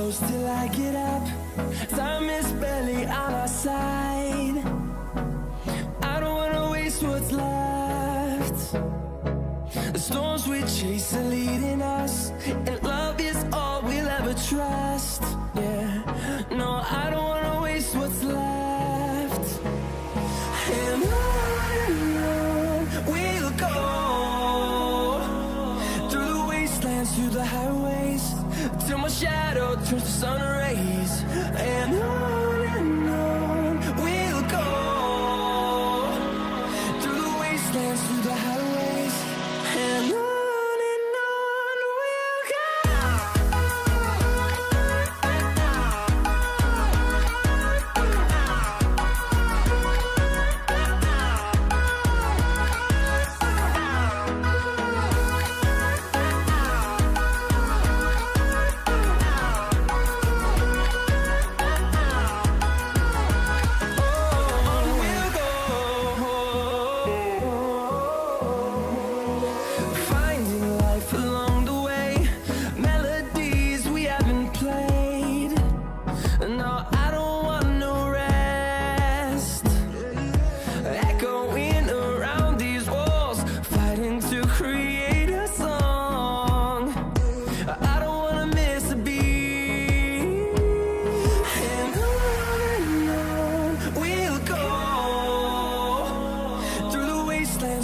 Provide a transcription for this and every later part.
close till I get up. Time is barely on our side. I don't wanna waste what's left. The storms we chase are leading us, and love is all we'll ever trust. Yeah, no, I don't wanna waste what's left. And on we'll go, through the wastelands, through the highways, till my shadow turns to sun rays. And on we'll go, through the wastelands, through the highways, and on we'll go.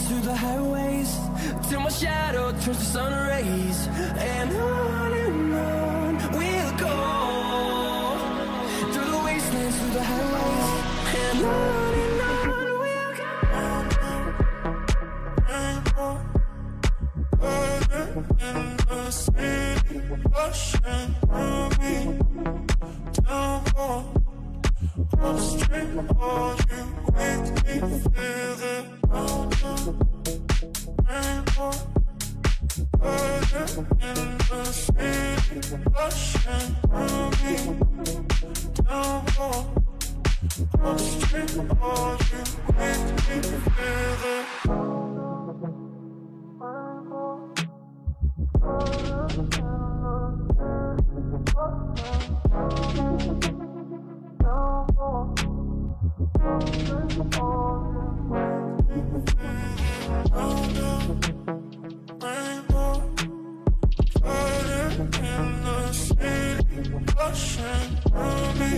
Through the highways, till my shadow turns to sun rays. And on we'll go, through the wastelands, through the highways, and on we'll go. In the city, rushing through me, down more upstream, all you make me feel it. In the city, rushing through me, down more upstream, all you make me feel it. Rushing through me, down more upstream, all you make me. Down the rainbow, burning in the city, rushing through me,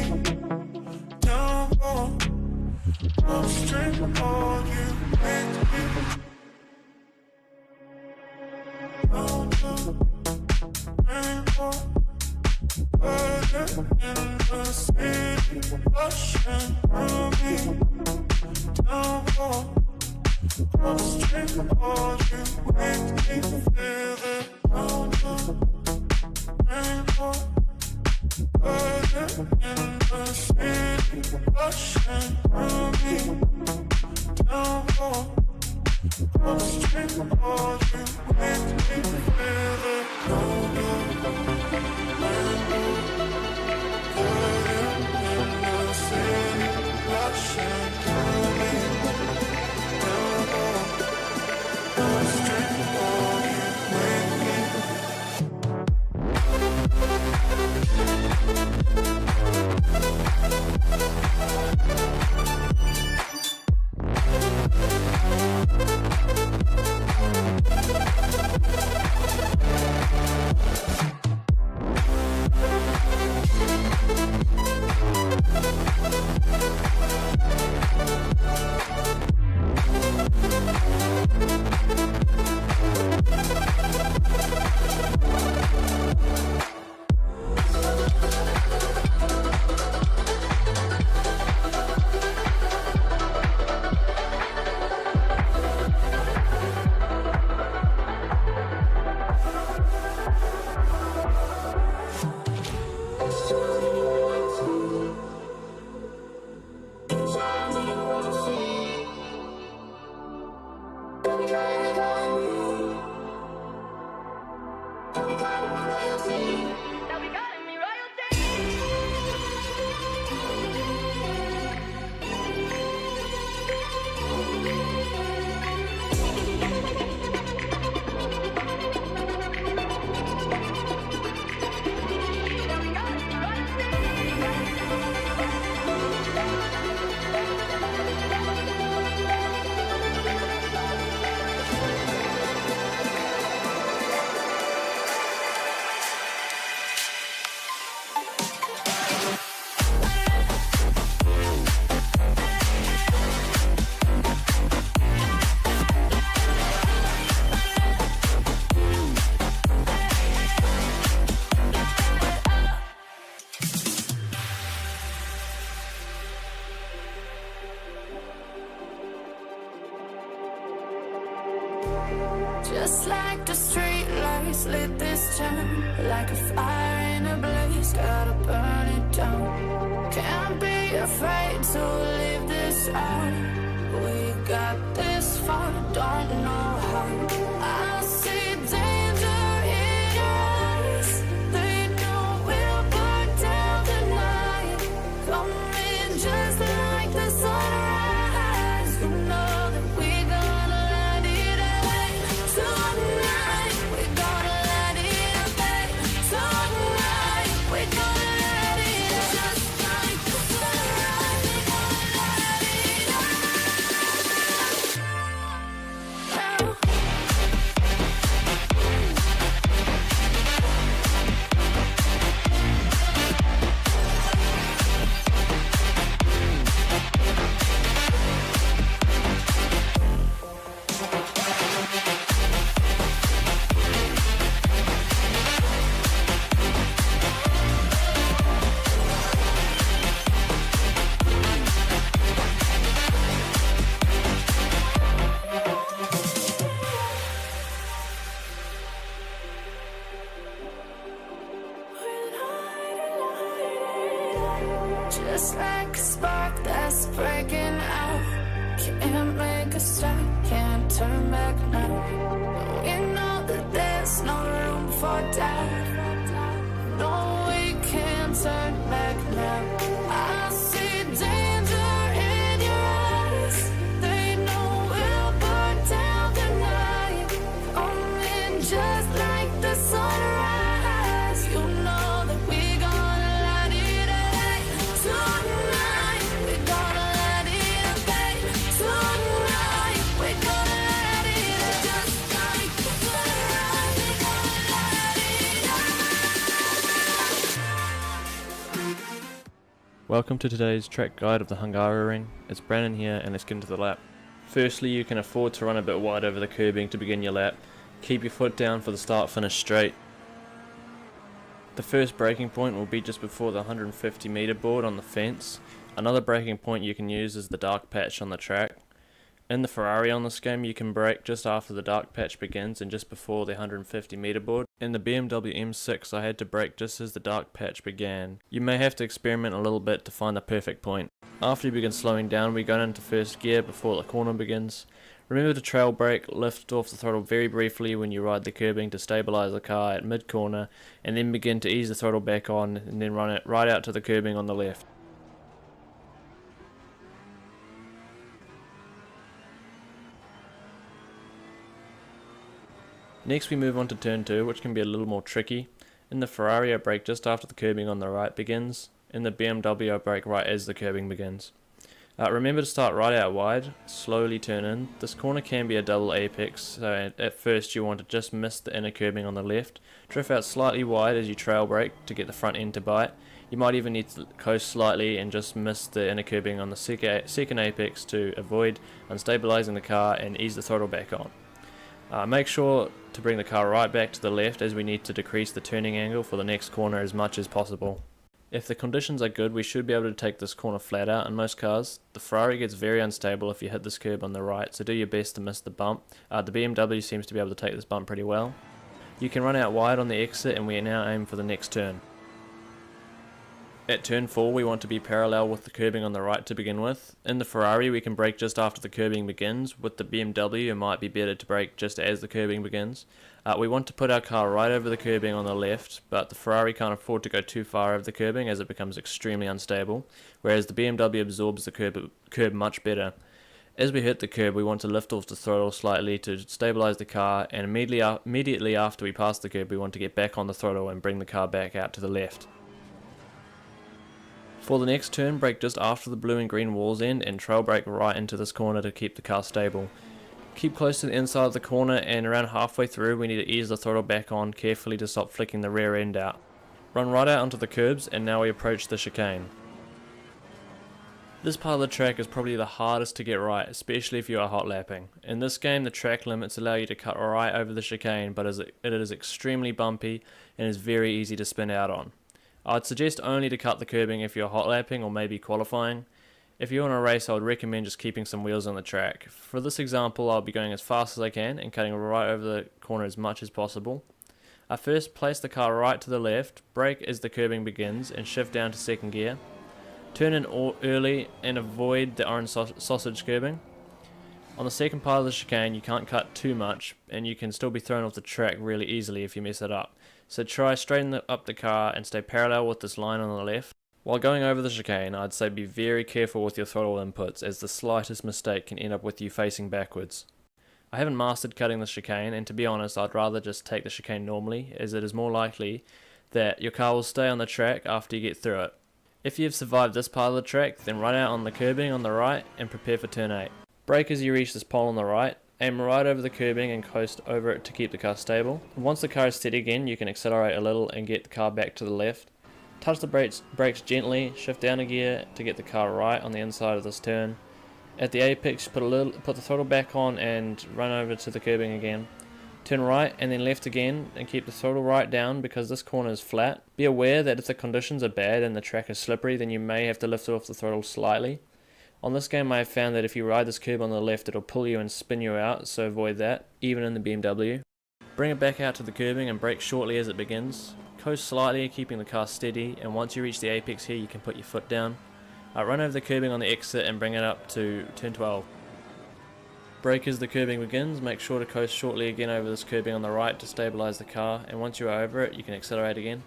down more upstream, all you make me feel it. Down the rainbow, burning in the city, rushing through me, down more upstream, all you make me feel it. Down the rainbow, burning in the city, rushing through me, down more upstream, all you make me feel it. Just like the street lights lit this town, like a fire in a blaze, gotta burn it down. Can't be afraid to leave this out. We got this far, don't know how. I see danger in your eyes. They know we'll burn down the night. Coming just like the sunrise. You know that we gonna light it up tonight. We gonna light it up tonight. We gonna light it up just like the sunrise. We gonna light it up now. Just like a spark that's breaking out. Can't make a stop, can't turn back now. We know that there's no room for doubt. No, we can't turn back now. I see danger in your eyes. They know we'll burn down the night. Coming just like the sunrise. You know that we gonna light it up tonight. We gonna light it up tonight. We gonna light it up just like the sunrise. We gonna light it up. Welcome to today's track guide of the Hungaroring. It's Brandon here, and let's get into the lap. Firstly, you can afford to run a bit wide over the curbing to begin your lap. Keep your foot down for the start finish straight. The first braking point will be just before the 150 meter board on the fence. Another braking point you can use is the dark patch on the track. In the Ferrari on this game, you can brake just after the dark patch begins and just before the 150 meter board. In the BMW M6, I had to brake just as the dark patch began. You may have to experiment a little bit to find the perfect point. After you begin slowing down, we go into first gear before the corner begins. Remember to trail brake, lift off the throttle very briefly when you ride the curbing to stabilize the car at mid-corner, and then begin to ease the throttle back on and then run it right out to the curbing on the left. Next we move on to turn 2, which can be a little more tricky. In the Ferrari I brake just after the curbing on the right begins. In the BMW I brake right as the curbing begins. Remember to start right out wide, slowly turn in. This corner can be a double apex, so at first you want to just miss the inner curbing on the left. Drift out slightly wide as you trail brake to get the front end to bite. You might even need to coast slightly and just miss the inner curbing on the second apex to avoid unstabilizing the car and ease the throttle back on. Make sure to bring the car right back to the left as we need to decrease the turning angle for the next corner as much as possible. If the conditions are good, we should be able to take this corner flat out in most cars. The Ferrari gets very unstable if you hit this curb on the right, so do your best to miss the bump. The BMW seems to be able to take this bump pretty well. You can run out wide on the exit, and we now aim for the next turn. At turn 4 we want to be parallel with the curbing on the right to begin with. In the Ferrari we can brake just after the curbing begins. With the BMW it might be better to brake just as the curbing begins. We want to put our car right over the curbing on the left, but the Ferrari can't afford to go too far over the curbing as it becomes extremely unstable, whereas the BMW absorbs the curb much better. As we hit the curb we want to lift off the throttle slightly to stabilize the car, and immediately after we pass the curb we want to get back on the throttle and bring the car back out to the left. For the next turn, brake just after the blue and green walls end and trail brake right into this corner to keep the car stable. Keep close to the inside of the corner, and around halfway through we need to ease the throttle back on carefully to stop flicking the rear end out. Run right out onto the curbs, and now we approach the chicane. This part of the track is probably the hardest to get right, especially if you are hot lapping. In this game the track limits allow you to cut right over the chicane, but it is extremely bumpy and is very easy to spin out on. I'd suggest only to cut the curbing if you're hot lapping or maybe qualifying. If you want to race, I would recommend just keeping some wheels on the track. For this example, I'll be going as fast as I can and cutting right over the corner as much as possible. I first place the car right to the left, brake as the curbing begins, and shift down to second gear. Turn in early and avoid the orange sausage curbing. On the second part of the chicane, you can't cut too much, and you can still be thrown off the track really easily if you mess it up. So try straighten up the car and stay parallel with this line on the left. While going over the chicane, I'd say be very careful with your throttle inputs, as the slightest mistake can end up with you facing backwards. I haven't mastered cutting the chicane, and to be honest, I'd rather just take the chicane normally, as it is more likely that your car will stay on the track after you get through it. If you've survived this part of the track, then run out on the curbing on the right and prepare for turn 8. Brake as you reach this pole on the right, aim right over the curbing and coast over it to keep the car stable. Once the car is steady again, you can accelerate a little and get the car back to the left. Touch the brakes gently, shift down a gear to get the car right on the inside of this turn. At the apex, put the throttle back on and run over to the curbing again. Turn right and then left again and keep the throttle right down because this corner is flat. Be aware that if the conditions are bad and the track is slippery, then you may have to lift off the throttle slightly. On this game I have found that if you ride this curb on the left, it'll pull you and spin you out, so avoid that, even in the BMW. Bring it back out to the curbing and brake shortly as it begins. Coast slightly, keeping the car steady, and once you reach the apex here you can put your foot down. Run over the curbing on the exit and bring it up to turn 12. Brake as the curbing begins, make sure to coast shortly again over this curbing on the right to stabilise the car, and once you are over it you can accelerate again.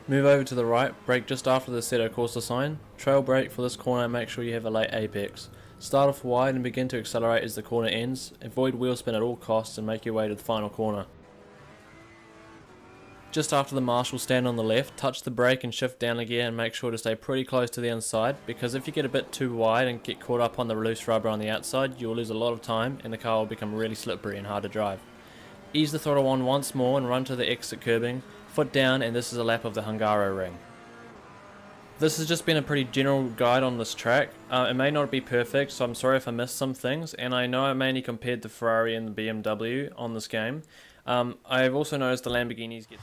Move over to the right, brake just after the Assetto Corsa sign. Trail brake for this corner and make sure you have a late apex. Start off wide and begin to accelerate as the corner ends. Avoid wheel spin at all costs and make your way to the final corner. Just after the marshal stand on the left, touch the brake and shift down a gear and make sure to stay pretty close to the inside, because if you get a bit too wide and get caught up on the loose rubber on the outside, you'll lose a lot of time and the car will become really slippery and hard to drive. Ease the throttle on once more and run to the exit curbing, foot down, and this is a lap of the Hungaroring. This has just been a pretty general guide on this track. It may not be perfect, so I'm sorry if I missed some things, and I know I mainly compared the Ferrari and the BMW on this game. I've also noticed the Lamborghinis get...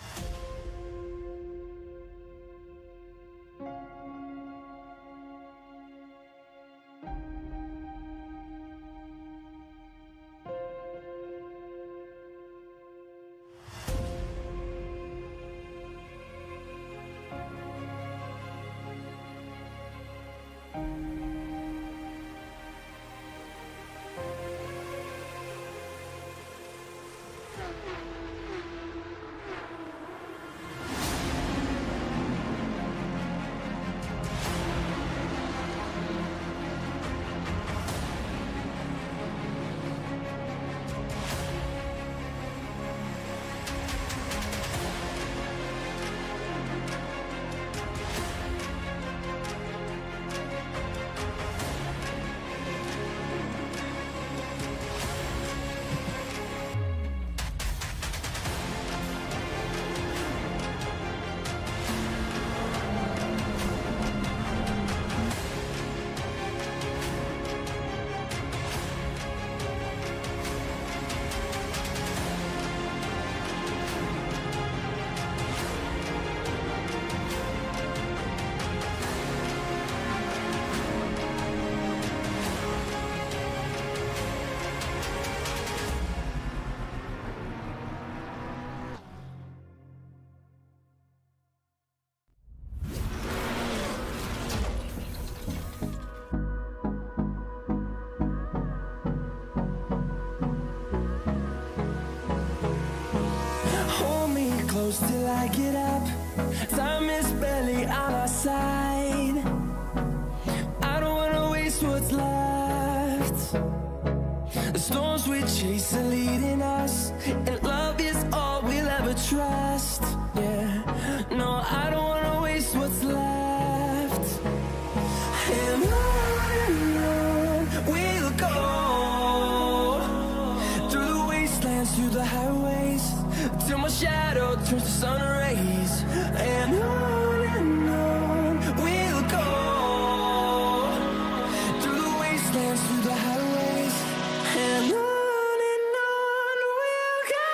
Close till I get up. Time is barely on our side. I don't wanna waste what's left. The storms we chase are leading us, and love is all we'll ever trust. Yeah, no, I don't wanna waste what's left. And on we'll go, through the wastelands, through the highways, till my shadow turns to sun rays. And on we'll go, through the wastelands, through the highways, and on we'll go.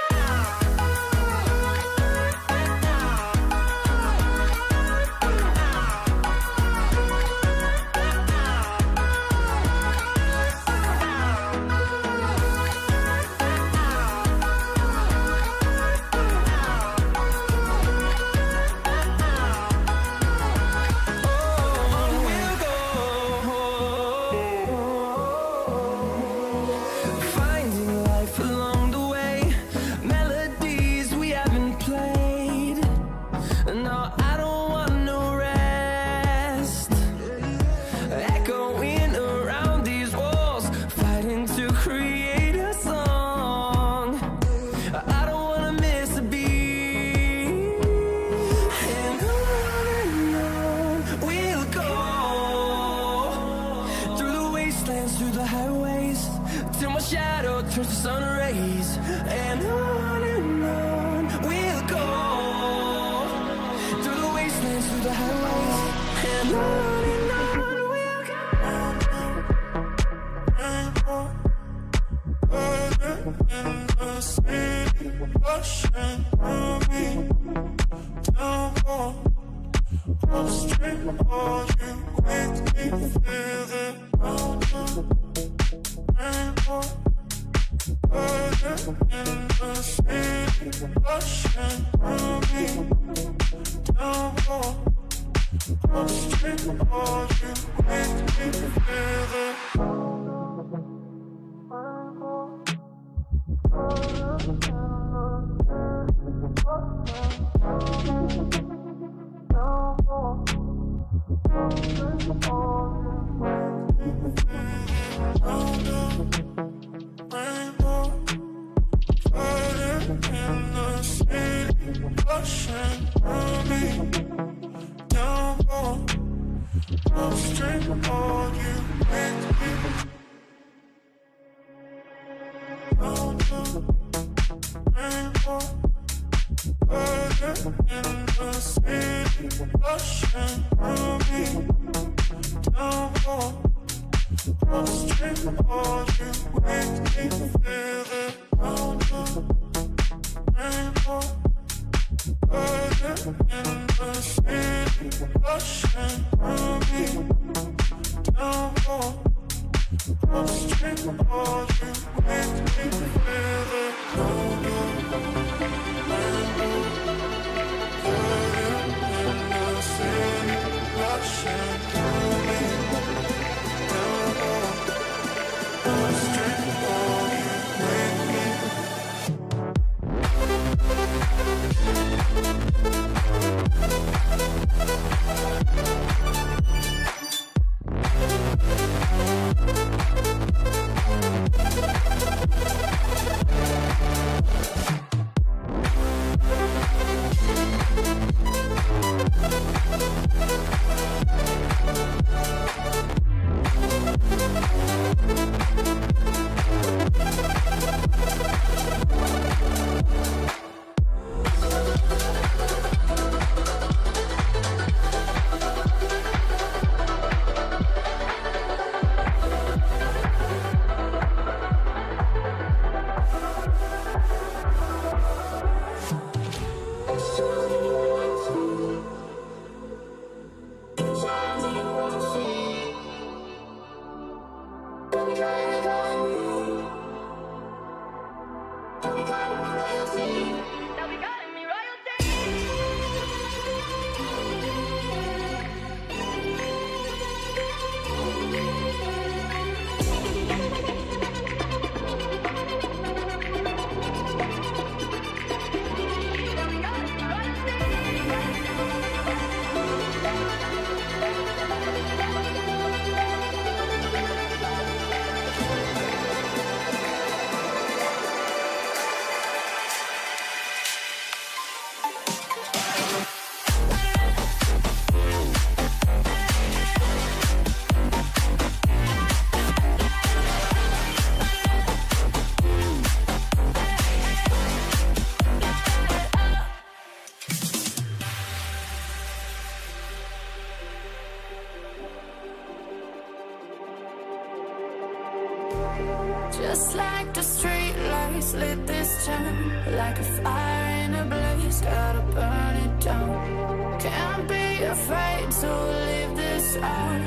Just like the street lights lit this town, like a fire in a blaze, gotta burn it down. Can't be afraid to leave this out.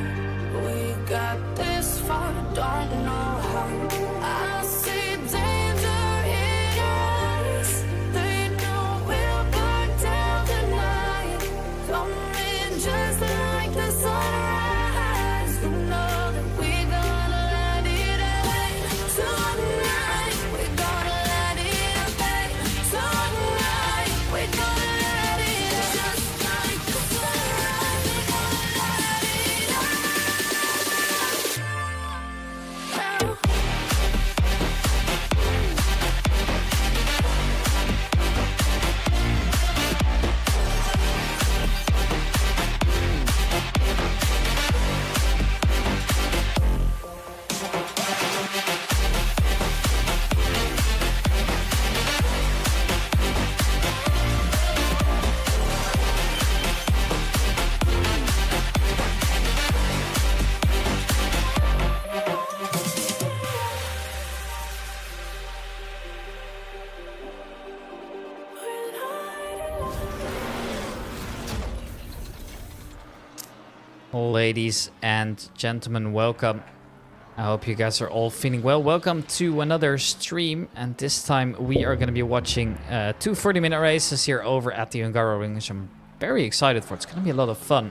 We got this far, don't know how. I see danger in your eyes. They know we'll burn down the night. Coming just like the sunrise. You know that we're gonna let it away. Tonight, we're gonna let it away. Tonight, we're gonna let it away. Just like the sunrise, we're gonna let it away. Ladies and gentlemen, welcome. I hope you guys are all feeling well. Welcome to another stream, and this time we are going to be watching 2 30-minute races here over at the Hungaroring, which I'm very excited for. It's going to be a lot of fun.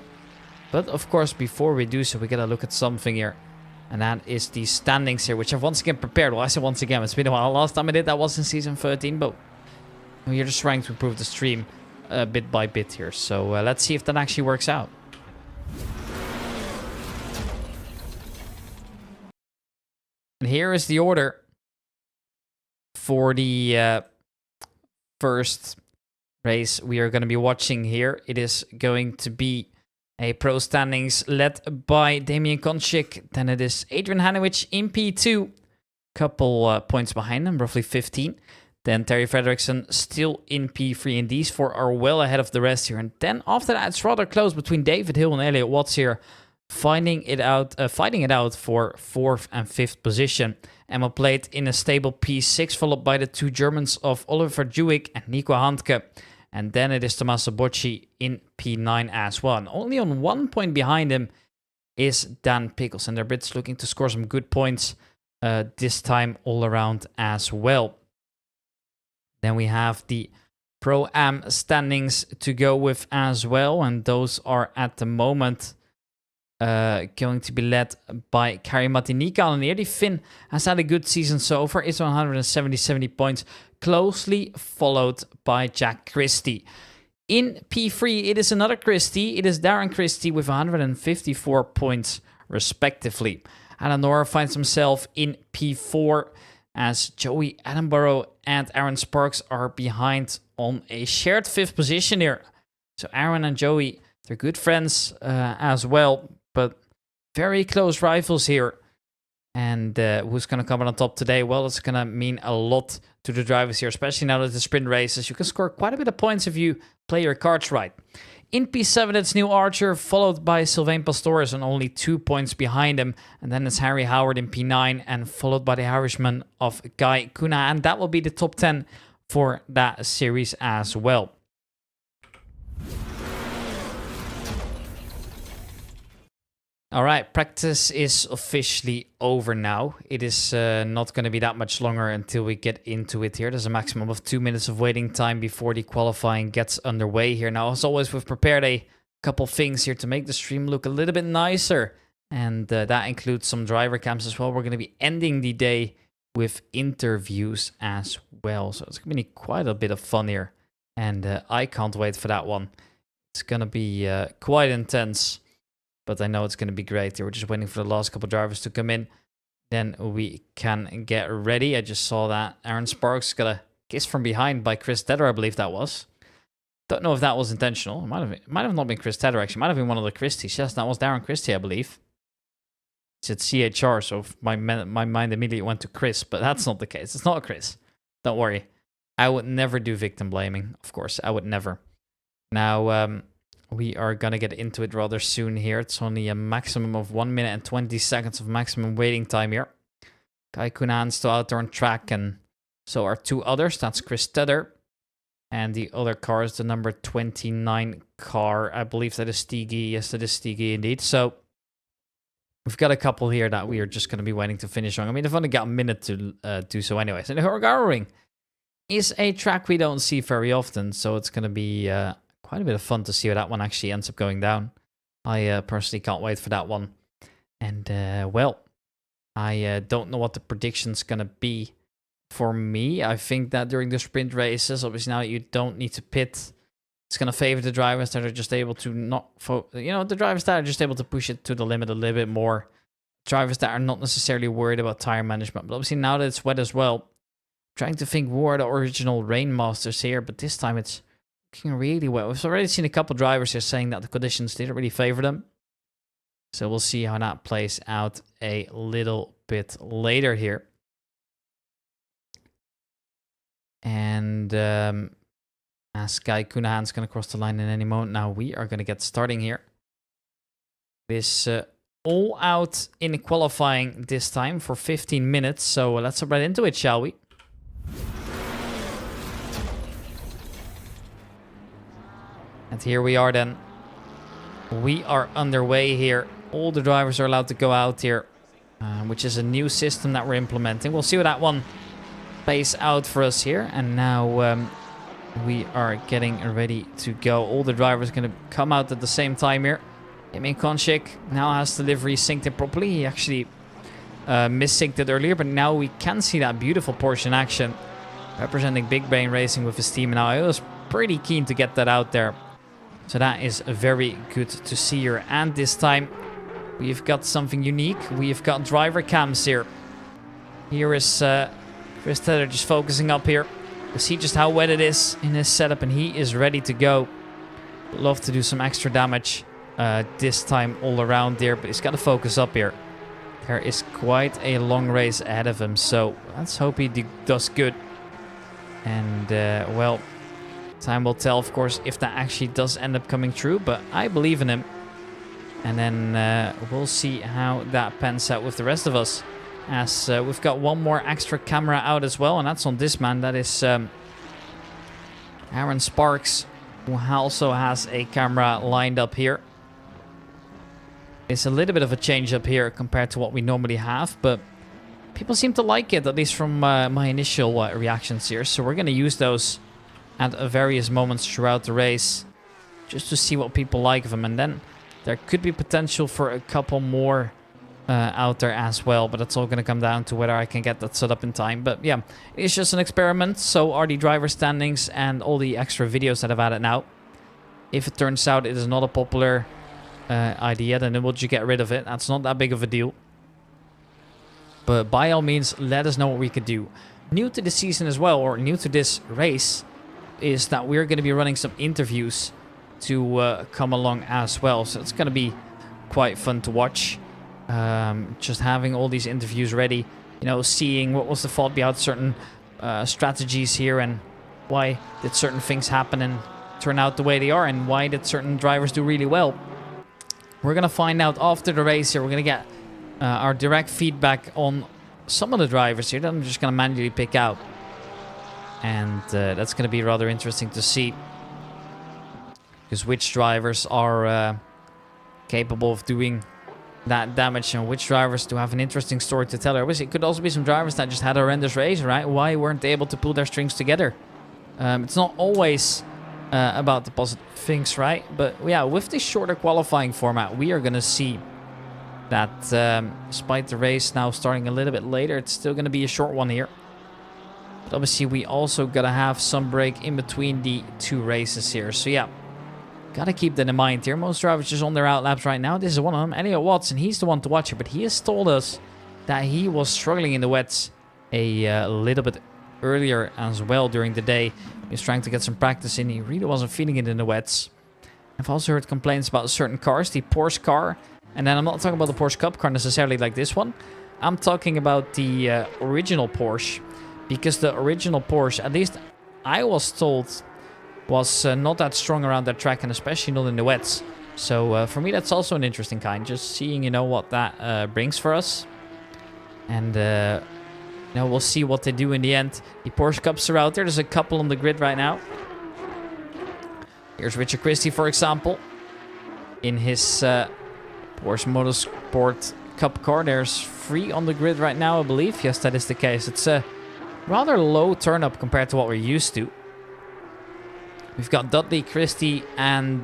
But of course, before we do so, we got to look at something here, and that is the standings here, which I've once again prepared. Well, I say once again, it's been a while. Last time I did that was in season 13, but we're just trying to improve the stream bit by bit here. So let's see if that actually works out. And here is the order for the first race we are going to be watching here. It is going to be a pro standings led by Damian Konchik. Then it is Adrian Hanowich in P2. Couple points behind him, roughly 15. Then Terry Fredrickson still in P3. And these four are well ahead of the rest here. And then after that, it's rather close between David Hill and Elliot Watts here. Fighting it out for 4th and 5th position. Emma Plate in a stable P6, followed by the two Germans of Oliver Juik and Nico Handke. And then it is Tommaso Bocci in P9 as well. And only on 1 point behind him is Dan Pickles. And they're Brits looking to score some good points this time all around as well. Then we have the Pro-Am standings to go with as well. And those are at the moment going to be led by Kari Matinika. And here the Finn has had a good season so far. It's 170 points, closely followed by Jack Christie. In P3, it is another Christie. It is Darren Christie with 154 points respectively. Alan Nora finds himself in P4 as Joey Attenborough and Aaron Sparks are behind on a shared 5th position here. So Aaron and Joey, they're good friends as well, but very close rivals here. And who's going to come on top today? Well, it's going to mean a lot to the drivers here, especially now that the sprint races. You can score quite a bit of points if you play your cards right. In P7, it's Neil Archer, followed by Sylvain Pastores, and only 2 points behind him. And then it's Harry Howard in P9, and followed by the Irishman of Guy Kuna. And that will be the top 10 for that series as well. All right, practice is officially over now. It is not going to be that much longer until we get into it here. There's a maximum of 2 minutes of waiting time before the qualifying gets underway here. Now, as always, we've prepared a couple things here to make the stream look a little bit nicer. And that includes some driver cams as well. We're going to be ending the day with interviews as well. So it's going to be quite a bit of fun here. And I can't wait for that one. It's going to be quite intense. But I know it's going to be great. We're just waiting for the last couple drivers to come in. Then we can get ready. I just saw that Aaron Sparks got a kiss from behind by Chris Tedder, I believe that was. Don't know if that was intentional. It might have not been Chris Tedder, actually. It might have been one of the Christies. Yes, that was Darren Christie, I believe. It's CHR, so my mind immediately went to Chris. But that's not the case. It's not Chris. Don't worry. I would never do victim blaming. Of course, I would never. Now, we are going to get into it rather soon here. It's only a maximum of 1 minute and 20 seconds of maximum waiting time here. Kai Kunan's still out there on track, and so are two others. That's Chris Tedder. And the other car is the number 29 car. I believe that is Stigi. Yes, that is Stigi indeed. So we've got a couple here that we are just going to be waiting to finish on. I mean, they've only got a minute to do so anyways. And the Hungaroring is a track we don't see very often, so it's going to be quite a bit of fun to see how that one actually ends up going down. I personally can't wait for that one. And, well, I don't know what the prediction's going to be for me. I think that during the sprint races, obviously now you don't need to pit. It's going to favor the drivers that are just able to the drivers that are just able to push it to the limit a little bit more. Drivers that are not necessarily worried about tire management. But obviously now that it's wet as well, I'm trying to think who are the original rain masters here, but this time it's really well. We've already seen a couple drivers here saying that the conditions didn't really favor them. So we'll see how that plays out a little bit later here. And as Guy Kunahan's going to cross the line in any moment, now we are going to get starting here. This all out in qualifying this time for 15 minutes. So let's hop right into it, shall we? And here we are then. we are underway here. All the drivers are allowed to go out here, which is a new system that we're implementing. We'll see what that one plays out for us here. And now we are getting ready to go. All the drivers are going to come out at the same time here. Emin Konchik now has delivery synced in properly. He actually mis-synced it earlier, but now we can see that beautiful Porsche in action, representing Big Brain Racing with his team. Now I was pretty keen to get that out there, so that is very good to see here. And this time we've got something unique. We've got driver cams here. Here is Chris Tedder just focusing up here to see just how wet it is in his setup, and he is ready to go. Love to do some extra damage this time all around there, but he's got to focus up here. There is quite a long race ahead of him, so let's hope he does good. And, well, time will tell, of course, if that actually does end up coming true, but I believe in him. And then we'll see how that pans out with the rest of us. As we've got one more extra camera out as well, and that's on this man. That is Aaron Sparks, who also has a camera lined up here. It's a little bit of a change up here compared to what we normally have, but people seem to like it, at least from my initial reactions here. So we're going to use those at various moments throughout the race, just to see what people like of them. And then there could be potential for a couple more out there as well, but it's all going to come down to whether I can get that set up in time. But yeah, it's just an experiment. So are the driver standings and all the extra videos that I've added now. If it turns out it is not a popular idea, then we'll just get rid of it. That's not that big of a deal. But by all means, let us know what we could do. New to the season as well, or new to this race, is that we're going to be running some interviews to come along as well. So it's going to be quite fun to watch. Just having all these interviews ready, you know, seeing what was the thought behind certain strategies here, and why did certain things happen and turn out the way they are, and why did certain drivers do really well. We're going to find out after the race here. We're going to get our direct feedback on some of the drivers here that I'm just going to manually pick out. And that's going to be rather interesting to see, because which drivers are capable of doing that damage, and which drivers do have an interesting story to tell. It could also be some drivers that just had a horrendous race, right? Why weren't they able to pull their strings together? It's not always about the positive things, right? But yeah, with this shorter qualifying format, we are going to see that despite the race now starting a little bit later, it's still going to be a short one here. But obviously we also got to have some break in between the two races here. So yeah, got to keep that in mind here. Most drivers just on their out laps right now. This is one of them, Elliot Watson. He's the one to watch here, but he has told us that he was struggling in the wets a little bit earlier as well during the day. He was trying to get some practice in. He really wasn't feeling it in the wets. I've also heard complaints about certain cars, the Porsche car. And then I'm not talking about the Porsche Cup car necessarily like this one. I'm talking about the original Porsche. Because the original Porsche, at least I was told, was not that strong around that track, and especially not in the wets. So for me, that's also an interesting kind. Just seeing, you know, what that brings for us. And you know, we'll see what they do in the end. The Porsche Cups are out there. There's a couple on the grid right now. Here's Richard Christie, for example, in his Porsche Motorsport Cup car. There's 3 on the grid right now, I believe. Yes, that is the case. It's a rather low turn-up compared to what we're used to. We've got Dudley, Christie, and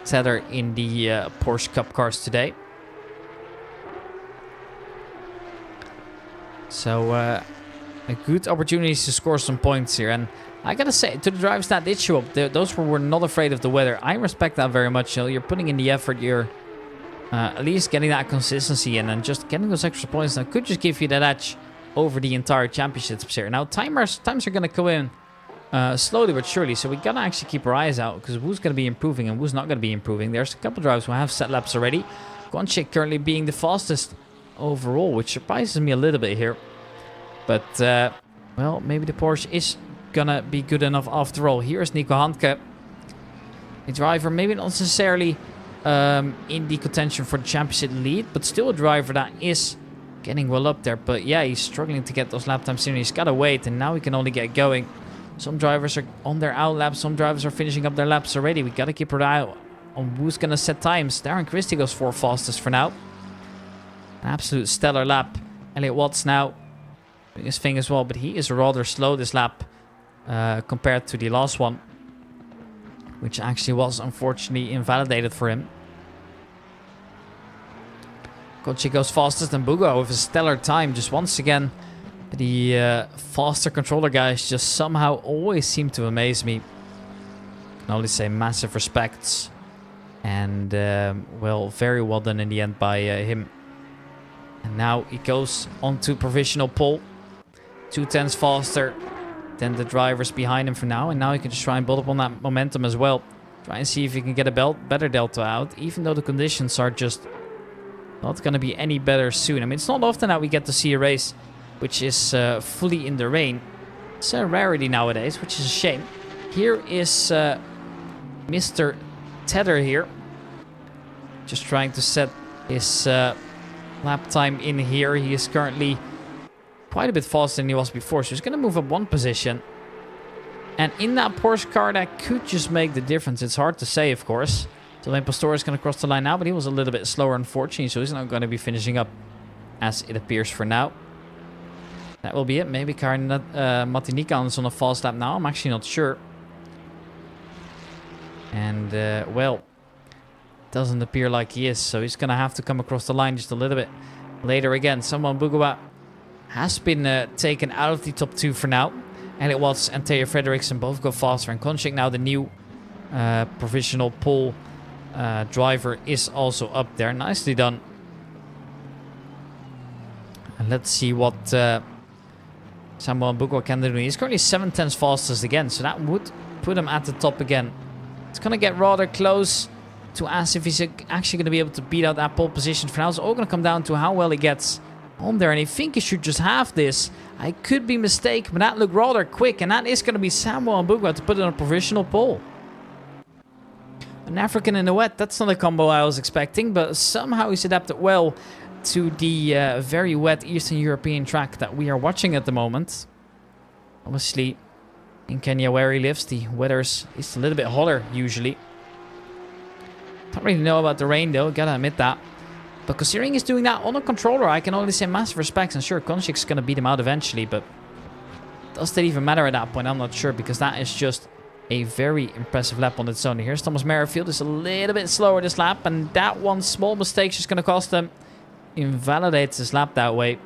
Tedder in the Porsche Cup cars today. So, a good opportunity to score some points here. And I gotta say, to the drivers that did show up, those who were not afraid of the weather, I respect that very much. You know, you're putting in the effort, you're at least getting that consistency in, and just getting those extra points that could just give you that edge over the entire championships here. Now, times are gonna come in slowly but surely, so we gotta actually keep our eyes out, because who's gonna be improving and who's not gonna be improving. There's a couple drivers who have set laps already. Gonchik currently being the fastest overall, which surprises me a little bit here. But, well, maybe the Porsche is gonna be good enough after all. Here's Nico Handke, a driver maybe not necessarily in the contention for the championship lead, but still a driver that is getting well up there. But yeah, he's struggling to get those lap times in. He's gotta wait, and now he can only get going. Some drivers are on their out laps, some drivers are finishing up their laps already. We gotta keep our on who's going to set times. Darren Christie goes 4 fastest for now. An absolute stellar lap. Elliot Watts now doing his thing as well, but he is rather slow this lap compared to the last one, which actually was unfortunately invalidated for him. Kochi goes fastest and Bugo with a stellar time. Just once again, the faster controller guys just somehow always seem to amaze me. I can only say massive respects. And, well, very well done in the end by him. And now he goes on to provisional pole. 2/10 faster than the drivers behind him for now. And now he can just try and build up on that momentum as well. Try and see if he can get a better delta out. Even though the conditions are just not going to be any better soon. I mean, it's not often that we get to see a race which is fully in the rain. It's a rarity nowadays, which is a shame. Here is Mr. Tether here. Just trying to set his lap time in here. He is currently quite a bit faster than he was before. So he's going to move up 1 position. And in that Porsche car, that could just make the difference. It's hard to say, of course. Sylvain Pastor is going to cross the line now, but he was a little bit slower, unfortunately. So he's not going to be finishing up as it appears for now. That will be it. Maybe Karin Matinikan is on a fast lap now. I'm actually not sure. And, well, doesn't appear like he is. So he's going to have to come across the line just a little bit later again. Samuel Bugua has been taken out of the top 2 for now. Elliot Watts and Teo Frederiksen both go faster. And Konchik now, the new provisional pole driver, is also up there. Nicely done. And let's see what Samuel Bugua can do. He's currently 7/10 fastest again. So that would put him at the top again. It's going to get rather close to ask if he's actually going to be able to beat out that pole position. For now, it's all going to come down to how well he gets on there. And I think he should just have this. I could be mistaken, but that looked rather quick. And that is going to be Samuel Bugua to put it on a provisional pole. An African in the wet. That's not a combo I was expecting. But somehow he's adapted well to the very wet Eastern European track that we are watching at the moment. Obviously, in Kenya where he lives, the weather's a little bit hotter usually. Don't really know about the rain though, gotta admit that. But considering he's doing that on a controller, I can only say massive respects. And sure, Konchik's gonna beat him out eventually, but does that even matter at that point? I'm not sure, because that is just a very impressive lap on its own. Here's Thomas Merrifield, is a little bit slower this lap, and that one small mistake is just gonna cost him. Invalidates his lap that way.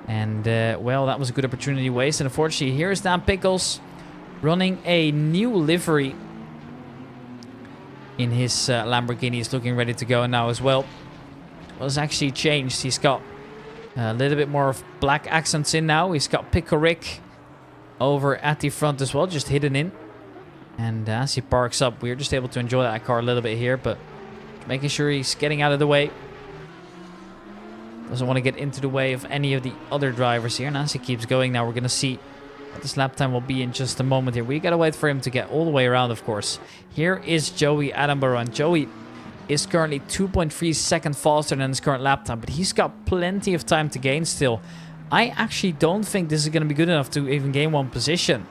And, well, that was a good opportunity wasted. Unfortunately, here's Dan Pickles running a new livery in his Lamborghini. He's looking ready to go now as well. Well, it's actually changed. He's got a little bit more of black accents in now. He's got Pickle Rick over at the front as well, just hidden in. And as he parks up, we're just able to enjoy that car a little bit here, but making sure he's getting out of the way. Doesn't want to get into the way of any of the other drivers here. And as he keeps going now, we're going to see what this lap time will be in just a moment here. We got to wait for him to get all the way around, of course. Here is Joey Attenborough. And Joey is currently 2.3 seconds faster than his current lap time. But he's got plenty of time to gain still. I actually don't think this is going to be good enough to even gain 1 position.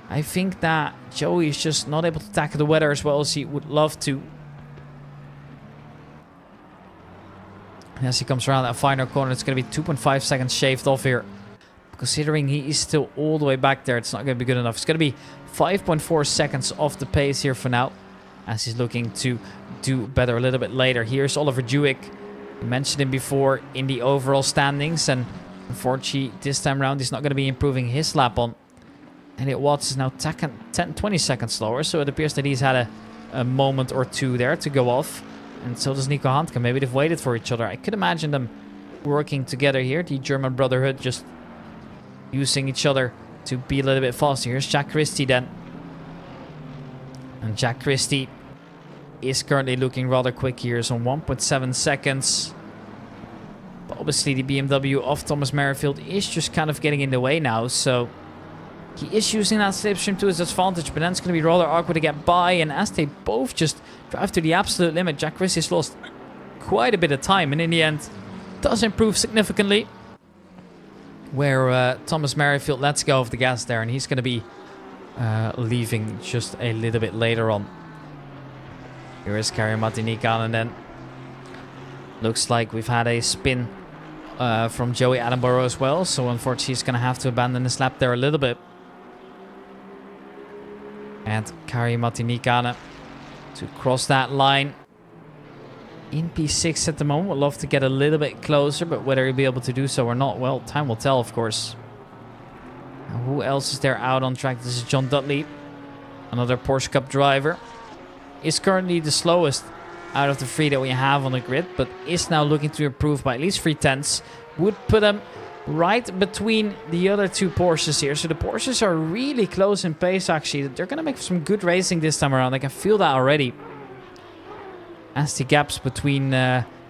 I think that Joey is just not able to tackle the weather as well as he would love to. As he comes around that final corner, it's going to be 2.5 seconds shaved off here. Considering he is still all the way back there, it's not going to be good enough. It's going to be 5.4 seconds off the pace here for now, as he's looking to do better a little bit later. Here's Oliver Dewick. We mentioned him before in the overall standings, and unfortunately this time around he's not going to be improving his lap on. Elliot Watts is now 20 seconds slower, so it appears that he's had a moment or two there to go off. And so does Nico Handke. Maybe they've waited for each other. I could imagine them working together here. The German Brotherhood just using each other to be a little bit faster. Here's Jack Christie then. And Jack Christie is currently looking rather quick here. So 1.7 seconds. But obviously the BMW of Thomas Merrifield is just kind of getting in the way now. So he is using that slipstream to his advantage. But then it's going to be rather awkward to get by. And as they both just drive to the absolute limit, Jack Christie's lost quite a bit of time. And in the end, does improve significantly. Where Thomas Merrifield lets go of the gas there. And he's going to be leaving just a little bit later on. Here is Kari-Matti Niikanen then. Looks like we've had a spin from Joey Attenborough as well. So unfortunately he's going to have to abandon his lap there a little bit. And Kari-Matti Niikanen to cross that line. In P6 at the moment. Would love to get a little bit closer, but whether he'll be able to do so or not, well, time will tell, of course. Now, who else is there out on track? This is John Dudley, another Porsche Cup driver. Is currently the slowest out of the 3 that we have on the grid, but is now looking to improve by at least 3/10. Would put him right between the other 2 Porsches here. So the Porsches are really close in pace, actually. They're going to make some good racing this time around. I can feel that already. As the gaps between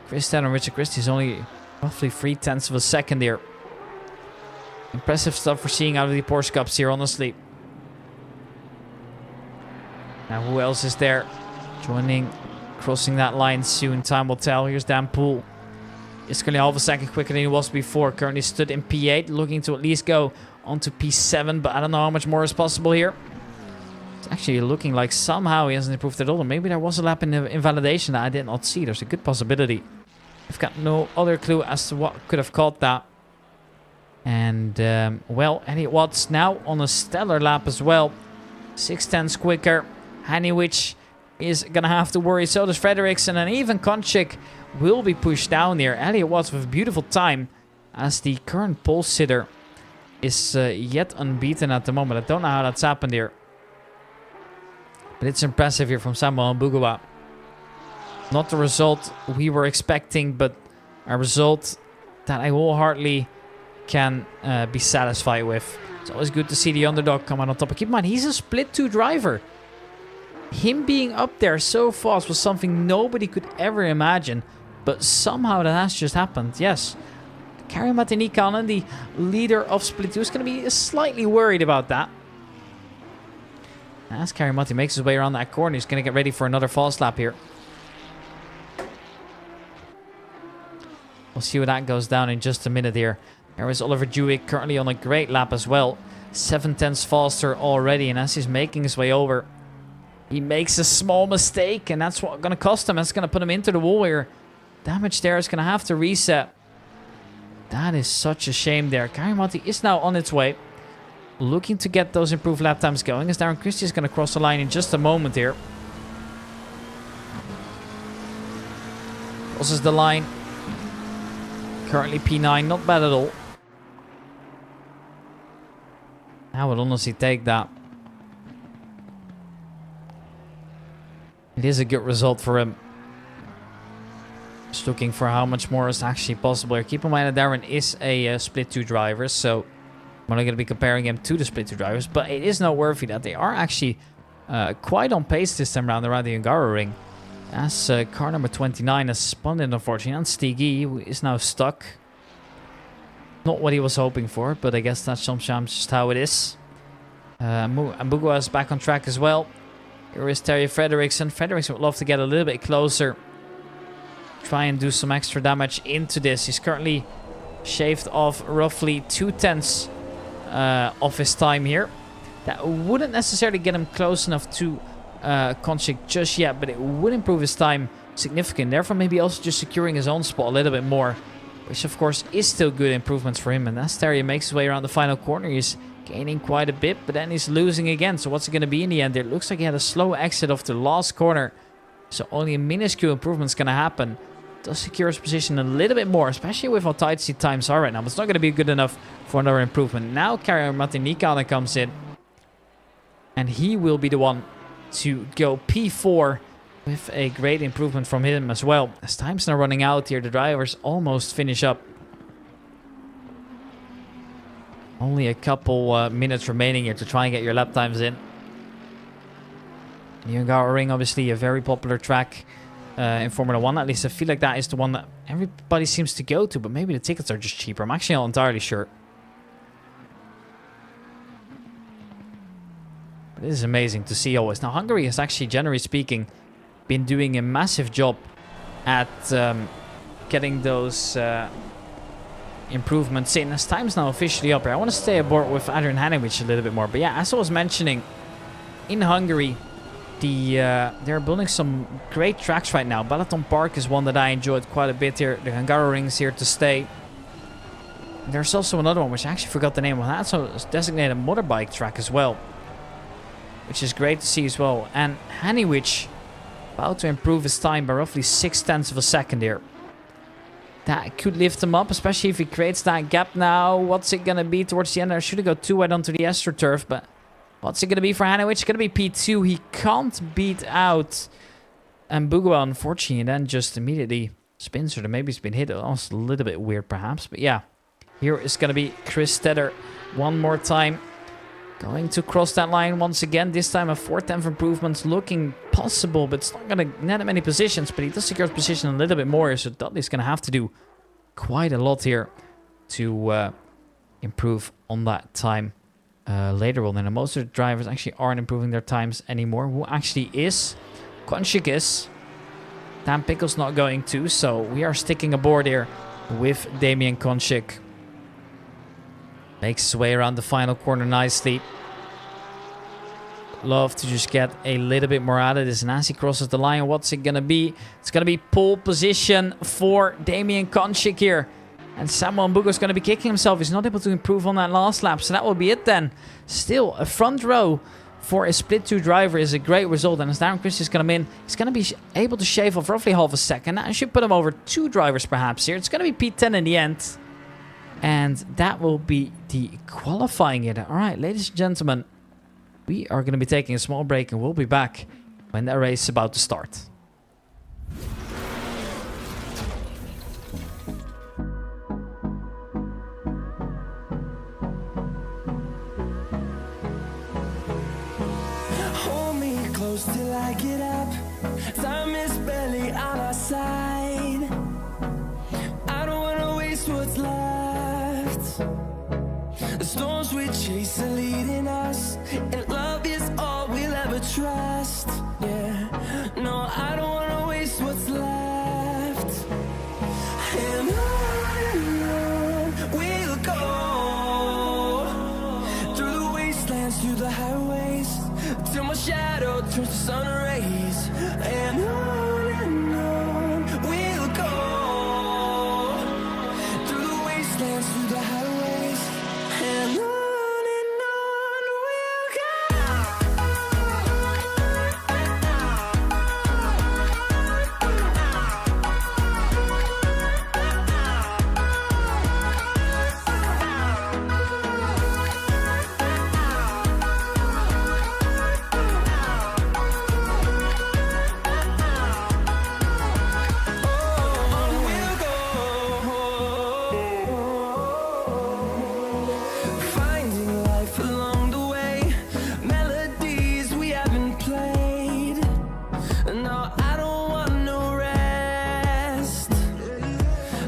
Christian and Richard Christie is only roughly 3/10 of a second here. Impressive stuff we're seeing out of the Porsche Cups here, honestly. Now, who else is there? Joining, crossing that line soon. Time will tell. Here's Dan Poole. It's currently half a second quicker than he was before. Currently stood in P8, looking to at least go onto P7, but I don't know how much more is possible here. It's actually looking like somehow he hasn't improved at all. Maybe there was a lap in invalidation that I did not see. There's a good possibility. I've got no other clue as to what could have caused that. And, well, Elliot Watts now on a stellar lap as well. 6/10 quicker. Haniewicz is going to have to worry. So does Frederiksen, and even Konchik will be pushed down here. Elliot Watts with a beautiful time as the current pole sitter is yet unbeaten at the moment. I don't know how that's happened here. But it's impressive here from Samuel Mbugua. Not the result we were expecting, but a result that I wholeheartedly can be satisfied with. It's always good to see the underdog come out on top. But keep in mind, he's a split 2 driver. Him being up there so fast was something nobody could ever imagine. But somehow that has just happened. Yes. Kari-Matti Niikanen, the leader of split 2, is going to be slightly worried about that. As Kari-Matti makes his way around that corner, he's going to get ready for another fast lap here. We'll see where that goes down in just a minute here. There is Oliver Dewey currently on a great lap as well. 7/10 faster already, and as he's making his way over, he makes a small mistake, and that's what's going to cost him. That's going to put him into the wall here. Damage there is going to have to reset. That is such a shame there. Kari-Matti is now on its way. Looking to get those improved lap times going, as Darren Christie is going to cross the line in just a moment here. Crosses the line. Currently P9, not bad at all. I would honestly take that. It is a good result for him. Just looking for how much more is actually possible here. Keep in mind that Darren is a split 2 driver, so I'm not going to be comparing him to the split 2 drivers, but it is noteworthy that they are actually quite on pace this time around the Hungaroring. As car number 29 has spun in, unfortunately, and Stigi is now stuck. Not what he was hoping for, but I guess that's sometimes just how it is. Mbugua is back on track as well. Here is Terje Frederiksen. Frederiksen would love to get a little bit closer. Try and do some extra damage into this. He's currently shaved off roughly 2/10 of his time here. That wouldn't necessarily get him close enough to Konchik just yet, but it would improve his time significantly. Therefore, maybe also just securing his own spot a little bit more, which of course is still good improvements for him. And as Terje makes his way around the final corner, he's gaining quite a bit, but then he's losing again. So what's it going to be in the end? It looks like he had a slow exit of the last corner, so only a minuscule improvement is going to happen. Does secure his position a little bit more, especially with how tight the times are right now. But it's not going to be good enough for another improvement. Now Kari-Matti Niikanen comes in, and he will be the one to go P4 with a great improvement from him as well. As time's now running out here, the drivers almost finish up. Only a couple minutes remaining here to try and get your lap times in. Hungaroring, obviously a very popular track in Formula 1. At least I feel like that is the one that everybody seems to go to, but maybe the tickets are just cheaper. I'm actually not entirely sure. But it is amazing to see always. Now Hungary has actually, generally speaking, been doing a massive job at getting those improvements in. As time's now officially up here, I want to stay aboard with Adrian Haniewicz a little bit more. But yeah, as I was mentioning, in Hungary, they're building some great tracks right now. Balaton Park is one that I enjoyed quite a bit here. The Hungaroring is here to stay. There's also another one, which I actually forgot the name of. That's a designated motorbike track as well, which is great to see as well. And Hanywich about to improve his time by roughly 0.6 of a second here. That could lift him up, especially if he creates that gap now. What's it going to be towards the end? I should have got too wide onto the AstroTurf, but what's it going to be for Hanywich? It's going to be P2. He can't beat out Mbugua, unfortunately, and then just immediately spins, or maybe he's been hit. Also a little bit weird, perhaps, but yeah. Here is going to be Chris Tedder one more time. Going to cross that line once again. This time a 4/10 improvement looking possible, but it's not going to net him any positions. But he does secure his position a little bit more, so Dudley's going to have to do quite a lot here to improve on that time later on. And most of the drivers actually aren't improving their times anymore. Who actually is? Konchik is. Dan Pickle's not going to, so we are sticking aboard here with Damian Konchik. Makes his way around the final corner nicely. Love to just get a little bit more out of this. And as he crosses the line, what's it going to be? It's going to be pole position for Damian Konchik here. And Samuel Mbugo is going to be kicking himself. He's not able to improve on that last lap. So that will be it then. Still, a front row for a split 2 driver is a great result. And as Darren Christie is going to win, he's going to be able to shave off roughly half a second. That should put him over 2 drivers perhaps here. It's going to be P10 in the end. And that will be the qualifying it. All right, ladies and gentlemen, we are going to be taking a small break and we'll be back when that race is about to start. Hold me close till I get up. Time is barely on our side. I don't wanna waste what's left. The storms we chase are leading us, and love is all we'll ever trust. Yeah, no, I don't wanna waste what's left. And on we'll go, through the wastelands, through the highways, till my shadow turns to sun rays. And on we'll go, through the wastelands, through the highways, and on we'll go. Finding life along the way, melodies we haven't played. No, I don't want no rest.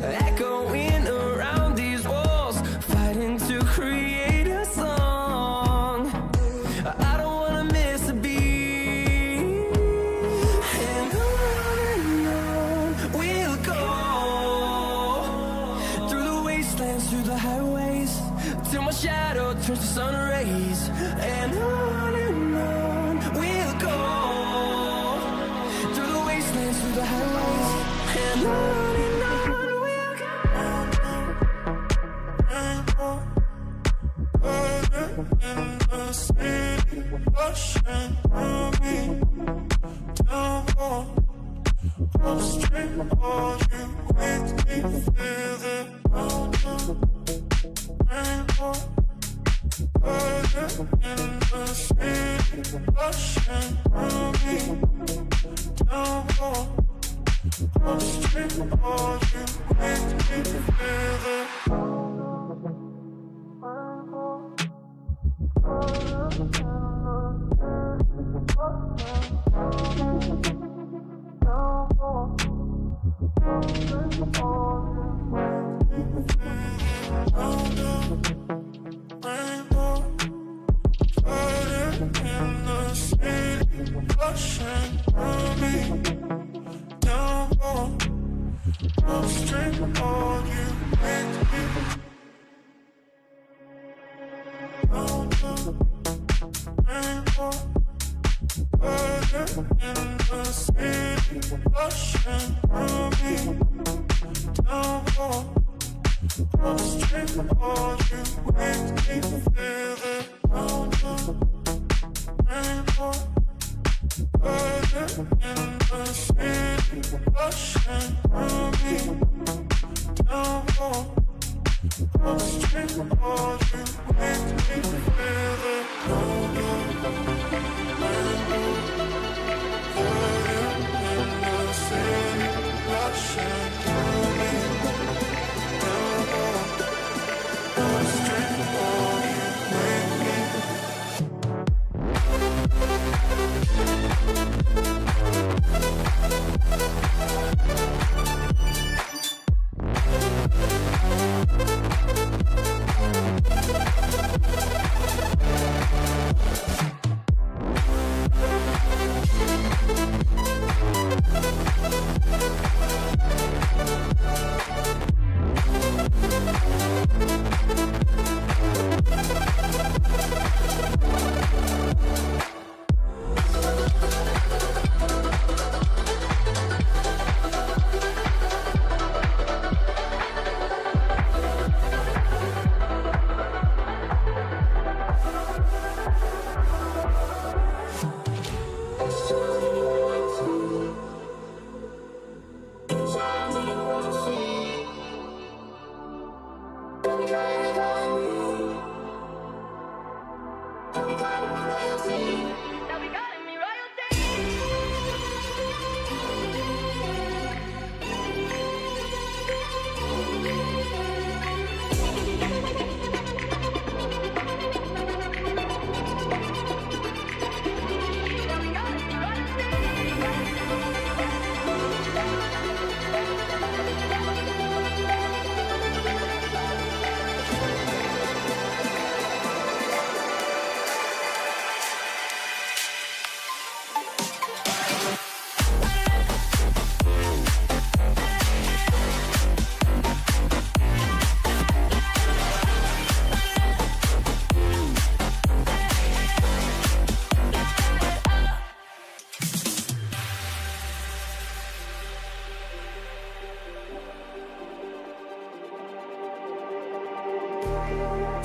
Echoing around these walls, fighting to create a song. I don't wanna miss a beat. And on we'll go, through the wastelands, through the highways, till my shadow turns to sun rays. And on we'll go, through the wastelands, through the highways, and on we'll go.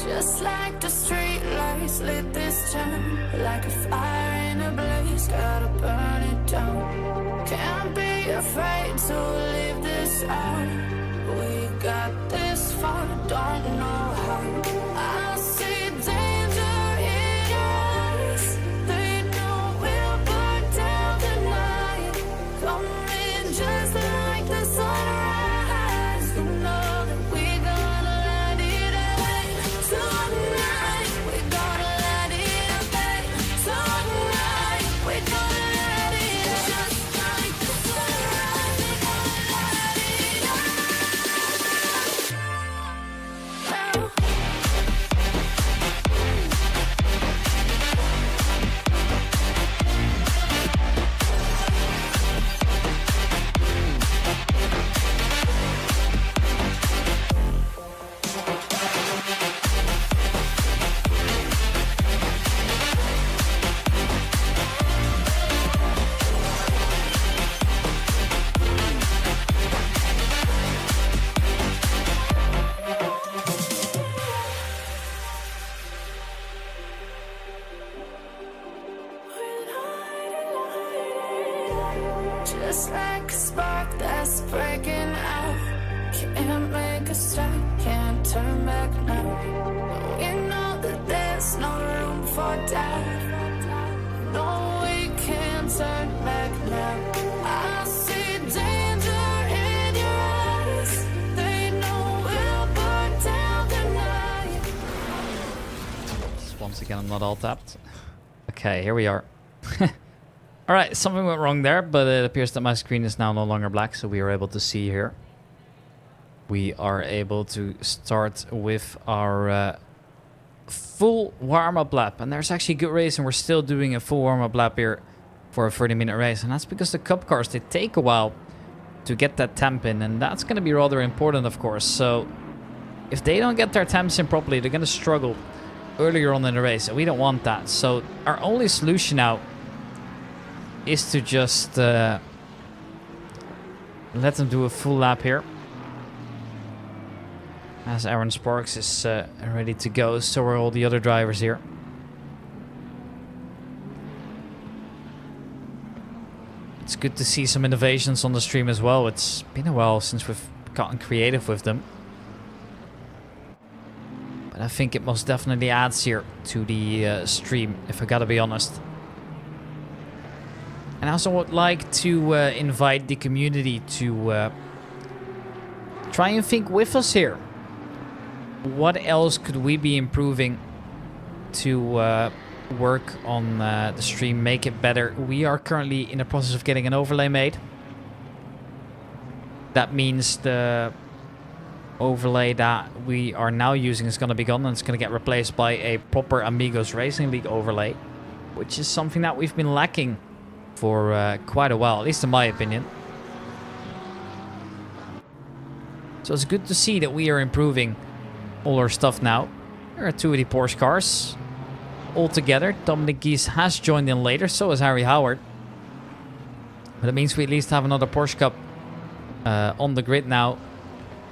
Just like the street lights lit this town, like a fire in a blaze, gotta burn it down. Can't be afraid to leave this out. We got this far, don't know how. I see danger in your eyes. They know we'll burn down the night. Coming just like the sunrise. You know that we gonna light it up tonight. We gonna light it up tonight. We gonna light it up just like the sunrise. We gonna light it up. Just like a spark that's breaking out. Can't make a stop, can't turn back now. We know that there's no room for doubt. No, we can't turn back now. I see danger in your eyes. They know we'll burn down the night. Once again, I'm not all tapped. Okay, here we are. Alright, something went wrong there, but it appears that my screen is now no longer black, so we are able to see here. We are able to start with our full warm-up lap. And there's actually good reason we're still doing a full warm-up lap here for a 30-minute race. And that's because the cup cars, they take a while to get that temp in. And that's going to be rather important, of course. So if they don't get their temps in properly, they're going to struggle earlier on in the race. And we don't want that. So our only solution now is to just let them do a full lap here. As Aaron Sparks is ready to go, so are all the other drivers here. It's good to see some innovations on the stream as well. It's been a while since we've gotten creative with them. But I think it most definitely adds here to the stream, if I gotta be honest. And I also would like to invite the community to try and think with us here. What else could we be improving to work on the stream, make it better? We are currently in the process of getting an overlay made. That means the overlay that we are now using is going to be gone, and it's going to get replaced by a proper Amigos Racing League overlay, which is something that we've been lacking for quite a while, at least in my opinion. So it's good to see that we are improving all our stuff now. There are two of the Porsche cars all together. Dominic Gies has joined in later, so has Harry Howard. But it means we at least have another Porsche Cup on the grid now,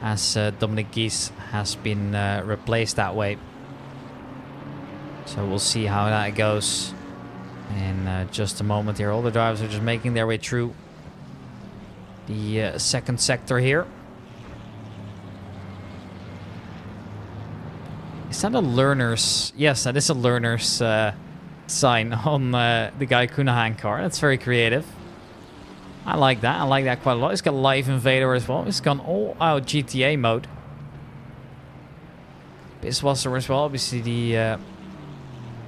as Dominic Gies has been replaced that way. So we'll see how that goes in just a moment here. All the drivers are just making their way through the second sector here. Is that a learner's? Yes, that is a learner's sign on the Guy Cunahan car. That's very creative. I like that. I like that quite a lot. It's got Live Invader as well. It's gone all out GTA mode. Bisswasser as well. Obviously the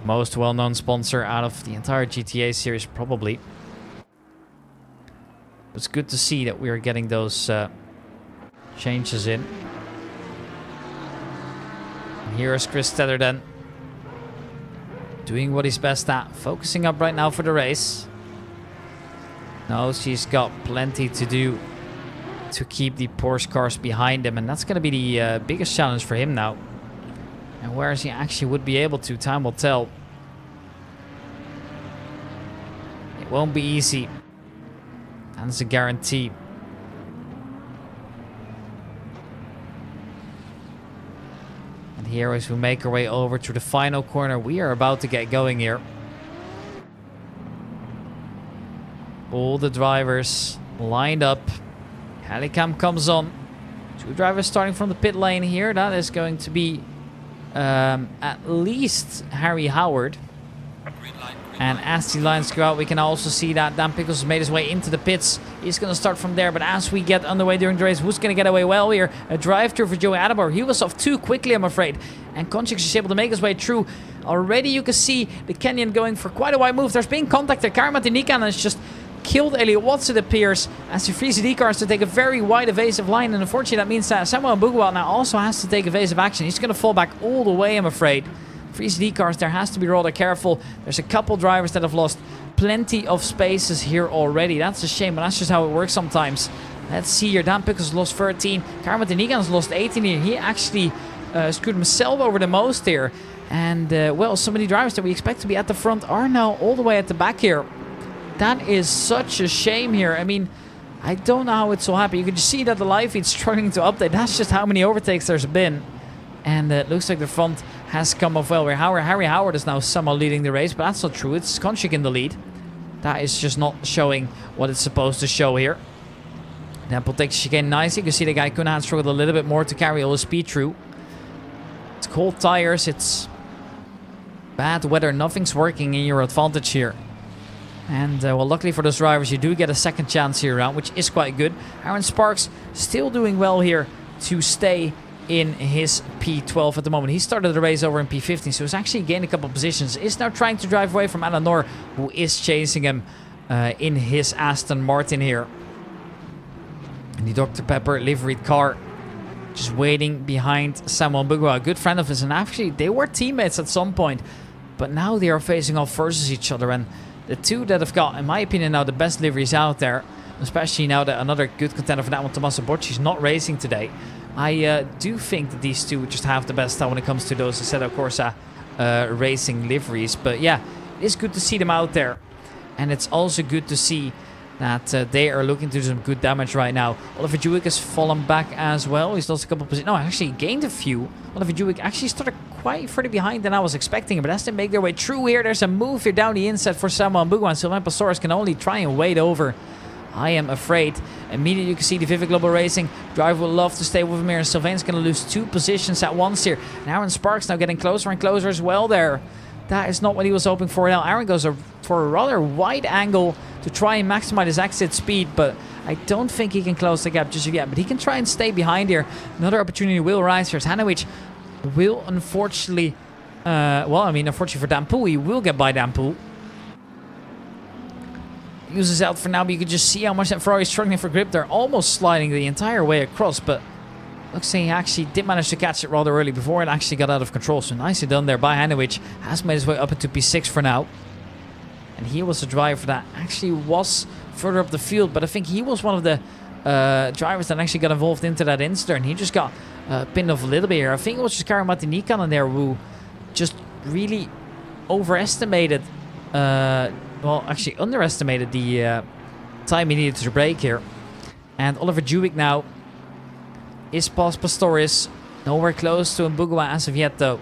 most well-known sponsor out of the entire GTA series, probably. It's good to see that we are getting those changes in. Here is Chris Stetter then, doing what he's best at, focusing up right now for the race. Knows he's got plenty to do to keep the Porsche cars behind him, and that's going to be the biggest challenge for him now. And where he actually would be able to, time will tell. It won't be easy. That's a guarantee. And here, as we make our way over to the final corner, we are about to get going here. All the drivers lined up. Helicam comes on. Two drivers starting from the pit lane here. That is going to be at least Harry Howard. And as the lines go out, we can also see that Dan Pickles has made his way into the pits. He's going to start from there. But as we get underway during the race, who's going to get away well here? A drive-through for Joey Adabor. He was off too quickly, I'm afraid. And Konchik is able to make his way through. Already you can see the Kenyan going for quite a wide move. There's been contact there. Karamat Nikan has just killed Elliot Watts, it appears, as the Friese D cars to take a very wide evasive line. And unfortunately, that means that Samuel Mbugua now also has to take evasive action. He's going to fall back all the way, I'm afraid. Friese D cars, there has to be rather careful. There's a couple drivers that have lost plenty of spaces here already. That's a shame, but that's just how it works sometimes. Let's see here. Dan Pickles lost 13. Karamat Nikan's lost 18 here. He actually screwed himself over the most here. And, well, so many drivers that we expect to be at the front are now all the way at the back here. That is such a shame here. I mean, I don't know how it's so happy. You can just see that the live feed's struggling to update. That's just how many overtakes there's been. And it looks like the front has come off well. Where Harry Howard is now somehow leading the race, but that's not true. It's Konchik in the lead. That is just not showing what it's supposed to show here. Temple takes chicane nicely. You can see the guy Kunahan struggled a little bit more to carry all the speed through. It's cold tires. It's bad weather. Nothing's working in your advantage here. And, well, luckily for those drivers, you do get a second chance here around, which is quite good. Aaron Sparks still doing well here to stay in his P12 at the moment. He started the race over in P15, so he's actually gained a couple of positions. Is now trying to drive away from Alan Noor, who is chasing him in his Aston Martin here. And the Dr. Pepper liveried car just waiting behind Samuel Mbugua, a good friend of his. And actually, they were teammates at some point, but now they are facing off versus each other. And the two that have got, in my opinion, now the best liveries out there, especially now that another good contender for that one, Tommaso Bocci, is not racing today. I do think that these two just have the best style when it comes to those Assetto Corsa racing liveries. But yeah, it's good to see them out there. And it's also good to see that they are looking to do some good damage right now. Oliver Dewey has fallen back as well. He's lost a couple of positions. No, actually gained a few. Oliver Dewey actually started quite further behind than I was expecting, but as they make their way through here, there's a move here down the inside for Samuel Mbugua, and Sylvain Pastoris can only try and wade over. I am afraid. Immediately you can see the Vivid Global Racing driver would love to stay with him here, and Sylvain's going to lose 2 positions at once here. And Aaron Sparks now getting closer and closer as well there. That is not what he was hoping for now. Aaron goes for a rather wide angle to try and maximize his exit speed, but I don't think he can close the gap just yet. But he can try and stay behind here. Another opportunity will rise here. Hanovic will unfortunately, unfortunately for Dan Poel, he will get by Dan Poel. Uses out for now, but you can just see how much that Ferrari is struggling for grip. They're almost sliding the entire way across, but looks like he actually did manage to catch it rather early before it actually got out of control. So nicely done there by Hanovic. Has made his way up into P6 for now. And he was the driver that actually was further up the field, but I think he was one of the drivers that actually got involved into that incident. He just got pinned off a little bit here. I think it was just Kari Matinikan in there who just really overestimated, actually underestimated the time he needed to brake here. And Oliver Dewey now is past Pastoris. Nowhere close to Mbugua as of yet, though.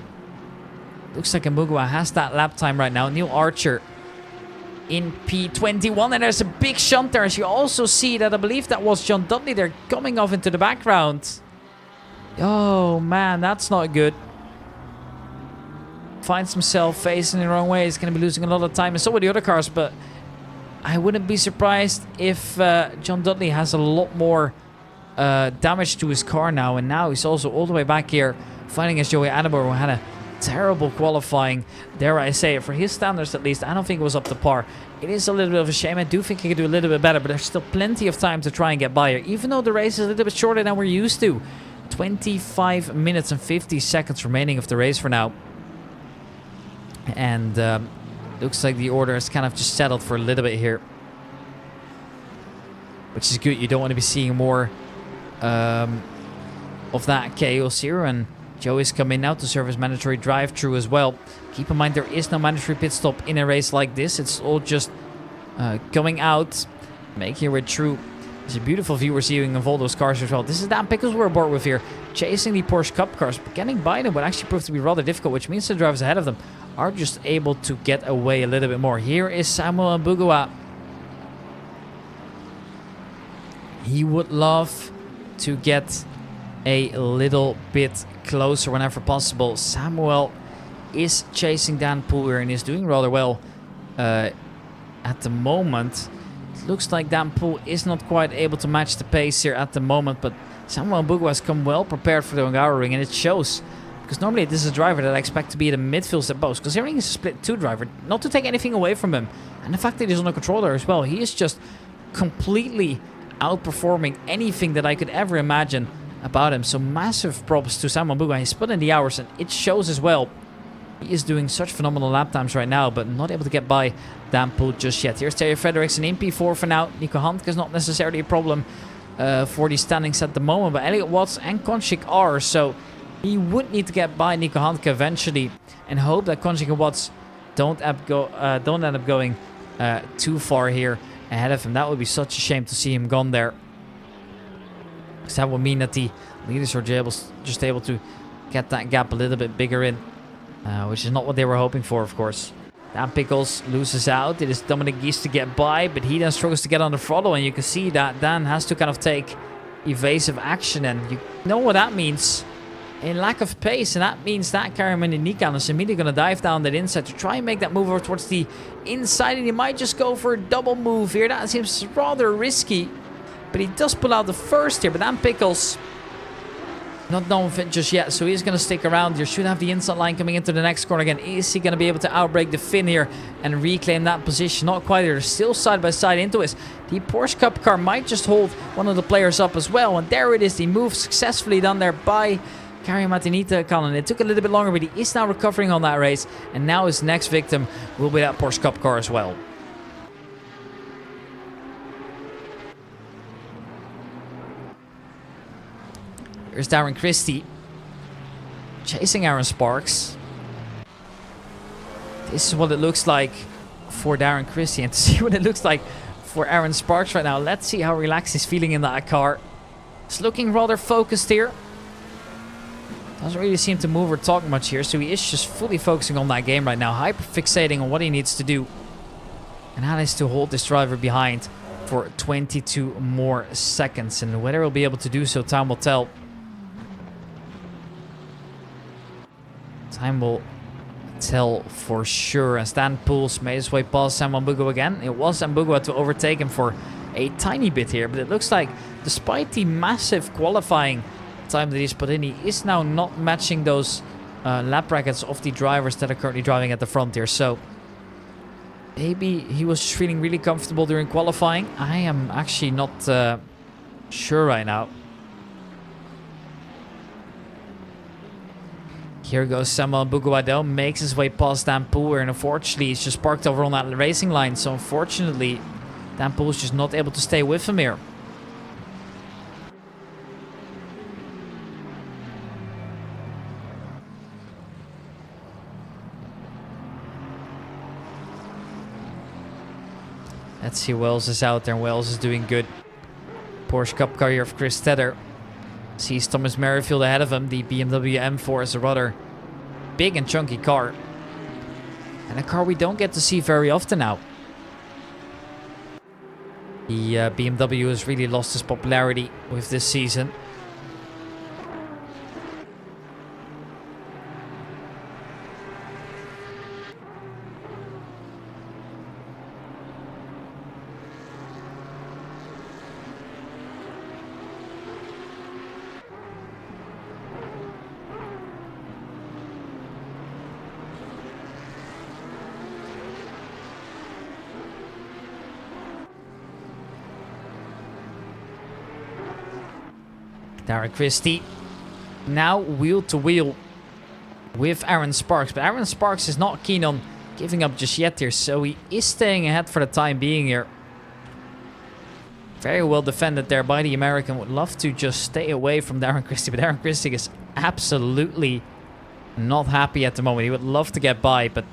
Looks like Mbugua has that lap time right now. Neil Archer in P21. And there's a big shunt there. As you also see that I believe that was John Dudley there coming off into the background. Oh, man, that's not good. Finds himself facing the wrong way. He's going to be losing a lot of time. And so are the other cars, but I wouldn't be surprised if John Dudley has a lot more damage to his car now, and now he's also all the way back here fighting against Joey Adamor, who had a terrible qualifying, dare I say it, for his standards at least. I don't think it was up to par. It is a little bit of a shame. I do think he could do a little bit better, but there's still plenty of time to try and get by here, even though the race is a little bit shorter than we're used to. 25 minutes and 50 seconds remaining of the race for now, and looks like the order has kind of just settled for a little bit here, which is good. You don't want to be seeing more of that chaos here, and Joey's coming now to serve as mandatory drive-through as well. Keep in mind there is no mandatory pit stop in a race like this. It's all just going out, making your way through. There's a beautiful view we're seeing of all those cars as well. This is Dan Pickles we're aboard with here, chasing the Porsche Cup cars, but getting by them would actually prove to be rather difficult, which means the drivers ahead of them are just able to get away a little bit more. Here is Samuel Mbugua. He would love to get a little bit closer whenever possible. Samuel is chasing Dan Poel here and is doing rather well at the moment. It looks like Dan Poel is not quite able to match the pace here at the moment, but Samuel Mbugua has come well prepared for the Hungaroring, and it shows. Because normally this is a driver that I expect to be at the midfield at most, considering he's a split 2 driver. Not to take anything away from him, and the fact that he's on a controller as well. He is just completely outperforming anything that I could ever imagine about him. So massive props to Samuel Mbugua. He's put in the hours, and it shows as well. He is doing such phenomenal lap times right now, but not able to get by Dan Poel just yet. Here's Terje Frederiksen in P4 for now. Nico Handke is not necessarily a problem for the standings at the moment, but Elliot Watts and Konchik are, so he would need to get by Nico Handke eventually, and hope that Konchik and Watts don't end up going too far here ahead of him. That would be such a shame to see him gone there. So that would mean that the leaders are just able to get that gap a little bit bigger in, which is not what they were hoping for, of course. Dan Pickles loses out. It is Dominic Gies to get by, but he then struggles to get on the throttle, and you can see that Dan has to kind of take evasive action, and you know what that means. A lack of pace, and that means that Kari Nikan is immediately going to dive down that inside to try and make that move over towards the inside, and he might just go for a double move here. That seems rather risky, but he does pull out the first here. But Dan Pickles not done with it just yet, so he's going to stick around here. Should have the inside line coming into the next corner again. Is he going to be able to outbrake the Finn here and reclaim that position? Not quite. They're still side by side into it. The Porsche Cup car might just hold one of the players up as well, and there it is. The move successfully done there by Kari Matinikan. It took a little bit longer, but he is now recovering on that race, and now his next victim will be that Porsche Cup car as well. Here's Darren Christie chasing Aaron Sparks. This is what it looks like for Darren Christie and to see what it looks like for Aaron Sparks right now. Let's see how relaxed he's feeling in that car. He's looking rather focused here. Doesn't really seem to move or talk much here, so he is just fully focusing on that game right now, hyper fixating on what he needs to do. And that is to hold this driver behind for 22 more seconds. And whether he'll be able to do so, time will tell. Time will tell for sure. And Stan Pools made his way past Sam Wambugu again. It was Wambugu to overtake him for a tiny bit here, but it looks like despite the massive qualifying time that he's put in, he is now not matching those lap records of the drivers that are currently driving at the front here. So maybe he was just feeling really comfortable during qualifying. I am actually not sure right now. Here goes Samuel Buguado, makes his way past Dan Poole, and unfortunately he's just parked over on that racing line. So unfortunately Dan Poole is just not able to stay with him here. Let's see, Wells is out there, and Wells is doing good. Porsche Cup car here of Chris Tedder. Sees Thomas Merrifield ahead of him. The BMW M4 is a rather big and chunky car. And a car we don't get to see very often now. The BMW has really lost its popularity with this season. Darren Christie now wheel to wheel with Aaron Sparks, but Aaron Sparks is not keen on giving up just yet here, so he is staying ahead for the time being here. Very well defended there by the American. Would love to just stay away from Darren Christie, but Darren Christie is absolutely not happy at the moment. He would love to get by, but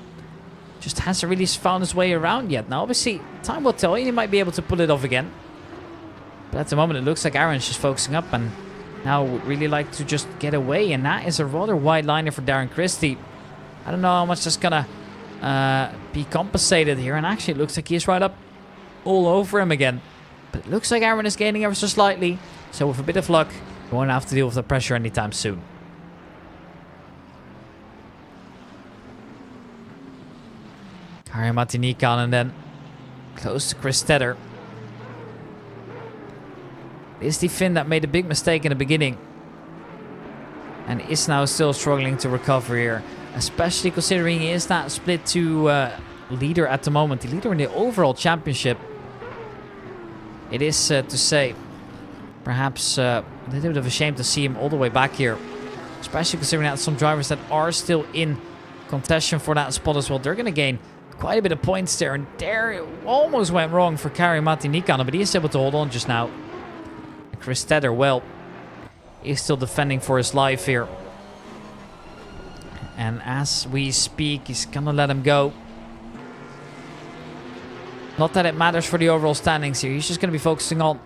just hasn't really found his way around yet. Now obviously time will tell. He might be able to pull it off again, but at the moment it looks like Aaron's just focusing up and now would really like to just get away, and that is a rather wide liner for Darren Christie. I don't know how much that's gonna be compensated here, and actually it looks like he's right up all over him again. But it looks like Aaron is gaining ever so slightly, so with a bit of luck, we won't have to deal with the pressure anytime soon. Kari Matinikan and then close to Chris Tedder. Is the Finn that made a big mistake in the beginning and is now still struggling to recover here, especially considering he is that split to leader at the moment, the leader in the overall championship. It is to say perhaps a little bit of a shame to see him all the way back here, especially considering that some drivers that are still in contention for that spot as well, they're going to gain quite a bit of points there, and there it almost went wrong for Kari Matinikan, but he is able to hold on just now. Chris Tedder, well, is still defending for his life here. And as we speak, he's gonna let him go. Not that it matters for the overall standings here. He's just gonna be focusing on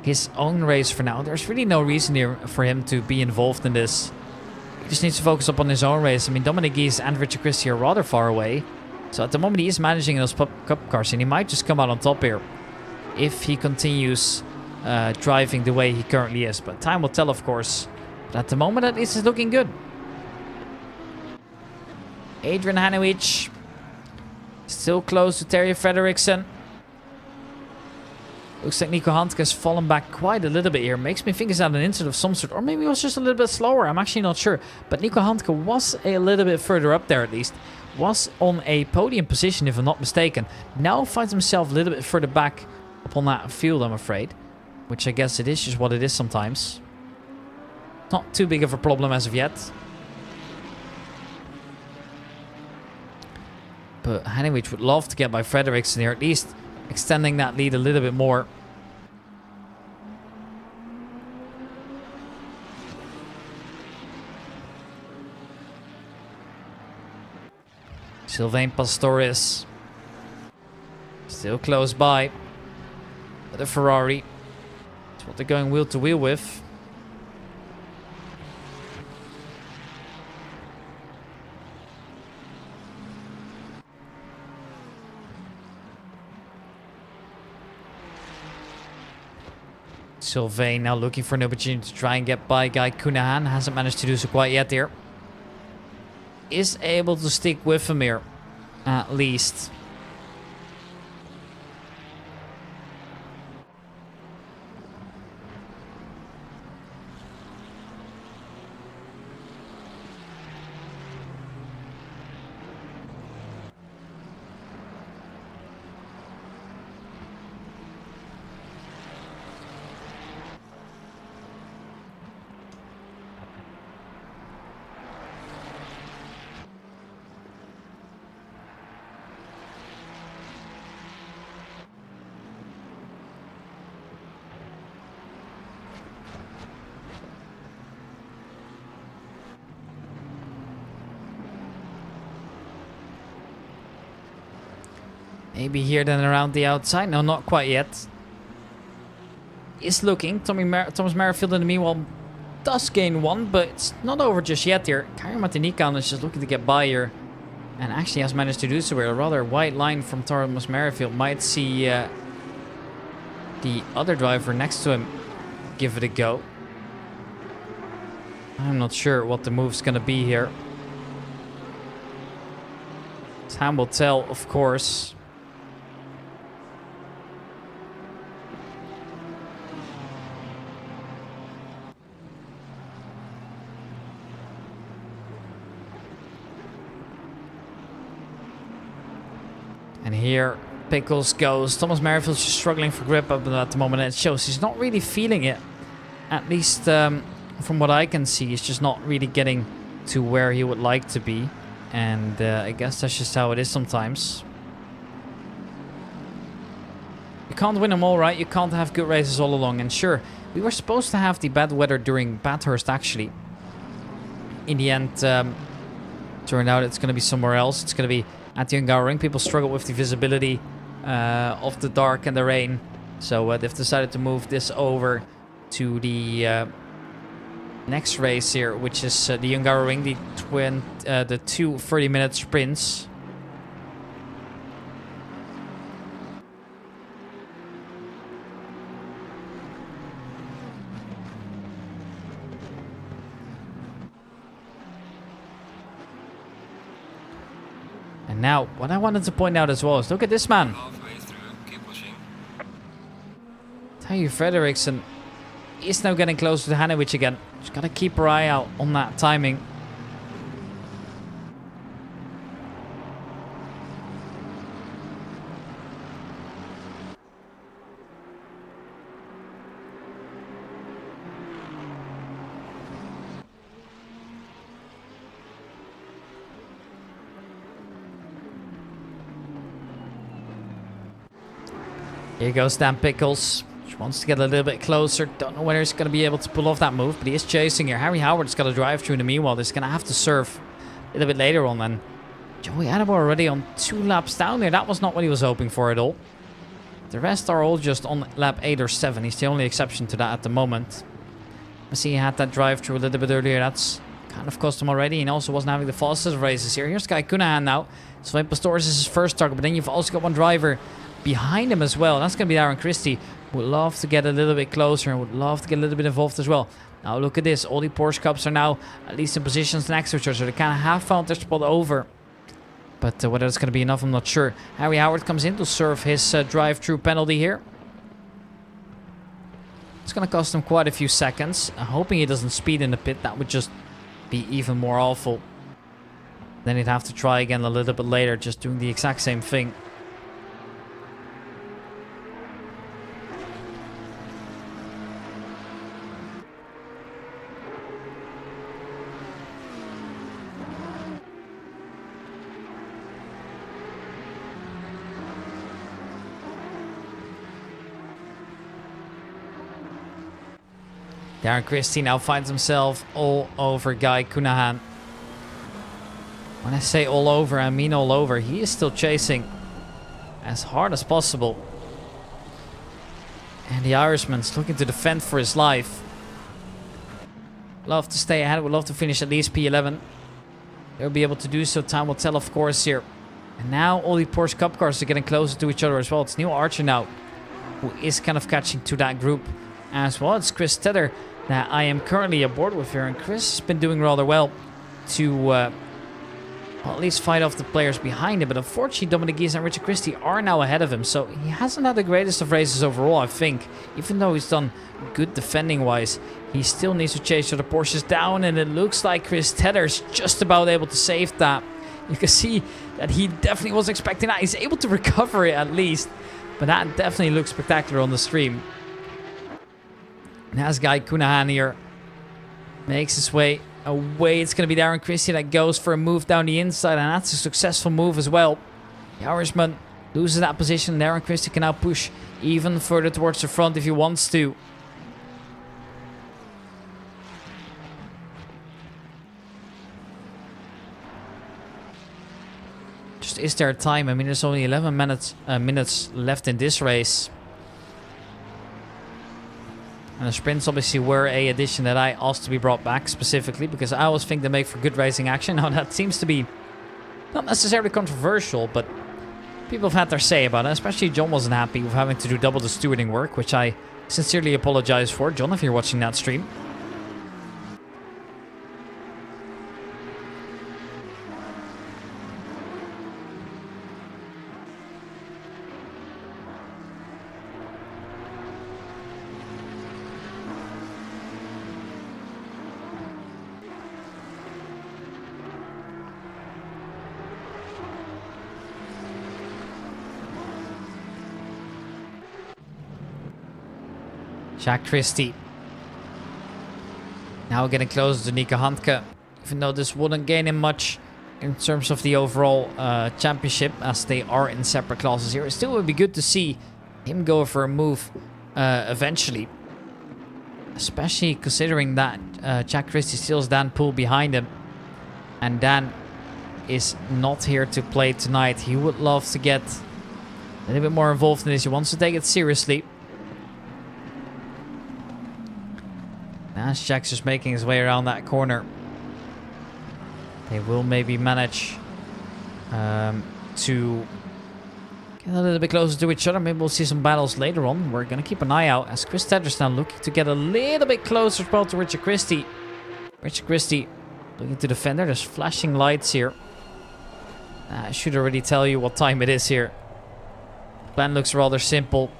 his own race for now. There's really no reason here for him to be involved in this. He just needs to focus up on his own race. I mean, Dominic Gies and Richard Christie are rather far away. So at the moment, he is managing those cup cars, and he might just come out on top here if he continues driving the way he currently is, but time will tell, of course. But at the moment, at least it's looking good. Adrian Hanowich still close to Terje Frederiksen. Looks like Nico Handke has fallen back quite a little bit here. Makes me think he's at an incident of some sort, or maybe it was just a little bit slower. I'm actually not sure, but Nico Handke was a little bit further up there at least. Was on a podium position, if I'm not mistaken. Now finds himself a little bit further back upon that field, I'm afraid. Which I guess it is just what it is sometimes. Not too big of a problem as of yet. But Hanowich would love to get by Frederiksen here, at least extending that lead a little bit more. Sylvain Pastores Still close by. But the Ferrari. It's what they're going wheel to wheel with. Sylvain now looking for an opportunity to try and get by Guy Cunahan. Hasn't managed to do so quite yet here. Is able to stick with him here. At least. Maybe here then around the outside. No, not quite yet. Is looking. Thomas Merrifield in the meanwhile does gain one, but it's not over just yet here. Kairi Martinican is just looking to get by here. And actually has managed to do so here. A rather wide line from Thomas Merrifield. Might see the other driver next to him give it a go. I'm not sure what the move's going to be here. Time will tell, of course. And here Pickles goes. Thomas Merrifield's just struggling for grip up at the moment. And it shows he's not really feeling it. At least from what I can see, he's just not really getting to where he would like to be. And I guess that's just how it is sometimes. You can't win them all, right? You can't have good races all along. And sure, we were supposed to have the bad weather during Bathurst, actually. In the end, turned out it's going to be somewhere else. It's going to be at the Hungaroring. People struggle with the visibility of the dark and the rain. So they've decided to move this over to the next race here, which is the Hungaroring, the 2-30-minute sprints. And now, what I wanted to point out as well is, look at this man. Tayo Frederiksen is now getting closer to Hanovic again. Just gotta keep our eye out on that timing. Here goes Dan Pickles. Just wants to get a little bit closer. Don't know whether he's going to be able to pull off that move, but he is chasing here. Harry Howard's got to drive through in the meanwhile. He's going to have to serve a little bit later on. And Joey Adamo already on 2 laps down there. That was not what he was hoping for at all. The rest are all just on lap 8 or 7. He's the only exception to that at the moment. I see he had that drive through a little bit earlier. That's kind of cost him already. And also wasn't having the fastest races here. Here's Guy Cunahan now. Sven Pastores is his first target, but then you've also got one driver behind him as well. That's going to be Darren Christie. Would love to get a little bit closer and would love to get a little bit involved as well. Now look at this. All the Porsche Cups are now at least in positions next to each other, so they kind of have found their spot over. But whether it's going to be enough, I'm not sure. Harry Howard comes in to serve his drive-through penalty here. It's going to cost him quite a few seconds. I'm hoping he doesn't speed in the pit. That would just be even more awful. Then he'd have to try again a little bit later, just doing the exact same thing. Darren Christie now finds himself all over Guy Cunahan. When I say all over, I mean all over. He is still chasing. as hard as possible. And the Irishman's looking to defend for his life. Love to stay ahead. Would love to finish at least P11. They'll be able to do so. Time will tell, of course, here. And now all the Porsche Cup cars are getting closer to each other as well. It's Neil Archer now, who is kind of catching to that group as well. It's Chris Tedder that I am currently aboard with here. And Chris has been doing rather well to well, at least fight off the players behind him. But unfortunately, Dominic Gies and Richard Christie are now ahead of him. So he hasn't had the greatest of races overall, I think. Even though he's done good defending-wise, he still needs to chase the Porsches down. And it looks like Chris Tedder's just about able to save that. You can see that he definitely was expecting that. He's able to recover it at least. But that definitely looks spectacular on the stream. And as Guy Cunahan here makes his way away, it's going to be Darren Christie that goes for a move down the inside. And that's a successful move as well. The Irishman loses that position. Darren Christie can now push even further towards the front if he wants to. Just is there time? I mean, there's only 11 minutes left in this race. And the sprints obviously were a addition that I asked to be brought back specifically because I always think they make for good racing action. Now that seems to be not necessarily controversial, but people have had their say about it. Especially John wasn't happy with having to do double the stewarding work, which I sincerely apologize for. John, if you're watching that stream. Jack Christie. Now getting closer to Nico Handke. Even though this wouldn't gain him much in terms of the overall championship, as they are in separate classes here, it still would be good to see him go for a move eventually. Especially considering that Jack Christie steals Dan Poole behind him. And Dan is not here to play tonight. He would love to get a little bit more involved in this. He wants to take it seriously. As Jack's just making his way around that corner. They will maybe manage to get a little bit closer to each other. Maybe we'll see some battles later on. We're going to keep an eye out as Chris Tedder's now looking to get a little bit closer as well to Richard Christie. Richard Christie looking to defend there. There's flashing lights here. I should already tell you what time it is here. Plan looks rather simple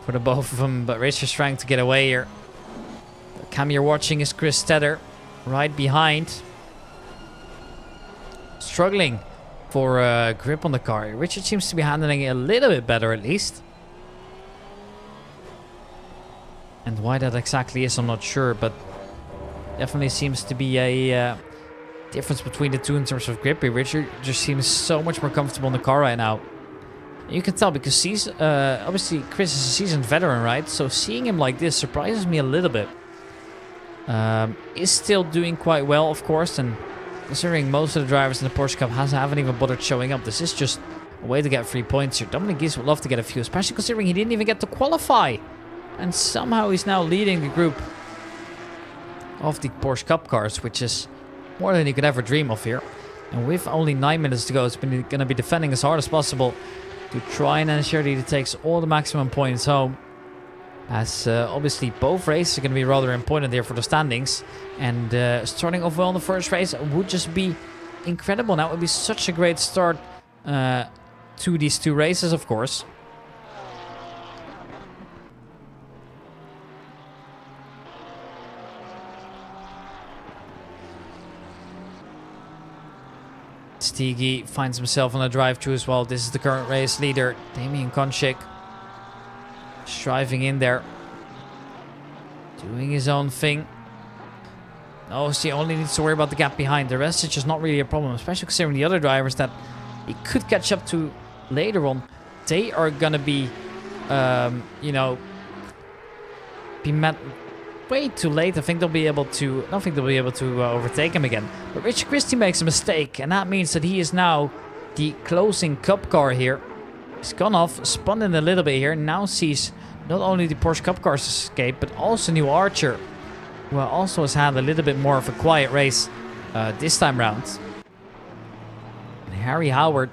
for the both of them, but Richard's trying to get away here. Cam you're watching is Chris Tedder right behind. Struggling for grip on the car. Richard seems to be handling it a little bit better at least. And why that exactly is, I'm not sure, but definitely seems to be a difference between the two in terms of grip. Richard just seems so much more comfortable in the car right now. You can tell because he's obviously Chris is a seasoned veteran, right? So seeing him like this surprises me a little bit. Is still doing quite well, of course, and considering most of the drivers in the Porsche Cup haven't even bothered showing up, this is just a way to get 3 points here. Dominic Gies would love to get a few, especially considering he didn't even get to qualify, and somehow he's now leading the group of the Porsche Cup cars, which is more than you could ever dream of here. And with only 9 minutes to go, it's going to be defending as hard as possible to try and ensure that he takes all the maximum points home. As obviously both races are going to be rather important here for the standings. And starting off well in the first race would just be incredible. That would be such a great start to these two races, of course. Stigi finds himself on a drive-through as well. This is the current race leader, Damian Konchik. Driving in there, doing his own thing. Oh, he only needs to worry about the gap behind. The rest is just not really a problem, especially considering the other drivers that he could catch up to later on. They are gonna be, you know, be met way too late. I think they'll be able to. I don't think they'll be able to overtake him again. But Richard Christie makes a mistake, and that means that he is now the closing cup car here. He's gone off, spun in a little bit here. Now sees not only the Porsche Cup Cars escape, but also New Archer, who also has had a little bit more of a quiet race this time round. And Harry Howard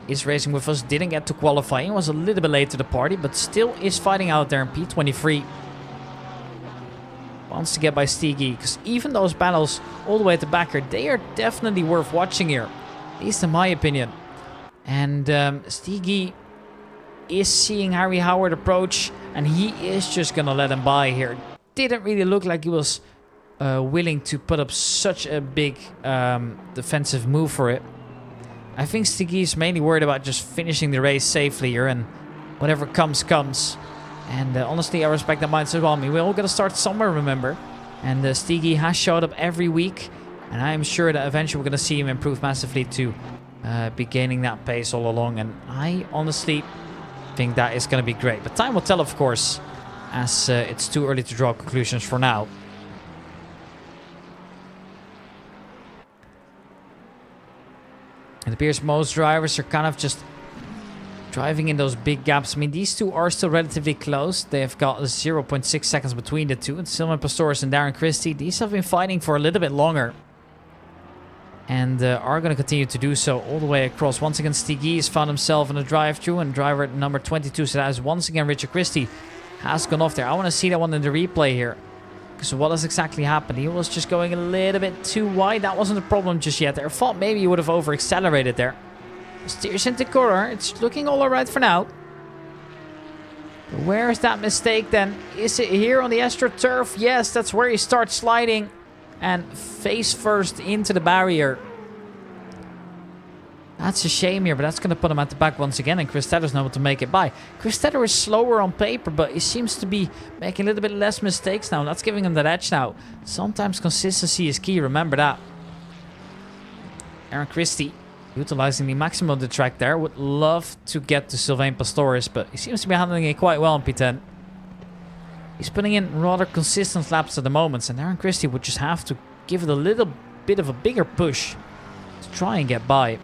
is racing with us. Didn't get to qualify. He was a little bit late to the party, but still is fighting out there in P23. Wants to get by Steegy, because even those battles all the way at the back here, they are definitely worth watching here, at least in my opinion. And Steegy is seeing Harry Howard approach, and he is just gonna let him by here. Didn't really look like he was willing to put up such a big defensive move for it. I think Steegy is mainly worried about just finishing the race safely here, and whatever comes, comes. And honestly, I respect that mindset as well. I mean, we all got to start somewhere, remember. And Steegy has showed up every week. And I am sure that eventually we're going to see him improve massively to be gaining that pace all along. And I honestly think that is going to be great. But time will tell, of course, as it's too early to draw conclusions for now. It appears most drivers are kind of just driving in those big gaps. I mean, these two are still relatively close. They've got 0.6 seconds between the two. And Sylvain Pastorius and Darren Christie, these have been fighting for a little bit longer. And are going to continue to do so all the way across. Once again, Steegy has found himself in a drive-through. And driver number 22, so that is once again Richard Christie, has gone off there. I want to see that one in the replay here. Because what has exactly happened? He was just going a little bit too wide. That wasn't a problem just yet. I thought maybe he would have over-accelerated there. Steers into corner. It's looking all alright for now. But where is that mistake then? Is it here on the AstroTurf? Yes, that's where he starts sliding. And face first into the barrier. That's a shame here, but that's going to put him at the back once again. And Chris Tedder's not able to make it by. Chris Tedder is slower on paper, but he seems to be making a little bit less mistakes now. That's giving him that edge now. Sometimes consistency is key, remember that. Aaron Christie utilizing the maximum of the track there. Would love to get to Sylvain Pastorius, but he seems to be handling it quite well in P10. He's putting in rather consistent laps at the moment, and Aaron Christie would just have to give it a little bit of a bigger push to try and get by.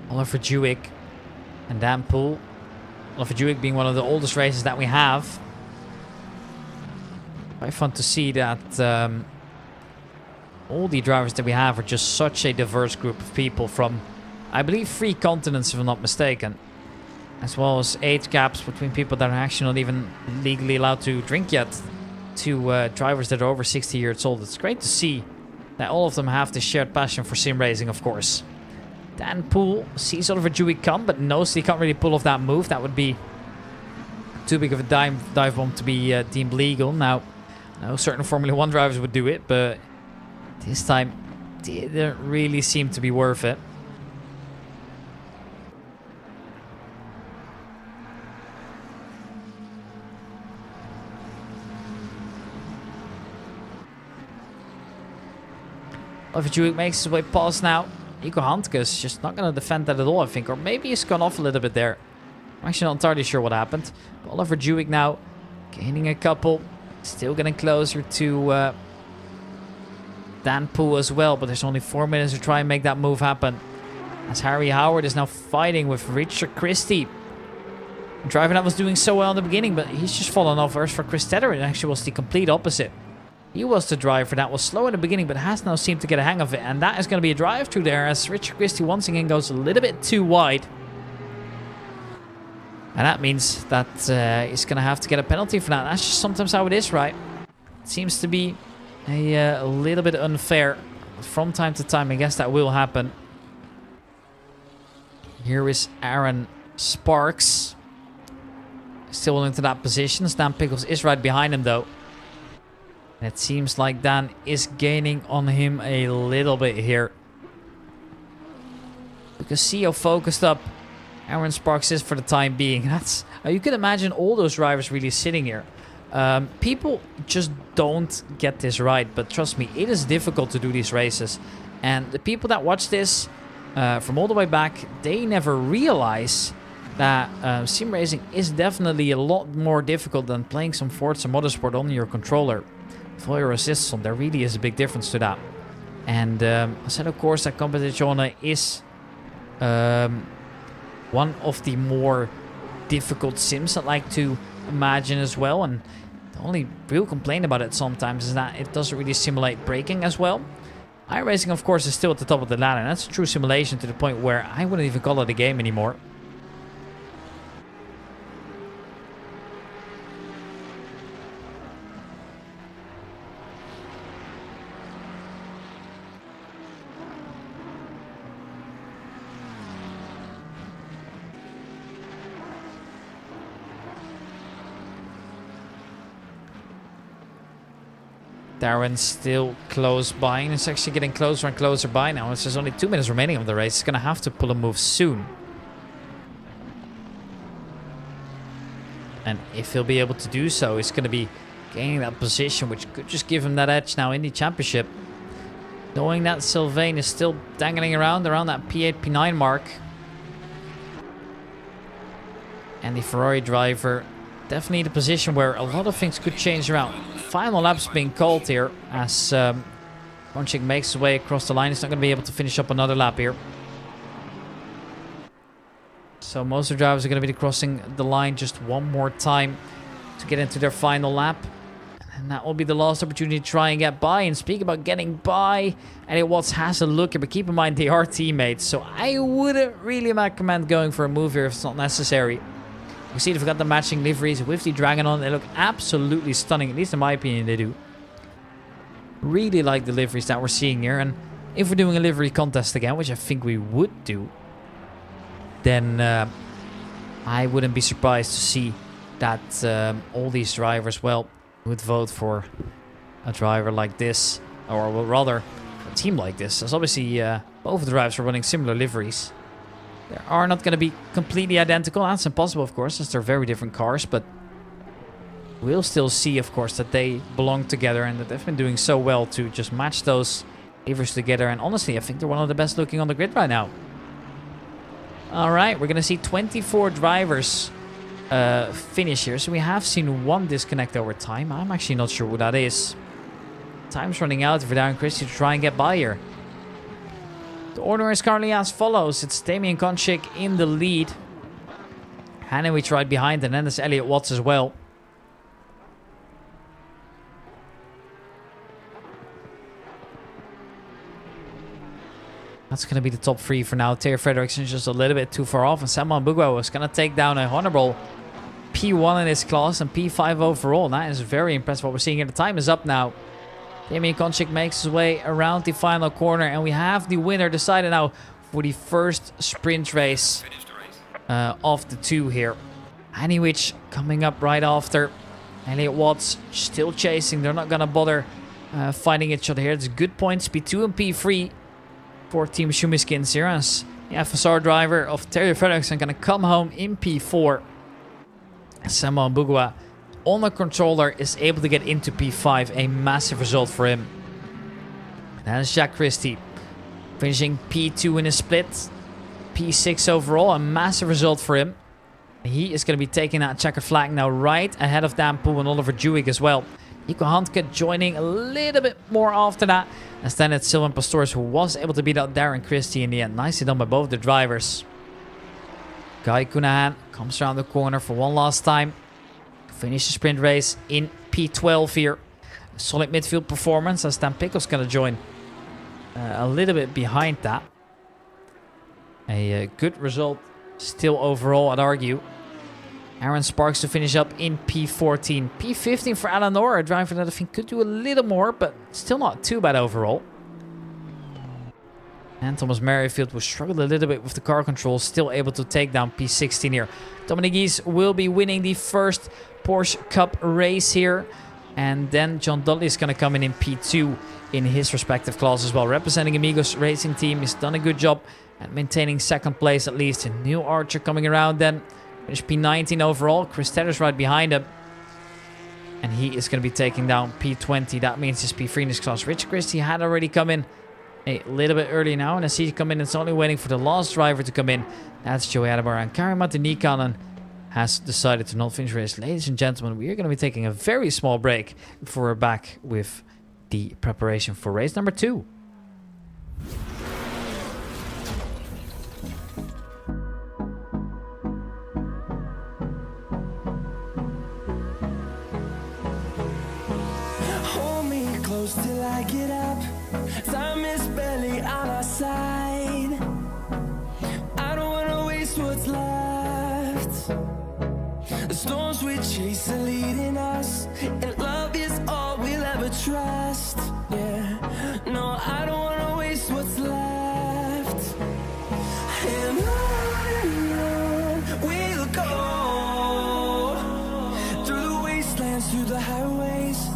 Oliver Dewick and Dan Poole. Oliver Dewick being one of the oldest races that we have. Quite fun to see that all the drivers that we have are just such a diverse group of people from, I believe, 3 continents if I'm not mistaken. As well as age gaps between people that are actually not even legally allowed to drink yet to drivers that are over 60 years old. It's great to see that all of them have this shared passion for sim racing, of course. Dan Poole sees Oliver Dewick come, but knows he can't really pull off that move. That would be too big of a dive bomb to be deemed legal. Now, no certain Formula 1 drivers would do it, but this time didn't really seem to be worth it. Oliver Dewick makes his way past now. Nico Handke is just not going to defend that at all, I think. Or maybe he's gone off a little bit there. I'm actually not entirely sure what happened. But Oliver Dewick now gaining a couple. Still getting closer to Dan Poole as well. But there's only 4 minutes to try and make that move happen. As Harry Howard is now fighting with Richard Christie. A driver that was doing so well in the beginning, but he's just fallen off. Whereas for Chris Tedder, it actually was the complete opposite. He was the driver that was slow in the beginning, but has now seemed to get a hang of it. And that is going to be a drive-through there as Richard Christie once again goes a little bit too wide. And that means that he's going to have to get a penalty for that. That's just sometimes how it is, right? It seems to be a little bit unfair. From time to time, I guess that will happen. Here is Aaron Sparks. Still into that position. Stan Pickles is right behind him, though. It seems like Dan is gaining on him a little bit here. Because CEO focused up Aaron Sparks is for the time being. That's you can imagine all those drivers really sitting here. People just don't get this right. But trust me, it is difficult to do these races. And the people that watch this from all the way back, they never realize that sim racing is definitely a lot more difficult than playing some Forza Motorsport on your controller. With all your assists on, there really is a big difference to that. And I said, of course, that Competizione is one of the more difficult sims I'd like to imagine as well. And the only real complaint about it sometimes is that it doesn't really simulate braking as well. iRacing, of course, is still at the top of the ladder, and that's a true simulation to the point where I wouldn't even call it a game anymore. Darren's still close by, and it's actually getting closer and closer by now. It's just only 2 minutes remaining of the race. It's going to have to pull a move soon. And if he'll be able to do so, he's going to be gaining that position, which could just give him that edge now in the championship. Knowing that Sylvain is still dangling around that P8, P9 mark. And the Ferrari driver definitely in a position where a lot of things could change around. Final lap's being called here as Konchik makes his way across the line. He's not going to be able to finish up another lap here. So most of the drivers are going to be crossing the line just one more time to get into their final lap. And that will be the last opportunity to try and get by. And speak about getting by, Elliot Watts has a look here, but keep in mind they are teammates. So I wouldn't really recommend going for a move here if it's not necessary. You see they've got the matching liveries with the Dragon on. They look absolutely stunning, at least in my opinion they do. Really like the liveries that we're seeing here. And if we're doing a livery contest again, which I think we would do, then I wouldn't be surprised to see that all these drivers, well, would vote for a driver like this. Or well, rather, a team like this. As obviously both of the drivers are running similar liveries. They are not going to be completely identical. That's impossible, of course, as they're very different cars. But we'll still see, of course, that they belong together and that they've been doing so well to just match those liveries together. And honestly, I think they're one of the best looking on the grid right now. All right, we're going to see 24 drivers finish here. So we have seen one disconnect over time. I'm actually not sure who that is. Time's running out for Darren Christie to try and get by here. The order is currently as follows. It's Damian Konchik in the lead. Hanowich right behind, and then there's Elliot Watts as well. That's going to be the top three for now. Terry Frederickson just a little bit too far off, and Samuel Mbugua was going to take down a honorable P1 in his class and P5 overall. That is very impressive what we're seeing here. The time is up now. Damian Konchik makes his way around the final corner, and we have the winner decided now for the first sprint race of the two here. Hanowich coming up right after. Elliot Watts still chasing. They're not going to bother fighting each other here. It's good points, P2 and P3 for Team Shumiskins here, as the FSR driver of Terry Frederickson going to come home in P4. Samuel Mbugua on the controller is able to get into P5, a massive result for him. And that is Jack Christie finishing P2 in his split, P6 overall, a massive result for him. He is going to be taking that checkered flag now right ahead of Dan Poole and Oliver Dewey as well. Nico Handke joining a little bit more after that, as then it's Sylvain Pastores who was able to beat out Darren Christie in the end. Nicely done by both the drivers. Guy Cunahan comes around the corner for one last time. Finish the sprint race in P12 here. Solid midfield performance, as Dan Pickle's going to join a little bit behind that. A good result still overall, I'd argue. Aaron Sparks to finish up in P14. P15 for Alan Orr, a driver that I think could do a little more, but still not too bad overall. And Thomas Merrifield will struggle a little bit with the car control, still able to take down P16 here. Dominic Gies will be winning the first Porsche Cup race here. And then John Dudley is going to come in P2 in his respective class as well. Representing Amigos Racing Team, he's done a good job at maintaining second place at least. And Neil Archer coming around then. Finished P19 overall. Chris Tedder's right behind him. And he is going to be taking down P20. That means his P3 in his class. Rich Christie had already come in a little bit early now, and I see you come in. It's only waiting for the last driver to come in. That's Joey Adamar, and Karimat Nikanen has decided to not finish race. Ladies and gentlemen, we are going to be taking a very small break before we're back with the preparation for race number 2. Hold me close till I get up. Time is barely on our side. I don't wanna waste what's left. The storms we chase are leading us, and love is all we'll ever trust. Yeah, no, I don't wanna waste what's left. And on we'll go, through the wastelands, through the highways,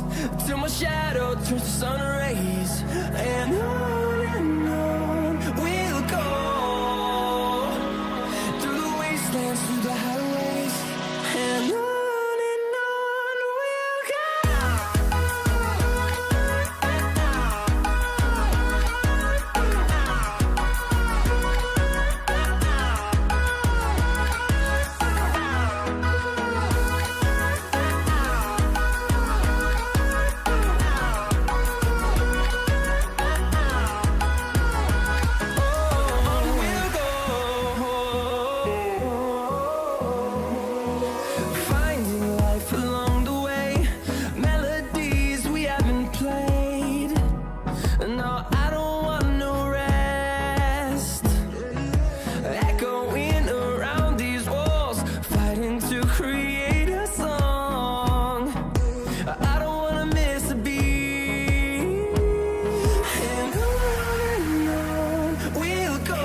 till my shadow turns to sun rays. And on we'll go, through the wastelands, through the highways, and on we'll go. Finding life along the way, melodies we haven't played. No, I don't want no rest. Echoing around these walls, fighting to create a song. I don't wanna miss a beat. And on we'll go,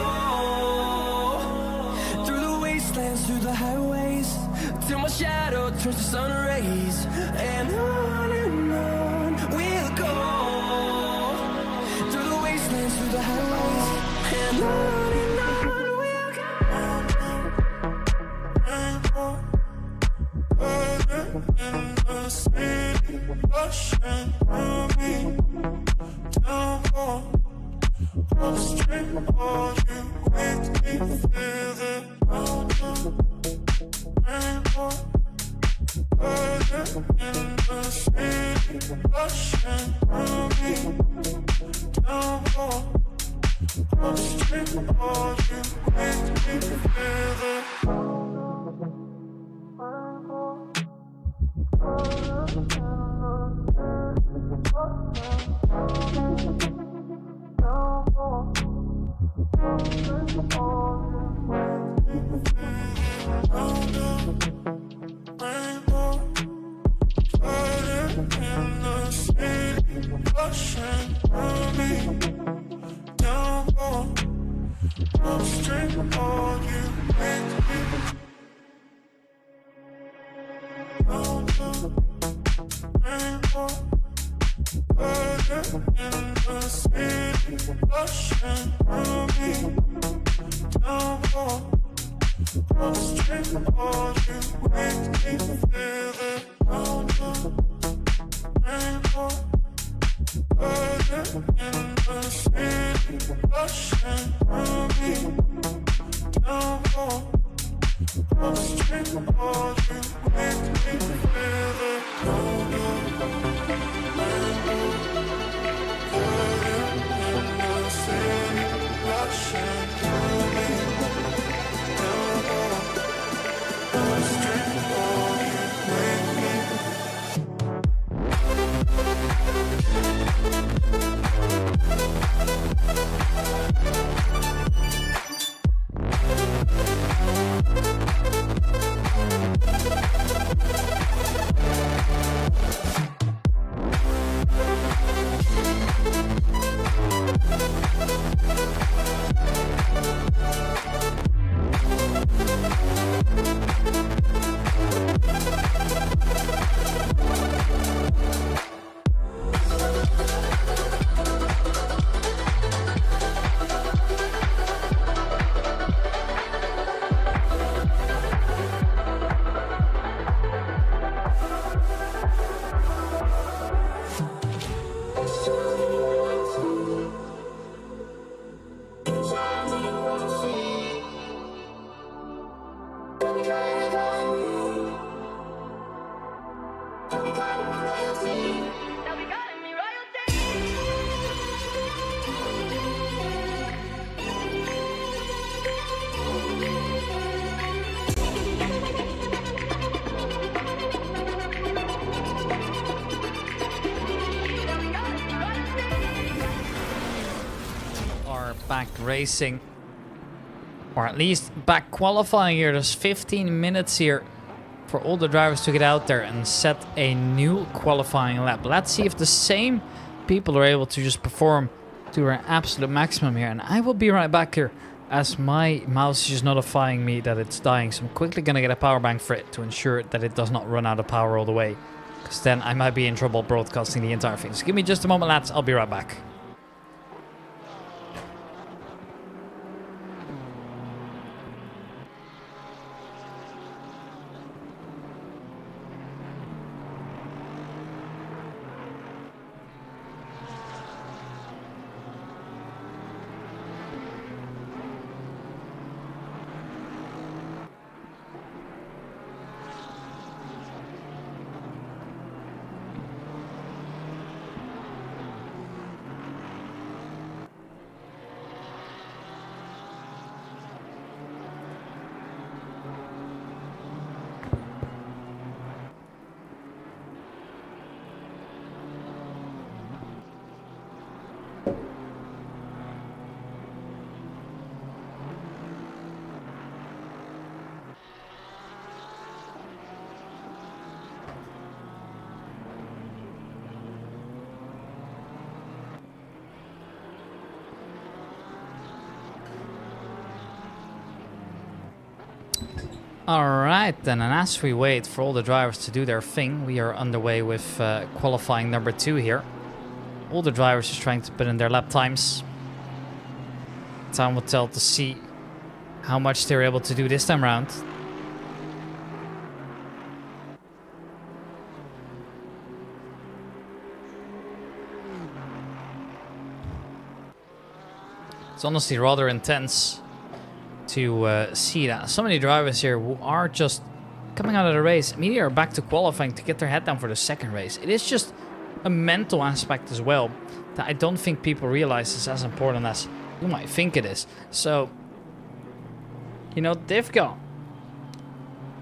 through the wastelands, through the highways, till my shadow turns to sun rays. And on we'll go, through the wastelands, through the highways, and on we'll go. back racing. Or at least back qualifying here. There's 15 minutes here for all the drivers to get out there and set a new qualifying lap. Let's see if the same people are able to just perform to their absolute maximum here. And I will be right back here as my mouse is just notifying me that it's dying. So I'm quickly going to get a power bank for it to ensure that it does not run out of power all the way. Because then I might be in trouble broadcasting the entire thing. So give me just a moment, lads. I'll be right back. Alright then, and as we wait for all the drivers to do their thing, we are underway with qualifying number 2 here. All the drivers just trying to put in their lap times. Time will tell to see how much they're able to do this time around. It's honestly rather intense to see that so many drivers here who are just coming out of the race immediately are back to qualifying to get their head down for the second race. It is just a mental aspect as well that I don't think people realize is as important as you might think it is. So, you know, they've got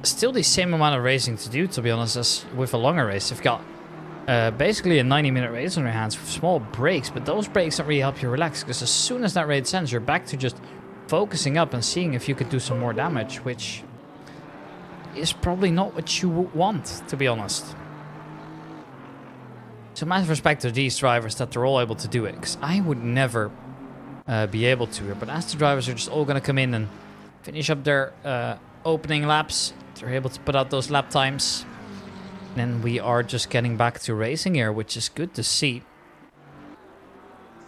still the same amount of racing to do, to be honest, as with a longer race. They've got basically a 90-minute race on their hands with small breaks, but those breaks don't really help you relax, because as soon as that race ends, you're back to just focusing up and seeing if you could do some more damage, which is probably not what you want, to be honest. So massive respect to these drivers that they're all able to do it, because I would never be able to here. But as the drivers are just all going to come in and finish up their opening laps, they're able to put out those lap times. Then we are just getting back to racing here, which is good to see.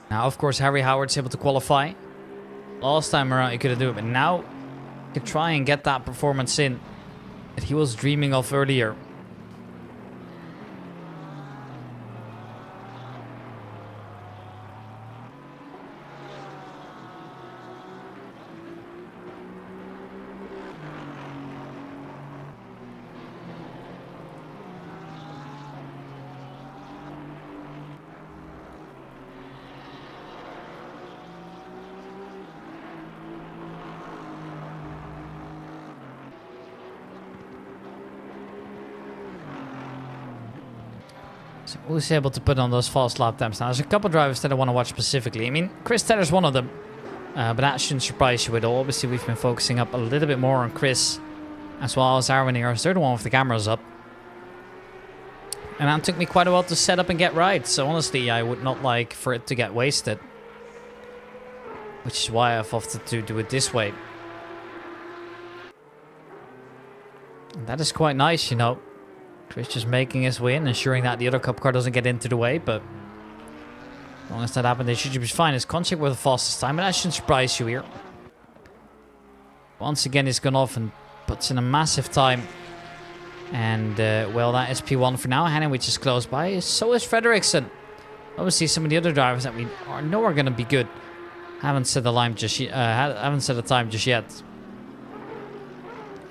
Now, of course, Harry Howard's able to qualify. Last time around, he couldn't do it, but now he can try and get that performance in that he was dreaming of earlier. So who's able to put on those fast lap times? Now, there's a couple of drivers that I want to watch specifically. I mean, Chris Teller's one of them, but that shouldn't surprise you at all. Obviously, we've been focusing up a little bit more on Chris, as well as Arwen here, as they're the one with the cameras up. And that took me quite a while to set up and get right, so honestly, I would not like for it to get wasted. Which is why I've opted to do it this way. And that is quite nice, you know. Chris just making his way in, ensuring that the other cup car doesn't get into the way, but as long as that happens, they should be fine. His contract with the fastest time, but that shouldn't surprise you here. Once again, he's gone off and puts in a massive time. And, well, that is P1 for now. Hannon, which is close by. So is Frederiksen. Obviously, some of the other drivers that we know are going to be good haven't set the time just yet.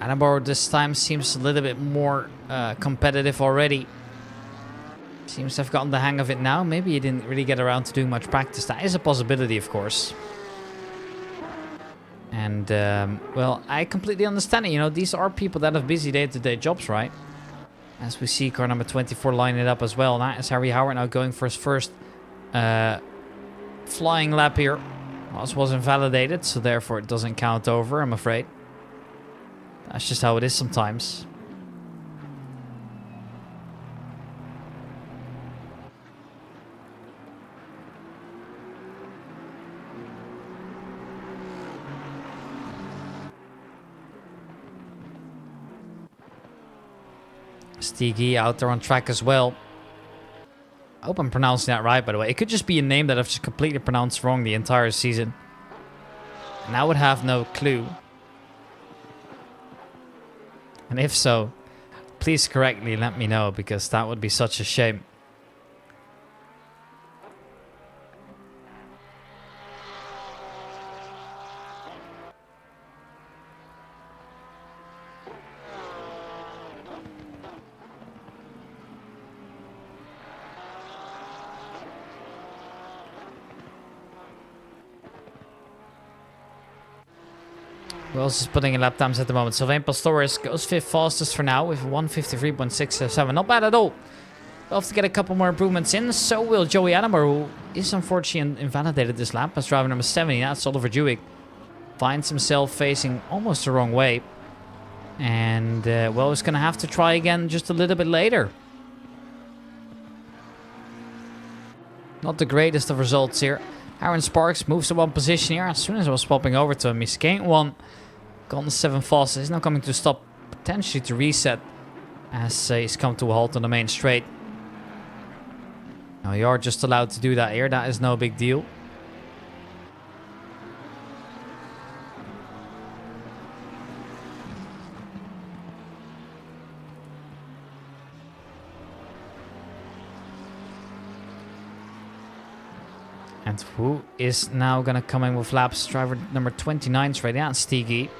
Annabor this time seems a little bit more competitive already. Seems to have gotten the hang of it now. Maybe he didn't really get around to doing much practice. That is a possibility, of course. And, well, I completely understand it. You know, these are people that have busy day-to-day jobs, right? As we see car number 24 line it up as well. That is Harry Howard now going for his first flying lap here. Ross was invalidated, so therefore it doesn't count over, I'm afraid. That's just how it is sometimes. Stigi out there on track as well. I hope I'm pronouncing that right, by the way. It could just be a name that I've just completely pronounced wrong the entire season. And I would have no clue. And if so, please correctly let me know, because that would be such a shame. Who else is putting in lap times at the moment? Sylvain Pastores goes 5th fastest for now with 1:53.677. Not bad at all. We'll have to get a couple more improvements in. So will Joey Adamer, who is unfortunately invalidated this lap. As driver number 70, that's Oliver Dewick. Finds himself facing almost the wrong way. And, well, he's going to have to try again just a little bit later. Not the greatest of results here. Aaron Sparks moves to 1 position here. As soon as I was swapping over to him, he's gained 1. Gone 7 fastest. He's now coming to stop, potentially to reset, as he's come to a halt on the main straight. Now you are just allowed to do that here. That is no big deal. And who is now going to come in with laps? Driver number 29 is ready. That's Stigi.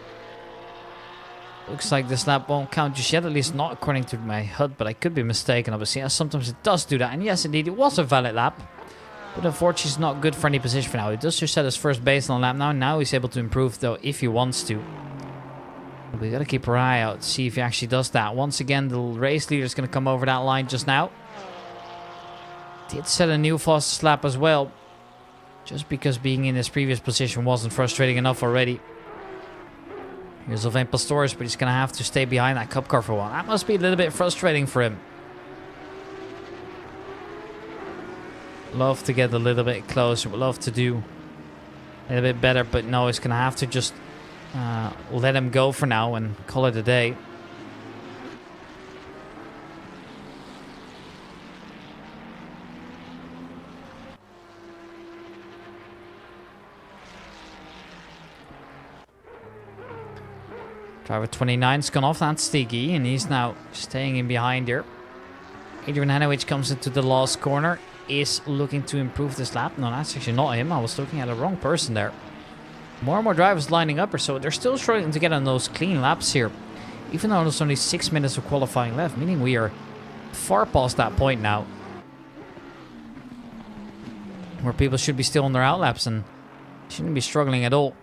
Looks like this lap won't count just yet, at least not according to my HUD, but I could be mistaken, obviously, as sometimes it does do that. And yes, indeed, it was a valid lap. But unfortunately, it's not good for any position for now. He does just set his first baseline lap now. Now he's able to improve, though, if he wants to. We got to keep our eye out, see if he actually does that. Once again, the race leader is going to come over that line just now. Did set a new fastest lap as well. Just because being in his previous position wasn't frustrating enough already. Here's Sylvain Pastores, but he's going to have to stay behind that cup car for a while. That must be a little bit frustrating for him. Love to get a little bit closer. Would love to do a little bit better, but no, he's going to have to just let him go for now and call it a day. Driver 29's gone off, that's Stigi, and he's now staying in behind here. Adrian Hanowich comes into the last corner, is looking to improve this lap. No, that's actually not him. I was looking at the wrong person there. More and more drivers lining up, so they're still struggling to get on those clean laps here. Even though there's only 6 minutes of qualifying left, meaning we are far past that point now. Where people should be still on their outlaps and shouldn't be struggling at all.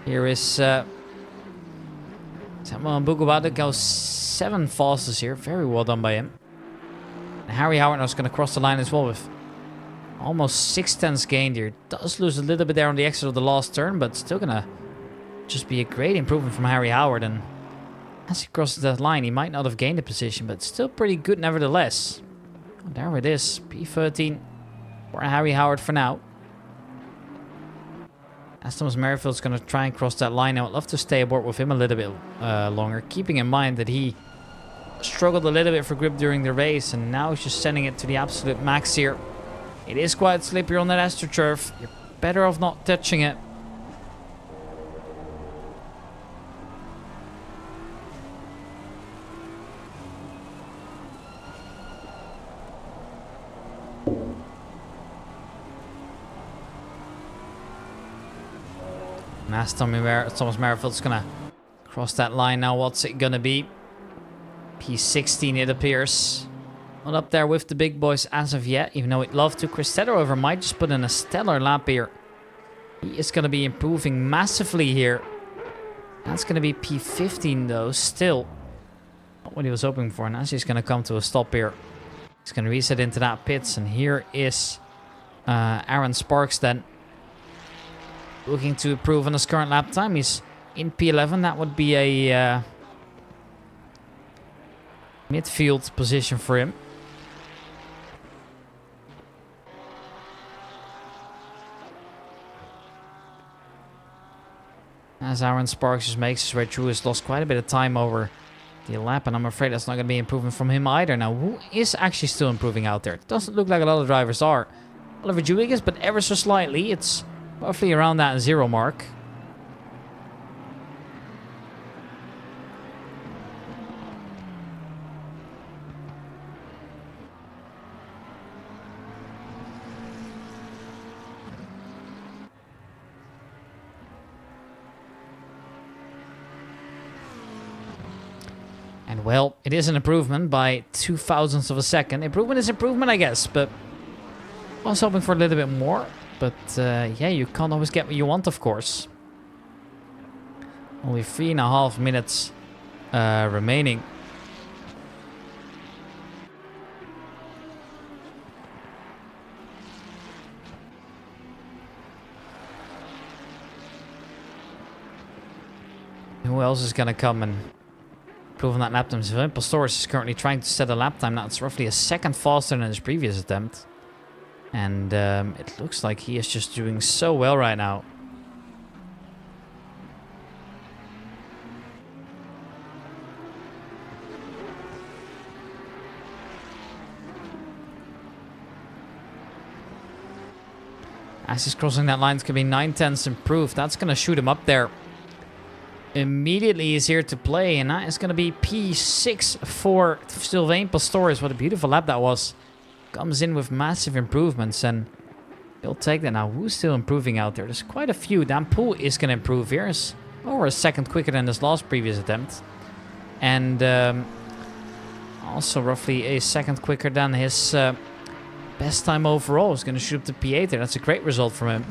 Here is Samuel Mbugubada goes 7 fastest here. Very well done by him. And Harry Howard now is going to cross the line as well with almost 6/10 gained here. Does lose a little bit there on the exit of the last turn, but still going to just be a great improvement from Harry Howard. And as he crosses that line, he might not have gained a position, but still pretty good nevertheless. There it is. P13 for Harry Howard for now. As Thomas Merrifield's going to try and cross that line. I would love to stay aboard with him a little bit longer, keeping in mind that he struggled a little bit for grip during the race, and now he's just sending it to the absolute max here. It is quite slippery on that AstroTurf. You're better off not touching it. And as Thomas Merrifield's going to cross that line now, what's it going to be? P16 it appears. Not up there with the big boys as of yet, even though we'd love to. Chris Tedder, however, might just put in a stellar lap here. He is going to be improving massively here. That's going to be P15 though, still. Not what he was hoping for, and as he's going to come to a stop here. He's going to reset into that pits, and here is Aaron Sparks then. looking to improve on his current lap time. He's in P11. That would be a midfield position for him. As Aaron Sparks just makes his way through, has lost quite a bit of time over the lap, and I'm afraid that's not going to be improvement from him either. Now, who is actually still improving out there? It doesn't look like a lot of drivers are. Oliver Julius, but ever so slightly. It's roughly around that 0 mark. And well, it is an improvement by 0.02 of a second. Improvement is improvement, I guess, but I was hoping for a little bit more. But yeah, you can't always get what you want, of course. Only 3.5 minutes remaining. Who else is going to come and improve on that lap time? Pastores is currently trying to set a lap time. Now it's roughly a second faster than his previous attempt. And it looks like he is just doing so well right now. As he's crossing that line, it's going to be 9/10 improved. That's going to shoot him up there. Immediately he's here to play, and that is going to be P6 for Sylvain Pastores. What a beautiful lap that was. Comes in with massive improvements, and he'll take that. Now, who's still improving out there? There's quite a few. Dan Poole is going to improve here. He's over a second quicker than his last previous attempt. And also roughly a second quicker than his best time overall. He's going to shoot up to P8 there. That's a great result from him.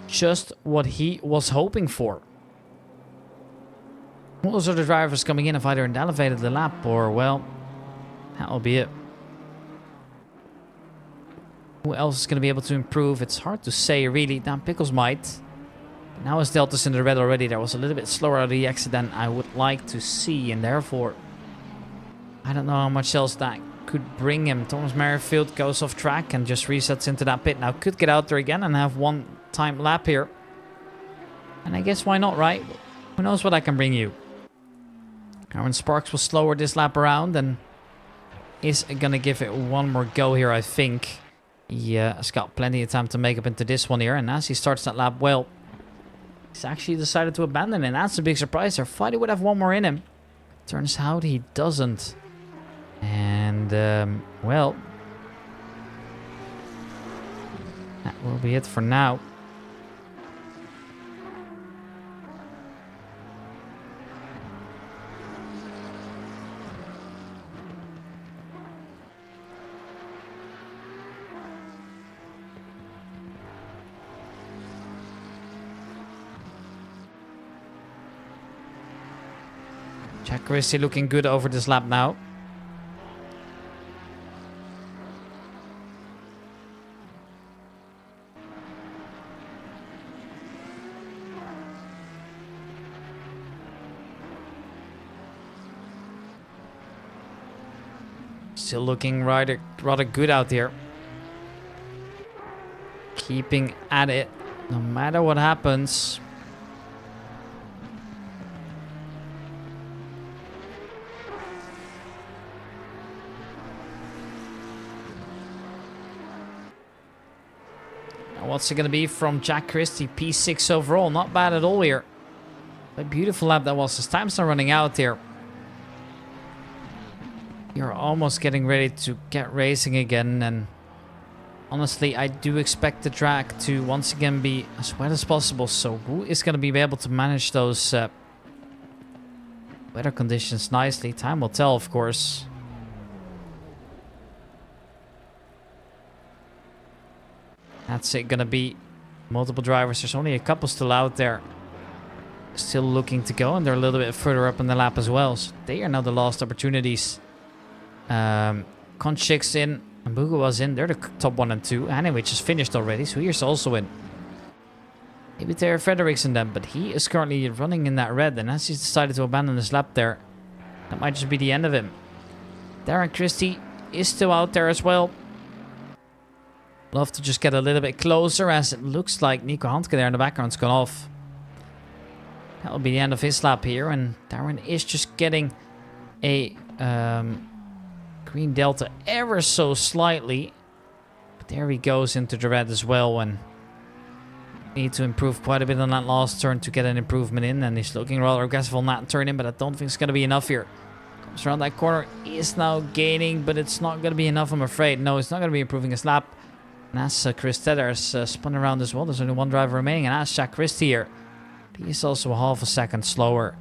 Just what he was hoping for. Most of the drivers coming in have either elevated the lap or, well, that'll be it. Who else is going to be able to improve? It's hard to say, really. Dan Pickles might. Now his Delta's in the red already. That was a little bit slower out of the exit than I would like to see, and therefore I don't know how much else that could bring him. Thomas Merrifield goes off track and just resets into that pit. Now could get out there again and have one time lap here. And I guess why not, right? Who knows what I can bring you. Aaron Sparks was slower this lap around and is going to give it one more go here, I think. He has got plenty of time to make up into this one here. And as he starts that lap, well, he's actually decided to abandon it. And that's a big surprise there. Thought he would have one more in him. Turns out he doesn't. And, well, that will be it for now. Jack Christie looking good over this lap now. Still looking rather good out here. Keeping at it no matter what happens. What's it going to be from Jack Christie? P6 overall. Not bad at all here. A beautiful lap that was. His time's not running out here. You're almost getting ready to get racing again. And honestly, I do expect the track to once again be as wet as possible. So who is going to be able to manage those weather conditions nicely? Time will tell, of course. That's it, gonna be multiple drivers. There's only a couple still out there. Still looking to go, and they're a little bit further up in the lap as well. So they are now the last opportunities. Konchik's in, and Buga was in. They're the top 1 and 2. Anyway, just finished already, so here's also in. Maybe Terry Frederiksen then, but he is currently running in that red, and as he's decided to abandon his lap there, that might just be the end of him. Darren Christie is still out there as well. Love to just get a little bit closer, as it looks like Nico Handke there in the background's gone off. That'll be the end of his lap here, and Darren is just getting a green delta ever so slightly. But there he goes into the red as well, and need to improve quite a bit on that last turn to get an improvement in, and he's looking rather aggressive on that turn in, but I don't think it's going to be enough here. Comes around that corner, he is now gaining, but it's not going to be enough, I'm afraid. No, it's not going to be improving his lap. And as Chris Tedder's spun around as well, there's only one driver remaining, and that's Jack Christie here. He's also a half a second slower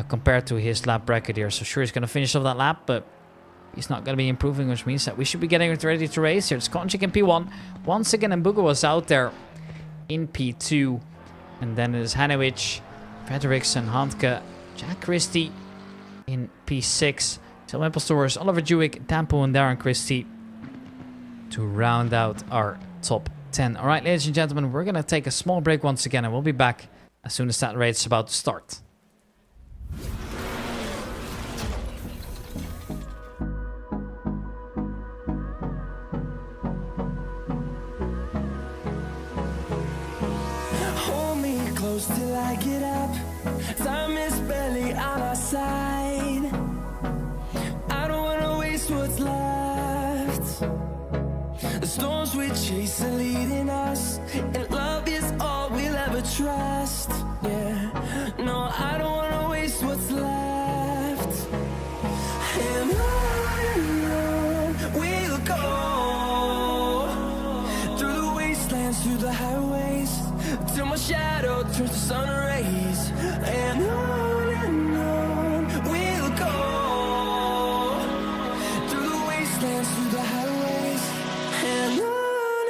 compared to his lap bracket here, so sure he's going to finish off that lap, but he's not going to be improving, which means that we should be getting ready to race here. It's Konchik in P1. Once again, Mbuga was out there in P2, and then it is Hanovic, Frederiksen, Handke, Jack Christie in P6, Till Wimpelstores, Oliver Dewick, Dampo, and Darren Christie to round out our top 10. All right, ladies and gentlemen, we're going to take a small break once again, and we'll be back as soon as that race is about to start. Hold me close till I get up. Time is barely on our side. I don't wanna waste what's left. The storms we chase are leading us, and love is all we'll ever trust. Yeah, no, I don't wanna waste what's left. And on we'll go, through the wastelands, through the highways, till my shadow turns to sun rays. And on we'll go, through the wastelands, through the highways, and on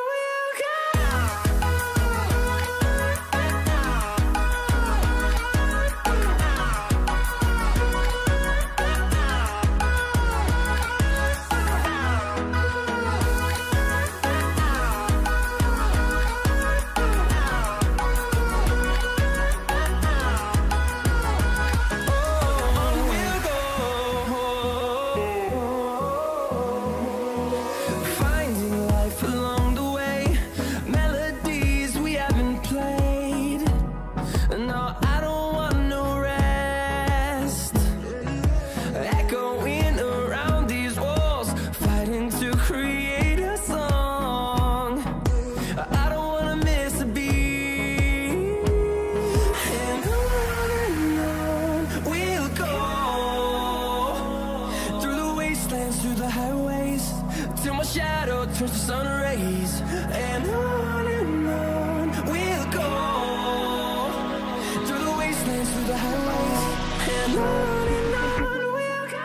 we'll go. Finding life along the way, melodies we haven't played. No, I don't want no rest. Echoing around these walls, fighting to create a song. I don't wanna miss a beat. And on we'll go, through the wastelands, through the highways, till my shadow turns to sun rays. And on we'll go, through the wastelands, through the highways, and on we'll go.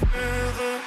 Further,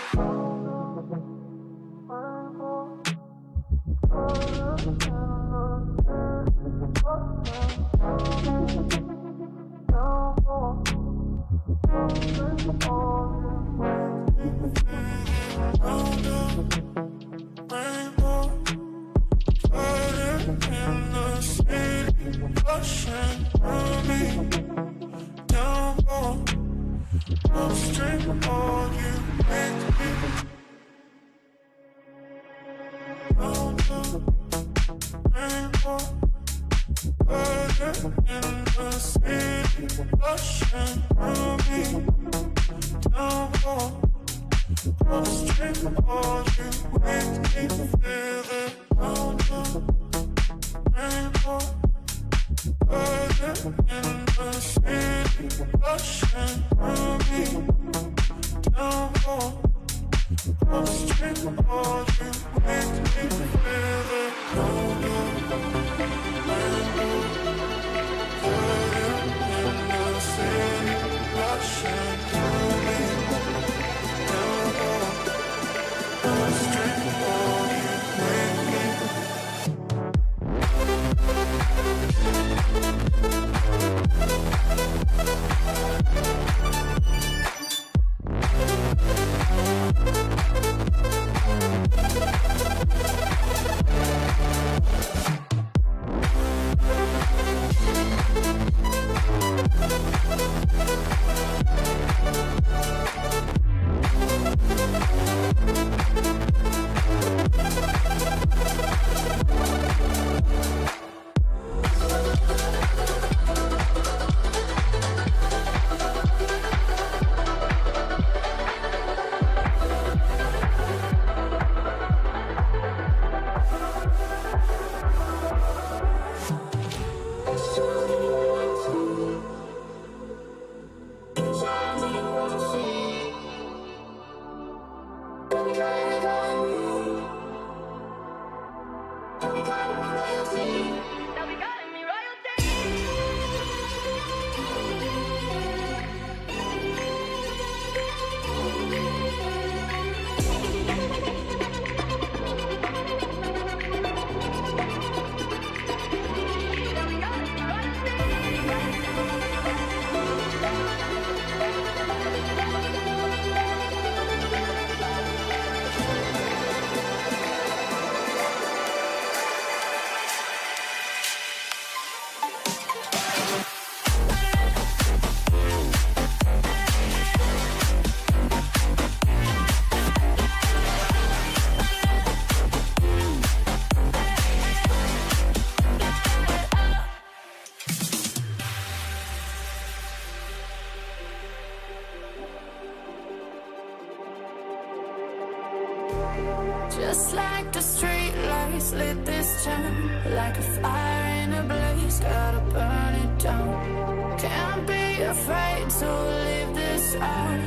Just like the street lights lit this town, like a fire in a blaze, gotta burn it down. Can't be afraid to leave this out.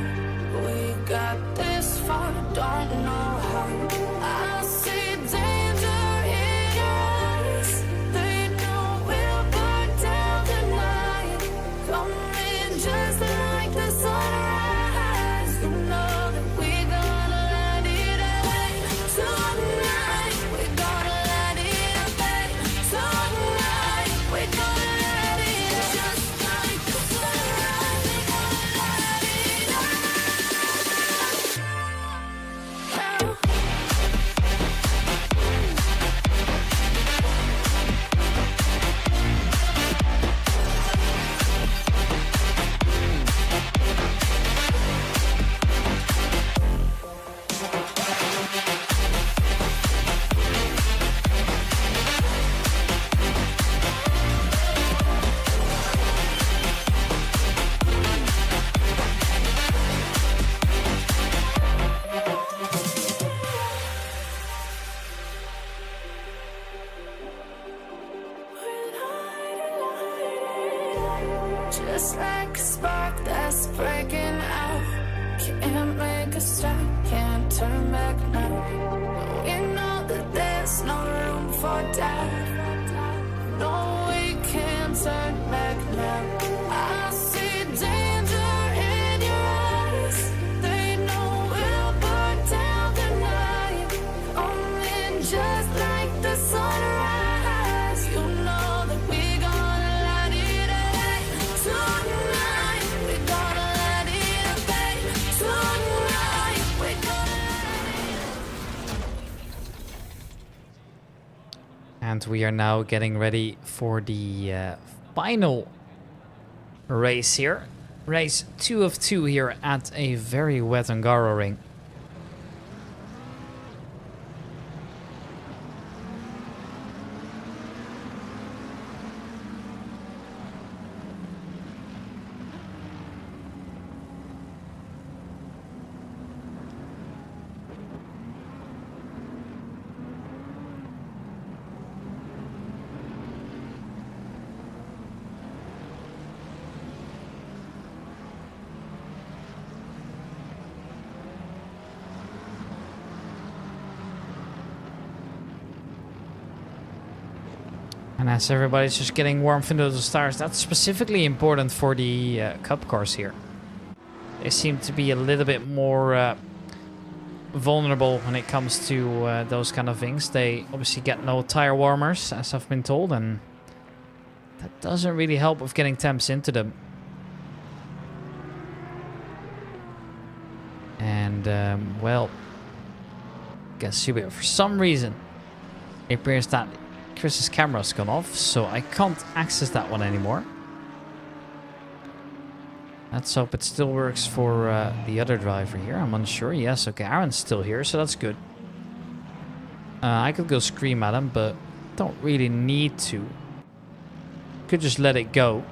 We got this far, don't know how. I see danger in your eyes. They know we'll burn down the night. Coming just like the sunrise. You know that we're gonna light it up. Tonight, we're gonna light it up. Tonight, we're gonna light it up. Just like the sunrise, we're gonna light it up. Just like a spark that's breaking out. Can't make a stop, can't turn back now. We know that there's no room for doubt. No, we can't turn back now. I see danger in your eyes. They know we'll burn down the night. Coming just like the sunrise. You know that we're gonna light it up. Tonight, we're gonna light it up. Tonight, we're gonna. And we are now getting ready for the final race here. Race 2 of 2 here at a very wet Hungaroring. And as everybody's just getting warmed into the stars, that's specifically important for the cup cars here. They seem to be a little bit more vulnerable when it comes to those kind of things. They obviously get no tire warmers, as I've been told, and that doesn't really help with getting temps into them. And, well, guess you will. For some reason, it appears that Chris's camera's gone off, so I can't access that one anymore. Let's hope it still works for the other driver here. I'm unsure. Yes, okay, Aaron's still here, so that's good. I could go scream at him, but don't really need to. Could just let it go.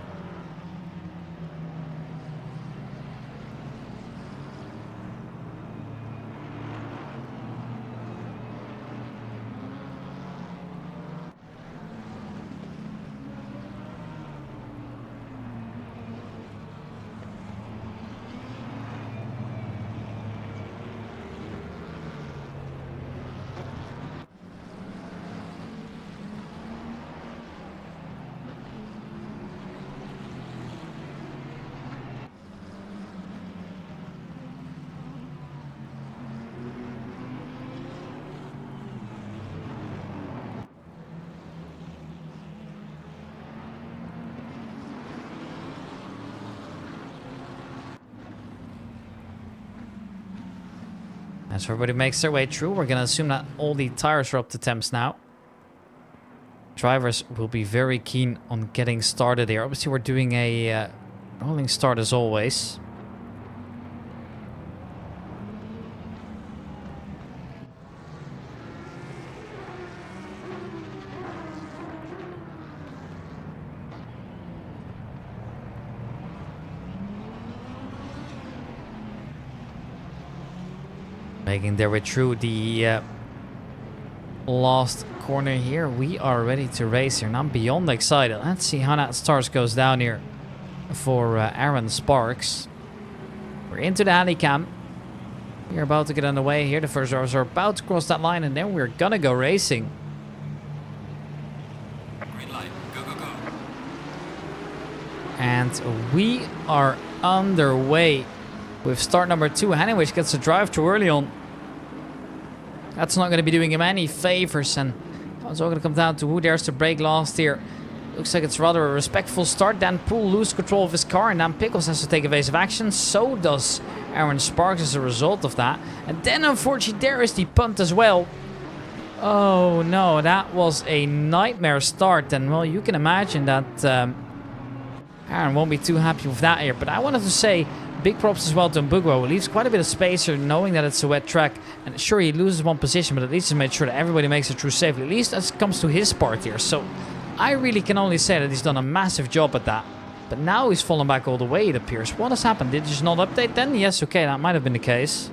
As everybody makes their way through, we're going to assume that all the tires are up to temps now. Drivers will be very keen on getting started here. Obviously, we're doing a rolling start as always. Making their way through the last corner here. We are ready to race here, and I'm beyond excited. Let's see how that stars goes down here for Aaron Sparks. We're into the alley cam. We're about to get underway here. The first drivers are about to cross that line, and then we're gonna go racing. Green light. Go, go, go. And we are underway with start number 2. Henning, which gets a drive too early on. That's not going to be doing him any favors, and it's all going to come down to who dares to brake last here. Looks like it's rather a respectful start. Dan Poole loses control of his car, and Dan Pickles has to take evasive action. So does Aaron Sparks as a result of that. And then, unfortunately, there is the punt as well. Oh no, that was a nightmare start. And well, you can imagine that Aaron won't be too happy with that here. But I wanted to say big props as well to Mbugua, who leaves quite a bit of space here, knowing that it's a wet track. And sure, he loses one position, but at least he made sure that everybody makes it through safely. At least as it comes to his part here. So I really can only say that he's done a massive job at that. But now he's fallen back all the way, it appears. What has happened? Did you just not update then? Yes, okay, that might have been the case.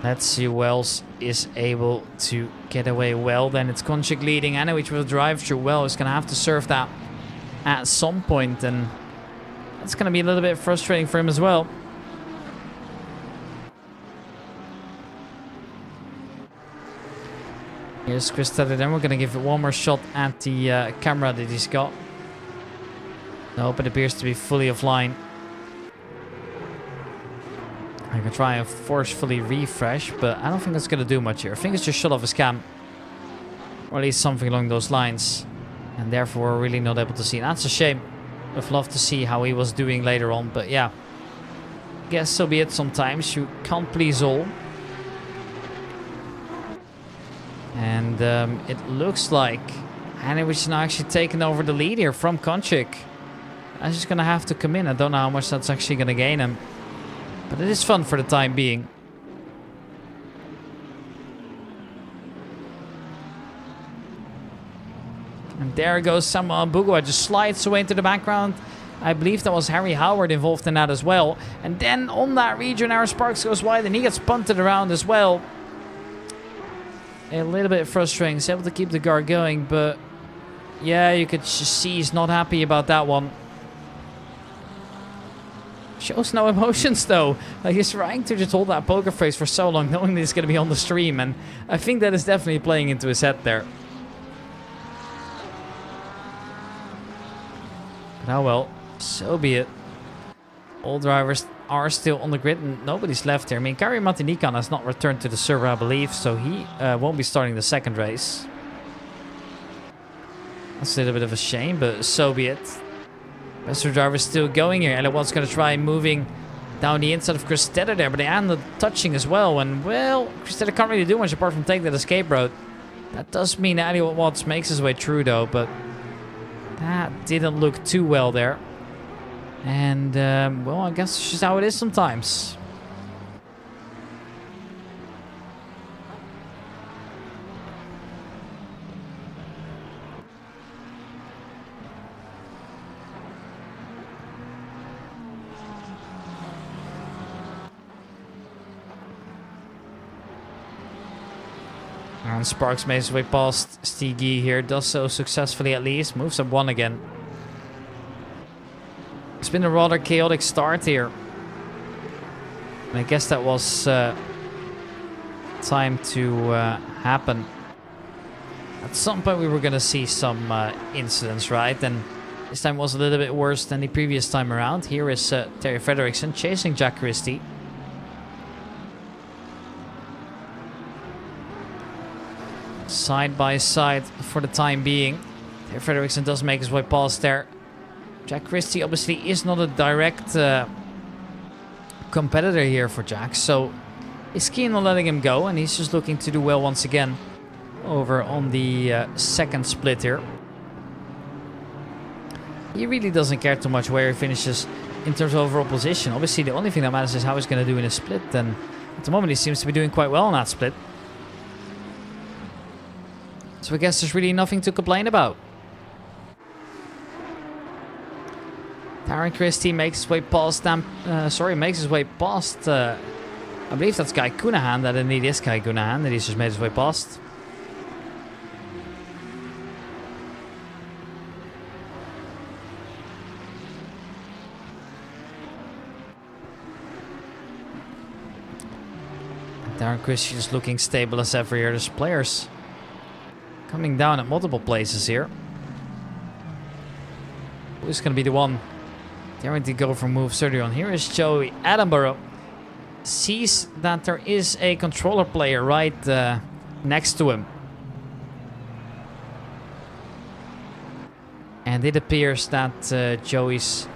Let's see who else is able to get away well. Then it's Konchik leading. Anna, which will drive through well, is going to have to serve that at some point, and that's going to be a little bit frustrating for him as well. Here's Chris Tedder. Then we're going to give it one more shot at the camera that he's got. Nope, it appears to be fully offline. I can try and forcefully refresh, but I don't think that's going to do much here. I think it's just shut off his cam. Or at least something along those lines. And therefore we're really not able to see. That's a shame. I'd love to see how he was doing later on. But yeah, guess so be it sometimes. You can't please all. And it looks like Hanewich is now actually taking over the lead here from Konchik. That's just going to have to come in. I don't know how much that's actually going to gain him. But it is fun for the time being. And there goes Samuel Mbugua, just slides away into the background. I believe that was Harry Howard involved in that as well. And then on that region, Aaron Sparks goes wide and he gets punted around as well. A little bit frustrating. He's able to keep the car going, but yeah, you could just see he's not happy about that one. Shows no emotions though. Like, he's trying to just hold that poker face for so long, knowing that he's going to be on the stream, and I think that is definitely playing into his head there. But oh well, so be it. All drivers are still on the grid and nobody's left here. I mean, Kari Matinikan has not returned to the server, I believe, so he won't be starting the second race. That's a little bit of a shame, but so be it. Rest of the drivers still going here. Elliot Watt's going to try moving down the inside of Chris Tedder there, but they ended up touching as well. And, well, Chris Tedder can't really do much apart from take that escape road. That does mean that Elliot Watts makes his way through, though, but that didn't look too well there. And, well, I guess it's just how it is sometimes. And Sparks makes his way past Stigi here, does so successfully at least, moves up one again. It's been a rather chaotic start here. And I guess that was time to happen. At some point we were going to see some incidents, right? And this time was a little bit worse than the previous time around. Here is Terry Frederickson chasing Jack Christie. Side by side for the time being. There, Frederiksen does make his way past there. Jack Christie obviously is not a direct competitor here for Jack, so he's keen on letting him go, and he's just looking to do well once again over on the second split here. He really doesn't care too much where he finishes in terms of overall position. Obviously, the only thing that matters is how he's going to do in a split, and at the moment he seems to be doing quite well in that split. So I guess there's really nothing to complain about. Darren Christie makes his way past I believe that's Guy Cunahan. That indeed is Guy Cunahan that he's just made his way past. Darren Christie just looking stable as ever here. There's players coming down at multiple places here. Who's going to be the one daring to go for moves early on? Here is Joey Attenborough. Sees that there is a controller player right next to him. And it appears that Joey's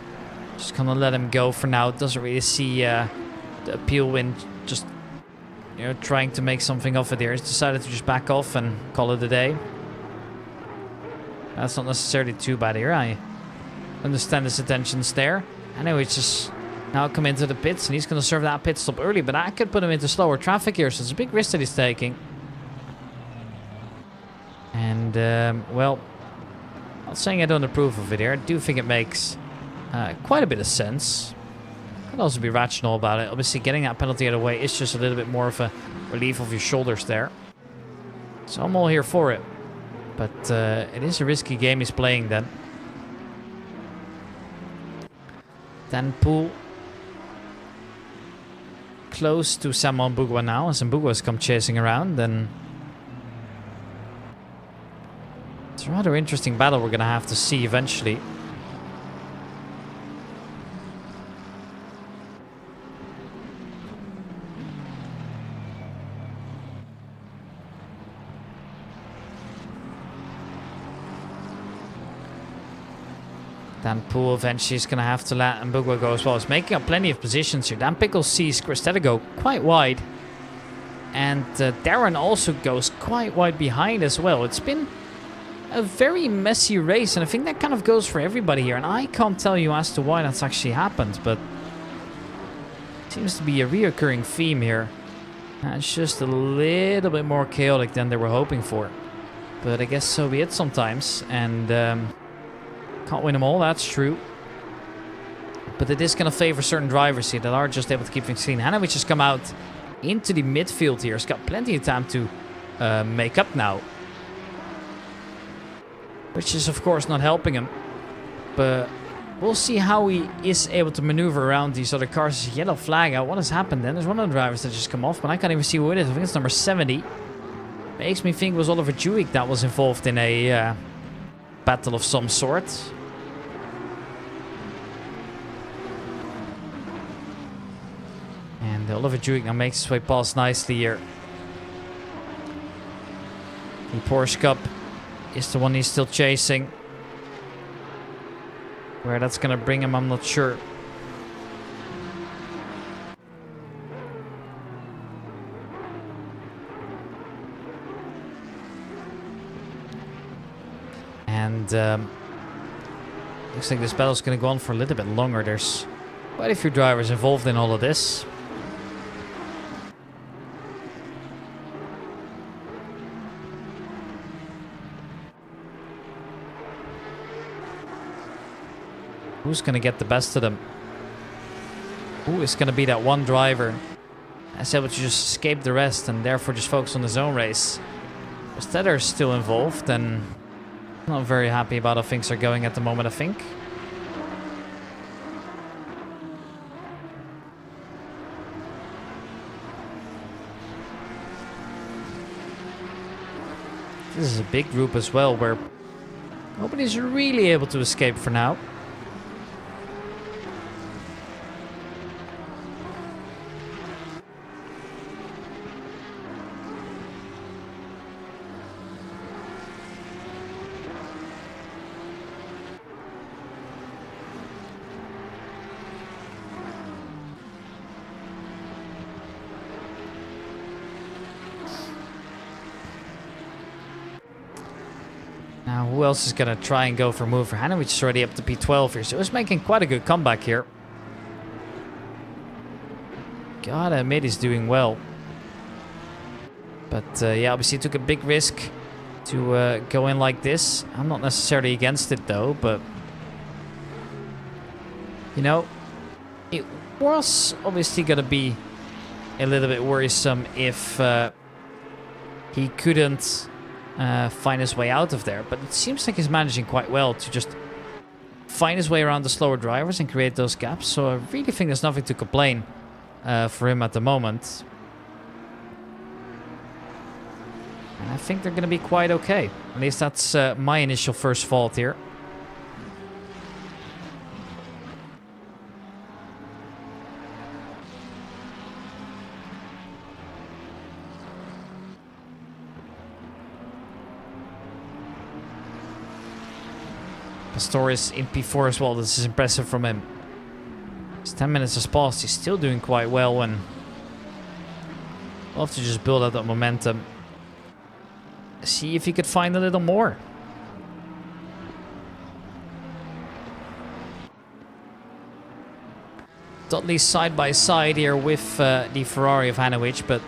just going to let him go for now. Doesn't really see the appeal in just trying to make something of it here. He's decided to just back off and call it a day. That's not necessarily too bad here. I understand his intentions there. Anyway, it's just now come into the pits, and he's going to serve that pit stop early, but that could put him into slower traffic here, so it's a big risk that he's taking. And, well, not saying I don't approve of it here. I do think it makes quite a bit of sense. Could also be rational about it. Obviously, getting that penalty out of the way is just a little bit more of a relief of your shoulders there. So I'm all here for it. But it is a risky game he's playing then. Dan Poole close to Samuel Mbugua now, as Mbugua has come chasing around. Then it's a rather interesting battle we're going to have to see eventually. Dan Poole eventually is going to have to let Mbugua go as well. He's making up plenty of positions here. Dan Pickles sees Christetta go quite wide. And Darren also goes quite wide behind as well. It's been a very messy race, and I think that kind of goes for everybody here. And I can't tell you as to why that's actually happened, but it seems to be a reoccurring theme here. It's just a little bit more chaotic than they were hoping for. But I guess so be it sometimes. And can't win them all, that's true. But it is going to favor certain drivers here that are just able to keep things clean. Hanovic has come out into the midfield here. He's got plenty of time to make up now. Which is, of course, not helping him. But we'll see how he is able to maneuver around these other cars. Yellow flag out. What has happened then? There's one of the drivers that just come off, but I can't even see who it is. I think it's number 70. Makes me think it was Oliver Jewick that was involved in a battle of some sort. And Oliver Jewick now makes his way past nicely here. The Porsche Cup is the one he's still chasing. Where that's going to bring him, I'm not sure. And looks like this battle's going to go on for a little bit longer. There's quite a few drivers involved in all of this. Who's going to get the best of them? Who is going to be that one driver that's able to just escape the rest and therefore just focus on his own race? Stedder's still involved, and not very happy about how things are going at the moment, I think. This is a big group as well, where nobody's really able to escape for now. Now, who else is going to try and go for a move? For Hanovic is already up to P12 here, so he's making quite a good comeback here. Gotta admit, he's doing well. But yeah, obviously took a big risk to go in like this. I'm not necessarily against it though, but you know, it was obviously gonna be a little bit worrisome if he couldn't find his way out of there. But it seems like he's managing quite well to just find his way around the slower drivers and create those gaps. So I really think there's nothing to complain for him at the moment. And I think they're going to be quite okay. At least that's my initial first fault here. Pastorius in P4 as well. This is impressive from him. His 10 minutes has passed. He's still doing quite well, and we'll have to just build up that momentum. See if he could find a little more. Dudley side by side here with the Ferrari of Hanovic, but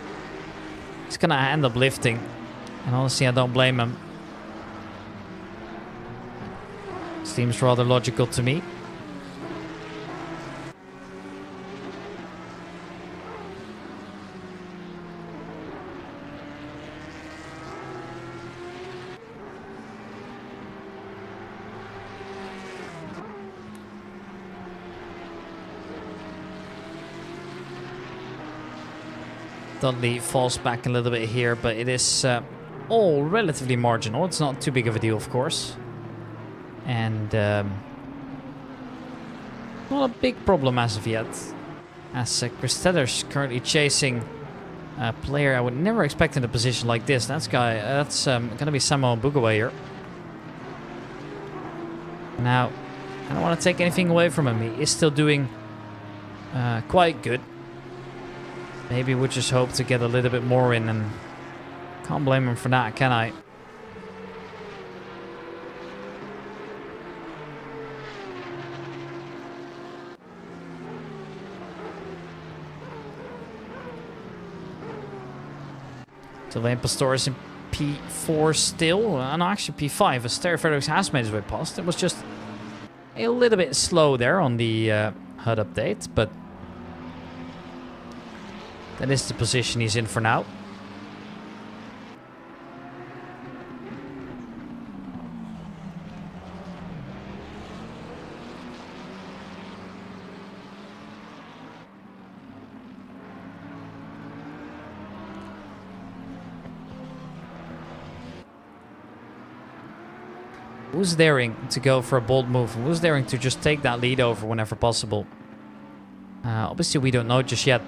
he's gonna end up lifting. And honestly, I don't blame him. Seems rather logical to me. Dudley falls back a little bit here, but it is all relatively marginal. It's not too big of a deal, of course. And not a big problem as of yet. As Chris Tedder's currently chasing a player I would never expect in a position like this. That's going to be Samuel Bugaway here. Now, I don't want to take anything away from him. He is still doing quite good. Maybe we'll just hope to get a little bit more in, and can't blame him for that, can I? Sylvain Pastorius in P4 still, and actually P5, as Terry Fredericks has made his way past. It was just a little bit slow there on the HUD update, but that is the position he's in for now. Who's daring to go for a bold move? Who's daring to just take that lead over whenever possible? Obviously, we don't know just yet.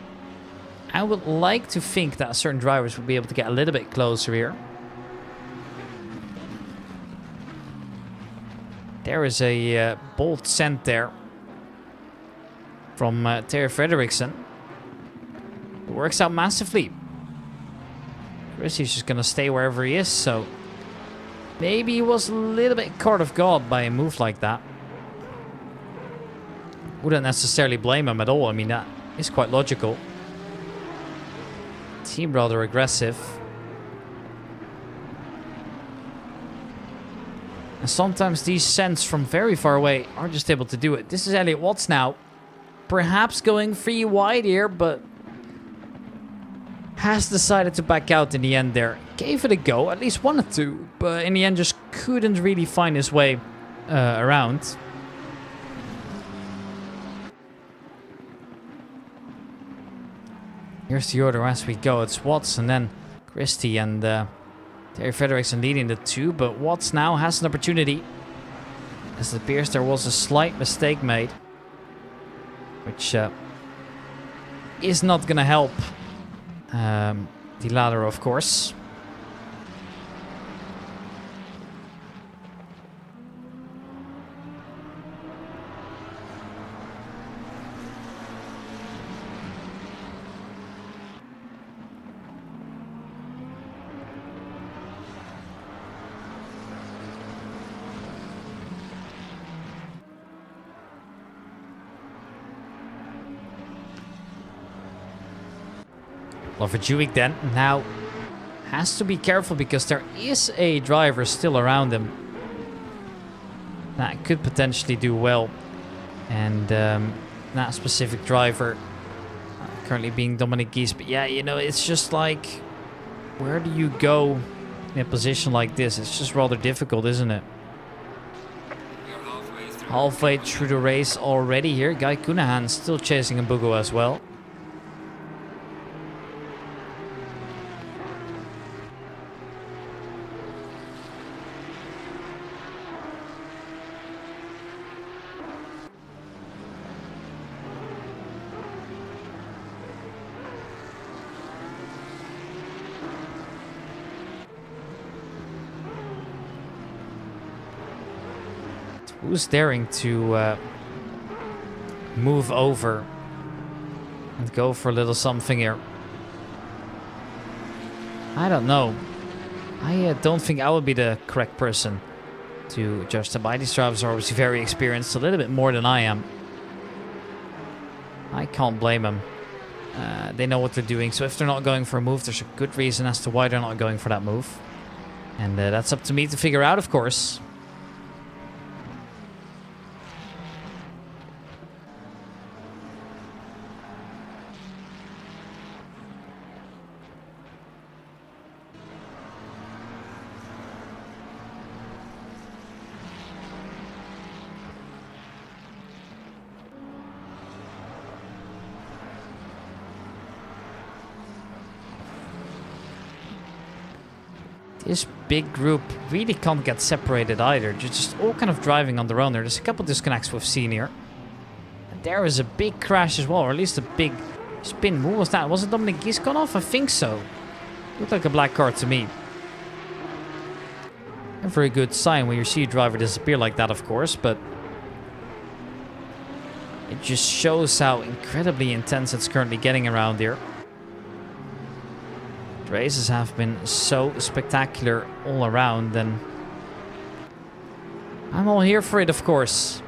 I would like to think that certain drivers would be able to get a little bit closer here. There is a bold scent there from Terry Frederiksen. It works out massively. Chris is just going to stay wherever he is, so maybe he was a little bit caught off guard by a move like that. Wouldn't necessarily blame him at all. I mean, that is quite logical. Seemed rather aggressive. And sometimes these scents from very far away are just able to do it. This is Elliott Watts now. Perhaps going free wide here, but has decided to back out in the end there. Gave it a go, at least wanted to, but in the end just couldn't really find his way around. Here's the order as we go. It's Watts and then Christie and Terry Frederiksen leading the two, but Watts now has an opportunity. As it appears there was a slight mistake made, which is not going to help the ladder, of course. Loverjuik then now has to be careful because there is a driver still around him that could potentially do well. And that specific driver currently being Dominic Gies. But yeah, you know, it's just like, where do you go in a position like this? It's just rather difficult, isn't it? Halfway through the race already here. Guy Cunahan still chasing Mbugo as well. Who's daring to move over and go for a little something here? I don't know. I don't think I would be the correct person to judge them. These drivers are obviously very experienced, a little bit more than I am. I can't blame them. They know what they're doing, so if they're not going for a move, there's a good reason as to why they're not going for that move. And that's up to me to figure out, of course. This big group really can't get separated either. They're just all kind of driving on their own. There's a couple disconnects we've seen here. And there is a big crash as well, or at least a big spin. Who was that? Was it Dominic Gies gone off? I think so. Looked like a black car to me. A very good sign when you see a driver disappear like that, of course, but it just shows how incredibly intense it's currently getting around here. Races have been so spectacular all around, and I'm all here for it, of course.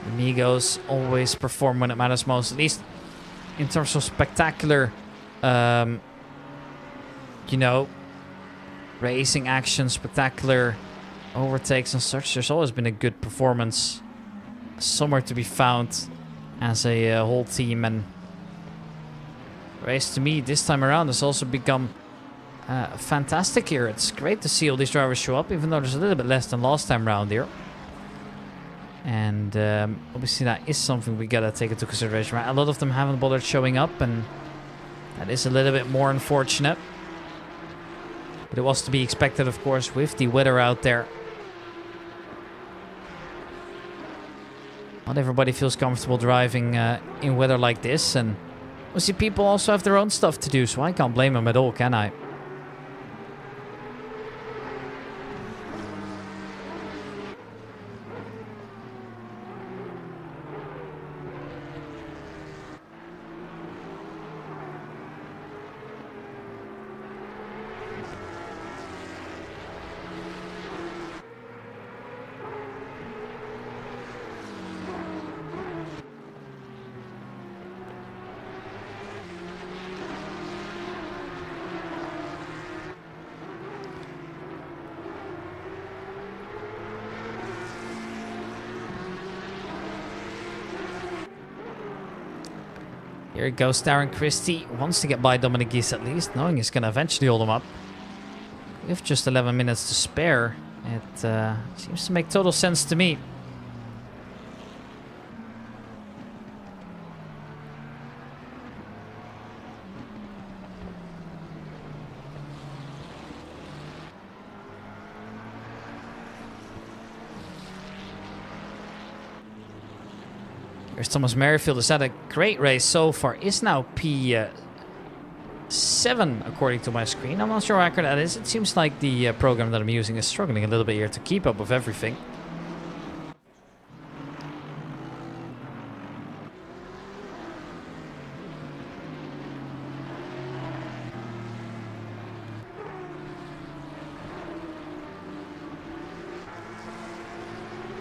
Amigos always perform when it matters most, at least in terms of spectacular, you know, racing action, spectacular overtakes and such. There's always been a good performance somewhere to be found as a whole team, and race to me this time around has also become fantastic here. It's great to see all these drivers show up, even though there's a little bit less than last time around here. And obviously that is something we gotta take into consideration, right? A lot of them haven't bothered showing up, and that is a little bit more unfortunate. But it was to be expected, of course, with the weather out there. Not everybody feels comfortable driving in weather like this, and obviously people also have their own stuff to do, so I can't blame them at all, can I? Here goes Darren Christie. Wants to get by Dominic Gies at least, knowing he's going to eventually hold him up. With just 11 minutes to spare, it seems to make total sense to me. Here's Thomas Merrifield, has had a great race so far. Is now P7 according to my screen. I'm not sure how accurate that is. It seems like the program that I'm using is struggling a little bit here to keep up with everything.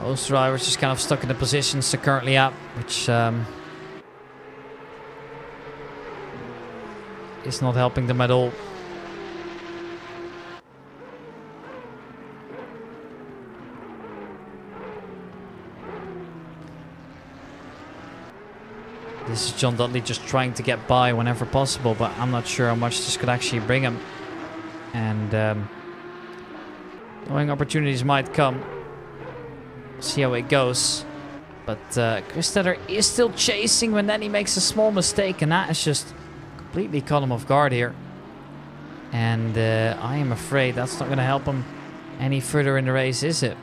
Most drivers just kind of stuck in the positions they're currently at, which is not helping them at all. This is John Dudley just trying to get by whenever possible, but I'm not sure how much this could actually bring him. And knowing opportunities might come. See how it goes. But Kristetter is still chasing when then he makes a small mistake, and that is just completely caught him off guard here. And I am afraid that's not going to help him any further in the race, is it?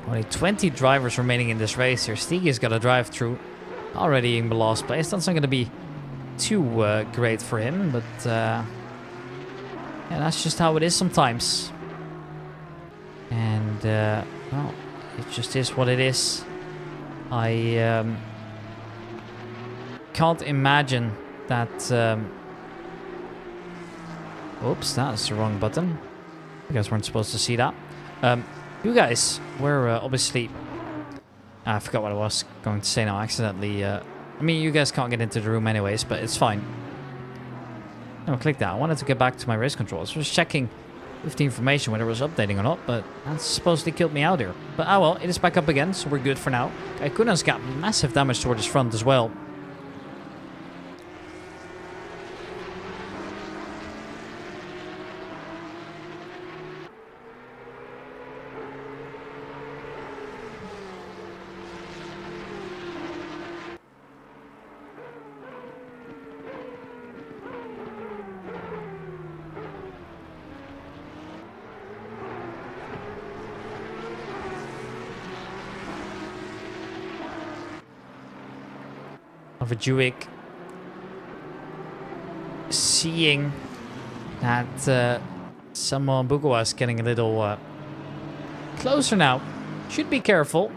Only 20 drivers remaining in this race here. Stigi's got a drive through, already in the last place. That's not going to be too great for him, but yeah, that's just how it is sometimes. And well, it just is what it is. I can't imagine that. Oops, that's the wrong button. You guys weren't supposed to see that. You guys were obviously... I forgot what I was going to say now, accidentally. I mean, you guys can't get into the room anyways, but it's fine. No, click that. I wanted to get back to my race controls. I was checking if the information, whether it was updating or not, but that supposedly killed me out here. But oh well, it is back up again, so we're good for now. Kunan's got massive damage toward his front as well. Verjuic seeing that someone Bugua is getting a little closer now. Should be careful.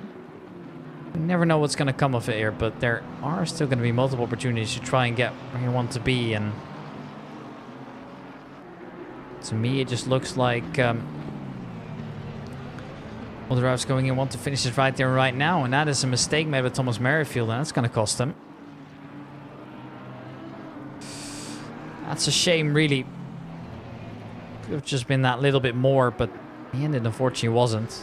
You never know what's going to come of it here, but there are still going to be multiple opportunities to try and get where you want to be. And to me, it just looks like all the drivers going in want to finish it right there right now, and that is a mistake made by Thomas Merrifield, and that's going to cost him. That's a shame, really. Could have just been that little bit more, but in the end, it unfortunately wasn't.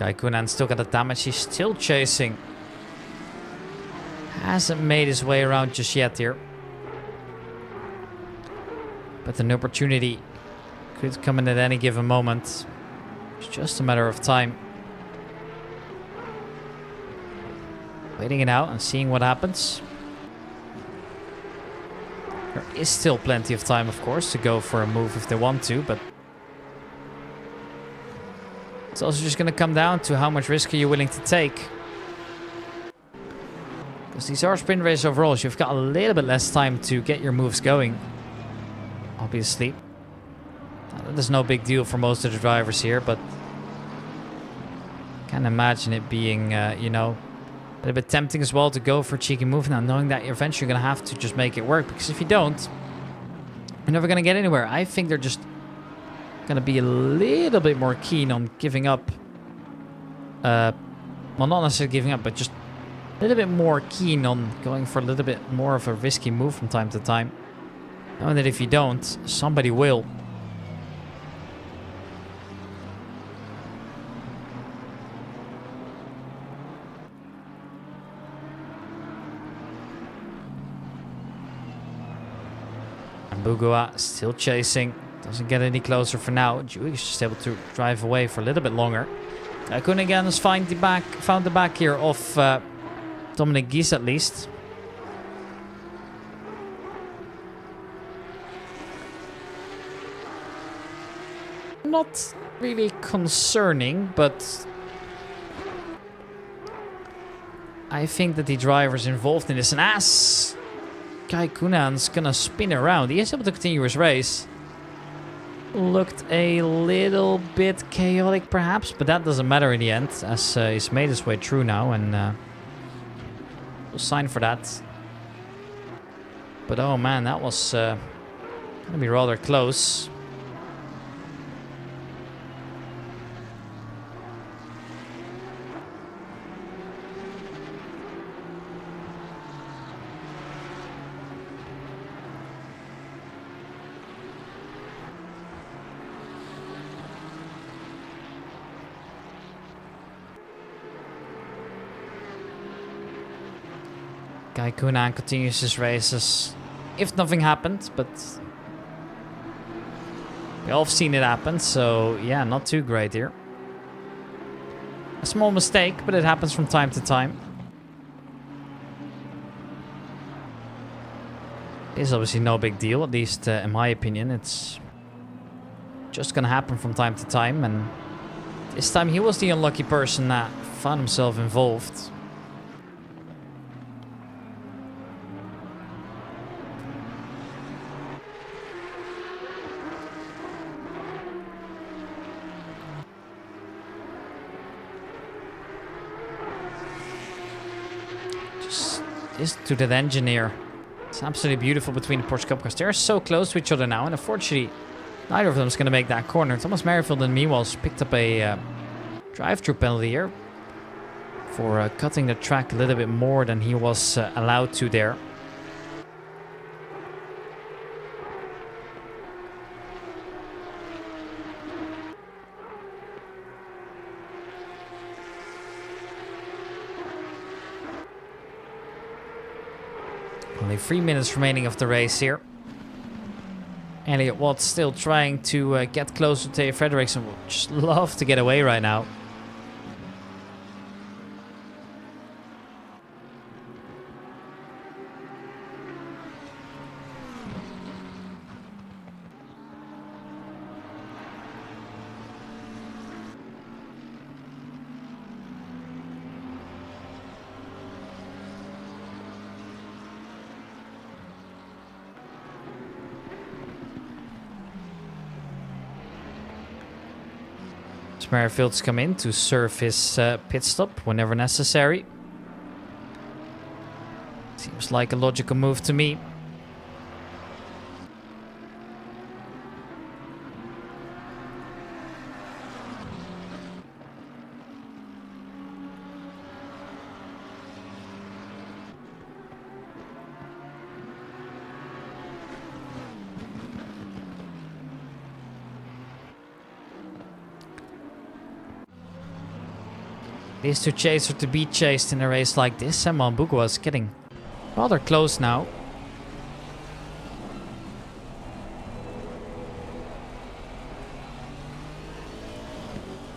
Kunan still got the damage. He's still chasing. Hasn't made his way around just yet here. But an opportunity could come in at any given moment. It's just a matter of time. Waiting it out and seeing what happens. There is still plenty of time, of course, to go for a move if they want to, but it's also just going to come down to how much risk are you willing to take. Because these are sprint race overalls. You've got a little bit less time to get your moves going. Obviously. That is no big deal for most of the drivers here, but I can imagine it being, you know, a little bit tempting as well to go for a cheeky move now, knowing that you're eventually going to have to just make it work. Because if you don't, you're never going to get anywhere. I think they're just going to be a little bit more keen on giving up. Well, not necessarily giving up, but just a little bit more keen on going for a little bit more of a risky move from time to time. Knowing that if you don't, somebody will. And Bugua still chasing. Doesn't get any closer for now. Juic is just able to drive away for a little bit longer. Koenigan has found the back here of Dominic Gies at least. Not really concerning, but I think that the drivers involved in this, and as Kai Koenen's gonna spin around, he is able to continue his race. Looked a little bit chaotic perhaps, but that doesn't matter in the end, as he's made his way through now, and we'll sign for that. But oh man, that was gonna be rather close. Kai Koenen continues his races if nothing happened, but we all have seen it happen, so yeah, not too great here. A small mistake, but it happens from time to time. It's obviously no big deal, at least in my opinion. It's just gonna happen from time to time, and this time he was the unlucky person that found himself involved. Just to that engineer. It's absolutely beautiful between the Porsche Cup cars. They're so close to each other now, and unfortunately, neither of them is going to make that corner. Thomas Merrifield and Meewals picked up a drive-through penalty here for cutting the track a little bit more than he was allowed to there. Only 3 minutes remaining of the race here. Elliot Watts still trying to get closer to Teo Frederiksen. Would just love to get away right now. Merrifield's come in to serve his pit stop whenever necessary. Seems like a logical move to me. These two chasers to be chased in a race like this, and Mambuko is getting rather close now.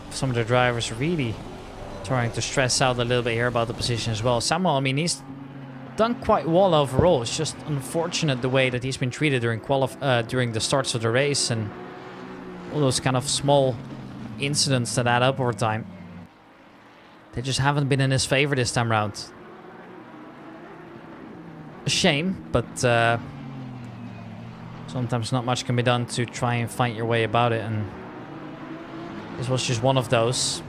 Some of the drivers really trying to stress out a little bit here about the position as well. Samuel, I mean, he's done quite well overall. It's just unfortunate the way that he's been treated during during the starts of the race, and all those kind of small incidents that add up over time. They just haven't been in his favor this time around. A shame, but sometimes not much can be done to try and fight your way about it, and this was just one of those.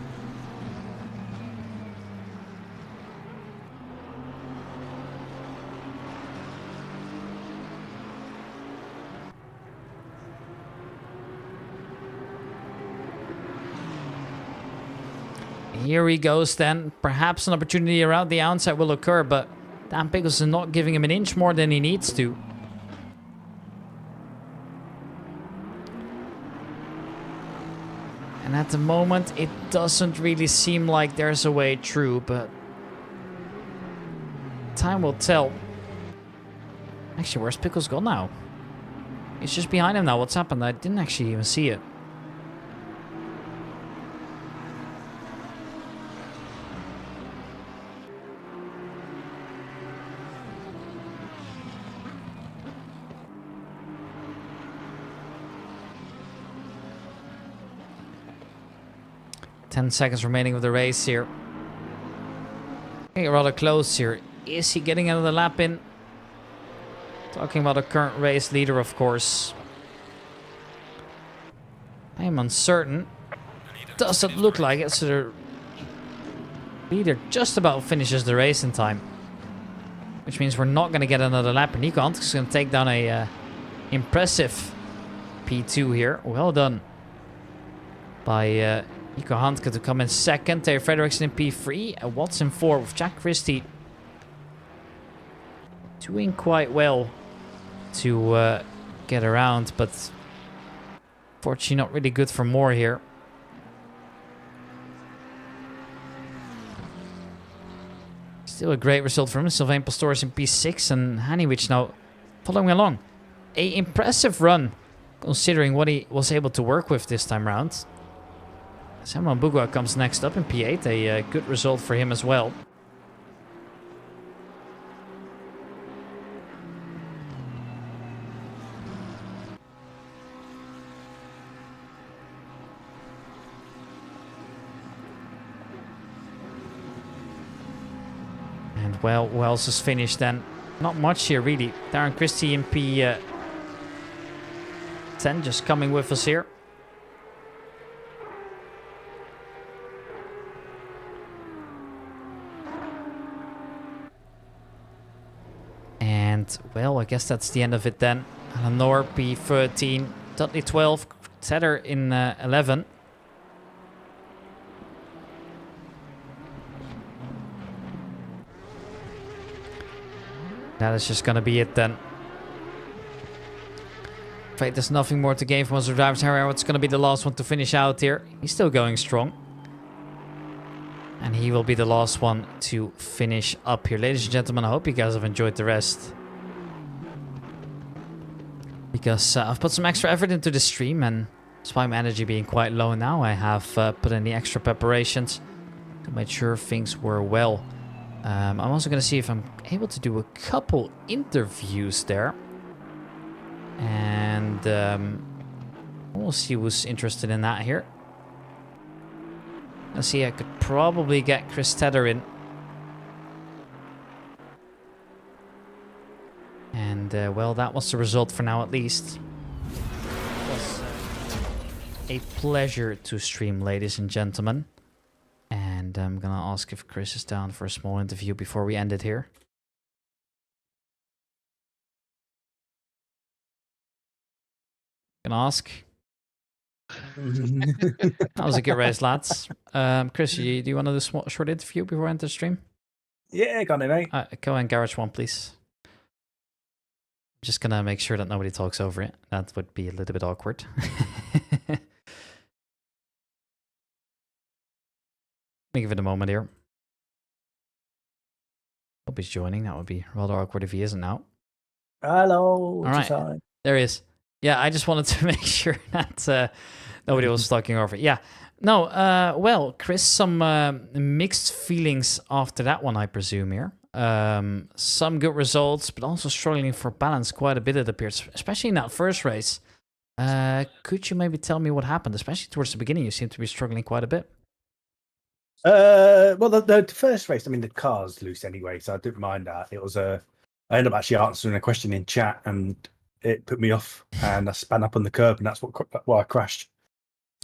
Here he goes then. Perhaps an opportunity around the outside will occur, but Dan Pickles is not giving him an inch more than he needs to. And at the moment, it doesn't really seem like there's a way through, but time will tell. Actually, where's Pickles gone now? He's just behind him now. What's happened? I didn't actually even see it. 10 seconds remaining of the race here. Getting rather close here. Is he getting another lap in? Talking about the current race leader, of course. I am uncertain. Doesn't look like it, so the leader just about finishes the race in time. Which means we're not going to get another lap. And Nico Antjes is going to take down a impressive P2 here. Well done by Nico Handke to come in second. Terry Frederiksen in P3. Watson 4 with Jack Christie doing quite well to get around, but fortunately not really good for more here. Still a great result from him. Sylvain Pastores in P6 and Haniewicz now following along. A impressive run considering what he was able to work with this time round. Samuel Bugua comes next up in P8. A good result for him as well. And well, who else is finished then? Not much here really. Darren Christie in P10 just coming with us here. And well, I guess that's the end of it then. Alan Noor P13, Dudley 12, Tedder in 11. That is just gonna be it then. Afraid there's nothing more to gain from us drivers. However, it's gonna be the last one to finish out here. He's still going strong. And he will be the last one to finish up here. Ladies and gentlemen, I hope you guys have enjoyed the rest. Because I've put some extra effort into the stream, and despite my energy being quite low now, I have put in the extra preparations to make sure things were well. I'm also going to see if I'm able to do a couple interviews there. And we'll see who's interested in that here. Let's see, I could probably get Chris Tedder in. And, well, that was the result for now at least. It was a pleasure to stream, ladies and gentlemen. And I'm gonna ask if Chris is down for a small interview before we end it here. Gonna ask. That was a good race, lads. Chris, do you want to do a small, short interview before I enter the stream? Yeah, got it, mate. Go in Garage 1, please. Just gonna make sure that nobody talks over it. That would be a little bit awkward. Let me give it a moment here. Hope he's joining. That would be rather awkward if he isn't now. Hello. All right, there he is. Yeah, I just wanted to make sure that nobody was talking over it. Yeah, no, well, Chris, some mixed feelings after that one, I presume here. Some good results, but also struggling for balance quite a bit, it appears, especially in that first race. Could you maybe tell me what happened? Especially towards the beginning, you seem to be struggling quite a bit. Well, the first race, I mean, the car's loose anyway, so I didn't mind that. It was I ended up actually answering a question in chat, and it put me off, and I span up on the curb, and that's why I crashed.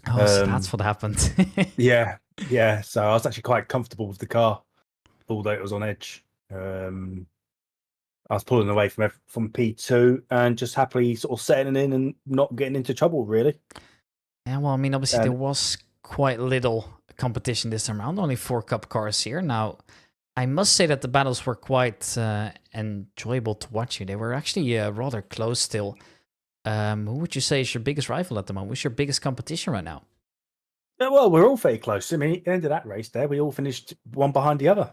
Oh, so that's what happened. yeah. So I was actually quite comfortable with the car, although it was on edge. I was pulling away from P2 and just happily sort of settling in and not getting into trouble, really. Yeah, well, I mean, obviously there was quite little competition this time around. Only 4 cup cars here. Now, I must say that the battles were quite enjoyable to watch here. They were actually rather close still. Who would you say is your biggest rival at the moment? Who's your biggest competition right now? Yeah, well, we're all very close. I mean, at the end of that race there, we all finished one behind the other.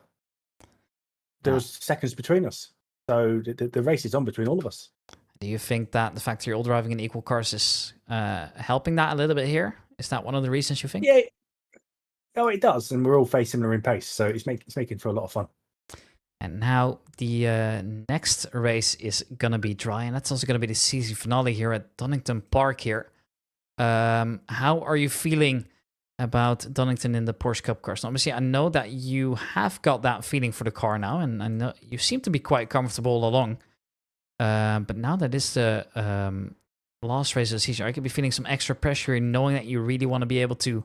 There was seconds between us. So the race is on between all of us. Do you think that the fact that you're all driving in equal cars is helping that a little bit here? Is that one of the reasons you think? Yeah. Oh, it does. And we're all very similar in pace. So it's making for a lot of fun. And now the next race is going to be dry. And that's also going to be the season finale here at Donington Park here. How are you feeling about Donington in the Porsche Cup cars. Obviously, I know that you have got that feeling for the car now, and I know you seem to be quite comfortable all along. But now that it's the last race of the season, I could be feeling some extra pressure in knowing that you really want to be able to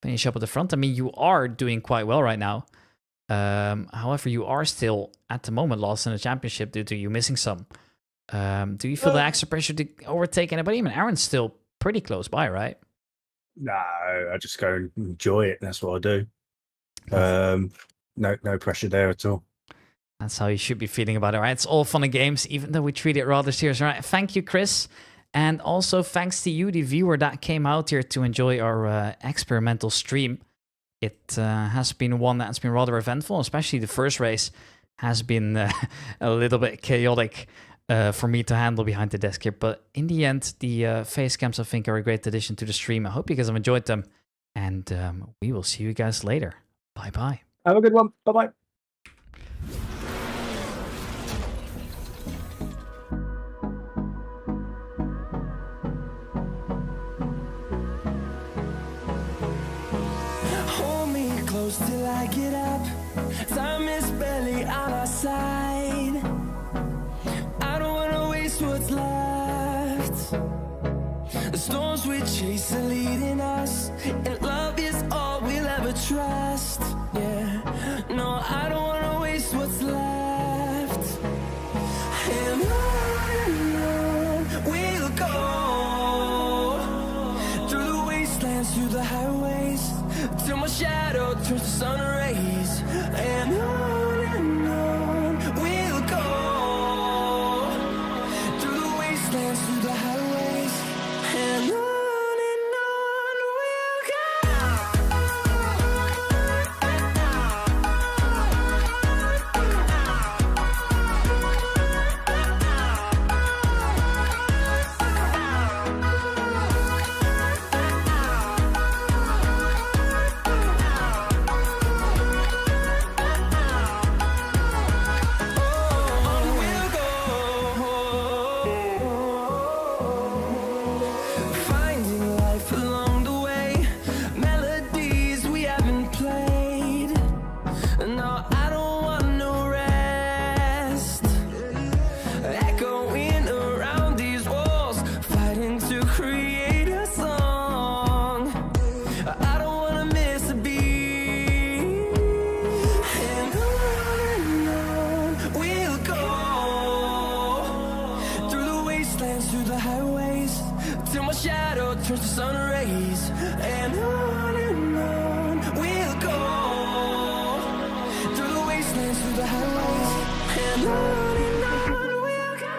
finish up at the front. I mean, you are doing quite well right now. However, you are still, at the moment, lost in the championship due to you missing some. Do you feel the extra pressure to overtake anybody? I mean, Aaron's still pretty close by, right? No, I just go and enjoy it. That's what I do. No pressure there at all. That's how you should be feeling about it, right? It's all fun and games, even though we treat it rather serious, right? Thank you, Chris. And also thanks to you, the viewer that came out here to enjoy our experimental stream. It has been one that's been rather eventful, especially the first race has been a little bit chaotic for me to handle behind the desk here. But in the end, the face cams, I think, are a great addition to the stream. I hope you guys have enjoyed them. And we will see you guys later. Bye-bye. Have a good one. Bye-bye. Hold me close till I get up. Time is barely on our side. I don't wanna waste what's left. The storms we chase are leading us, and love is all we'll ever trust. Yeah, no, I don't wanna waste what's left. And on we'll go, through the wastelands, through the highways, till my shadow turns to sun rays. And on we'll go, through the wastelands, through the highways, and on we'll go. Finding life along the way, melodies we haven't played. No, I don't want no rest. Echoing around these walls, fighting to create a song. I don't wanna miss a beat. And on we'll go, through the wastelands, through the highways, till my shadow turns to sun rays. And on we'll go, through the wastelands, through the highways, and on we'll go.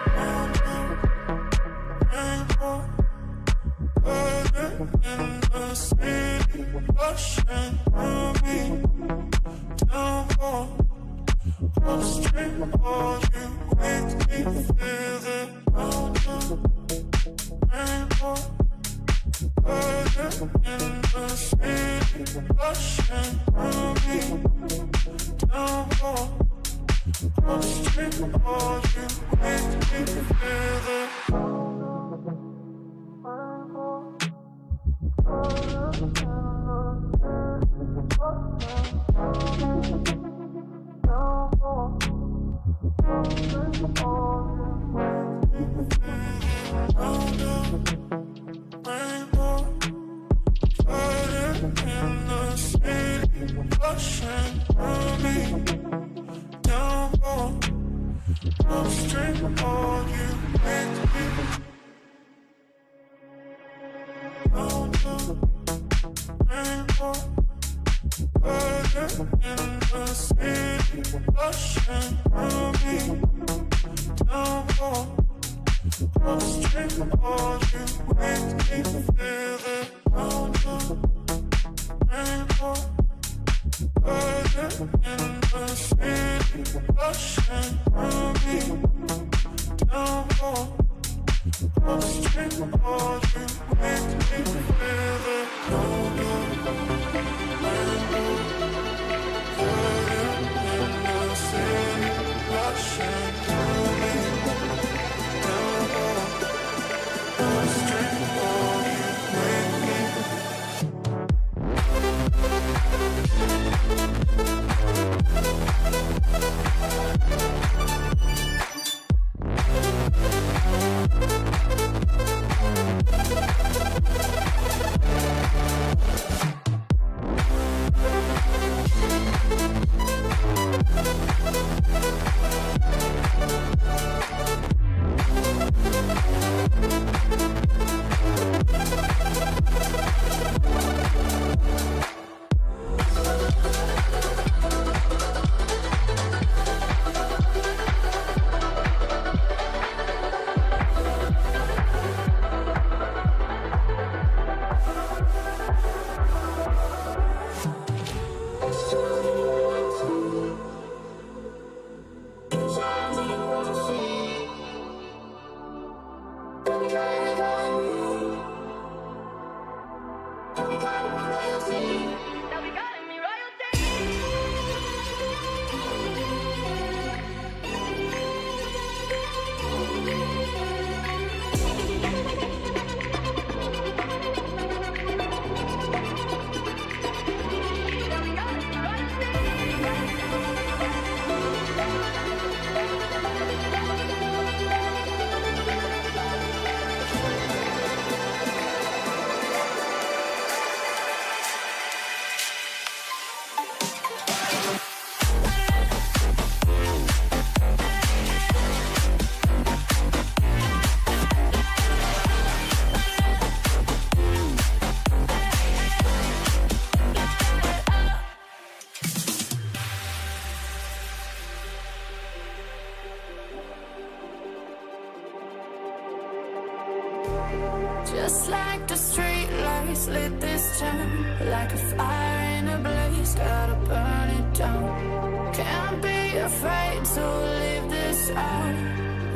Just like the street lights lit this town, like a fire in a blaze, gotta burn it down. Can't be afraid to leave this out.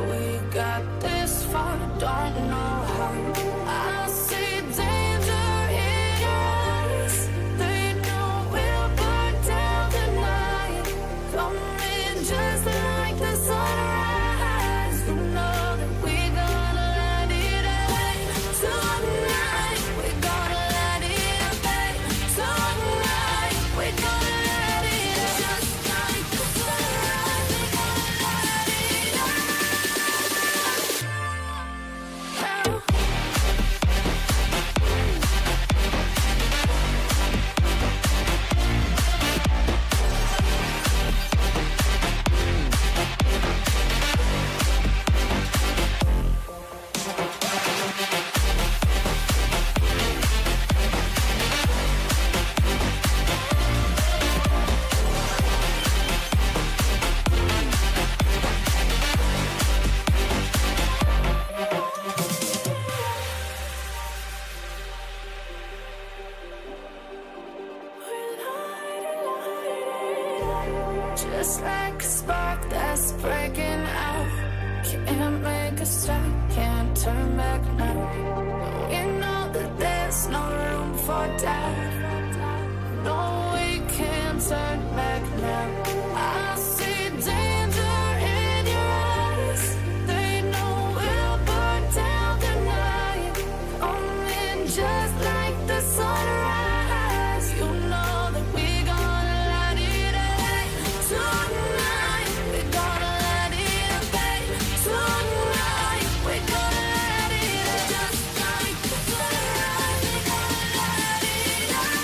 We got this far, don't know how. I see danger in your eyes. They know we'll burn down the night. Coming just like the sunrise. You know that we're gonna light it up tonight. We're gonna light it up tonight. We're gonna light it up just like the sunrise. We're gonna light it up now. Just like a spark that's breaking out. Can't make a stop, can't turn back now. We know that there's no room for doubt. No, we can't turn back now. I see danger in your eyes. They know we'll burn down the night. Coming just like the sunrise. You know that we're gonna light it up tonight. We're gonna light it up tonight. We're gonna light it up just like the sunrise. We're gonna light it up.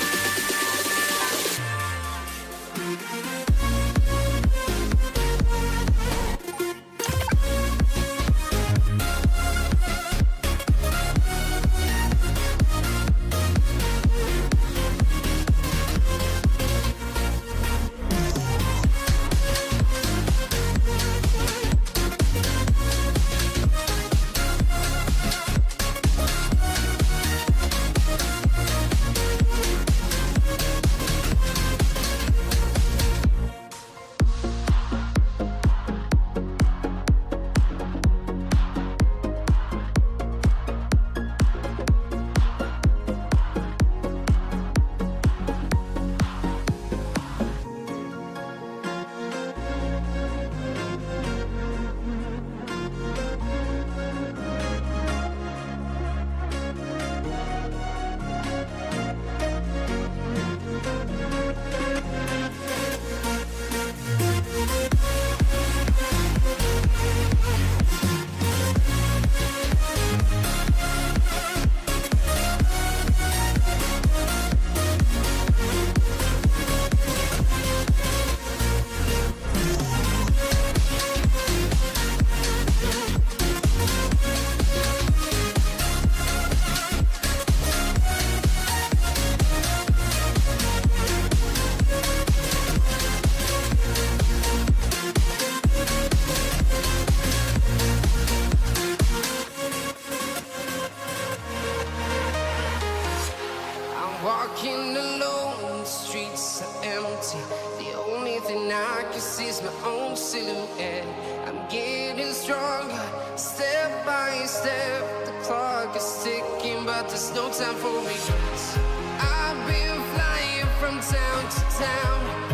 Walking alone, the streets are empty. The only thing I can see is my own silhouette. I'm getting stronger, step by step. The clock is ticking, but there's no time for regrets. I've been flying from town to town.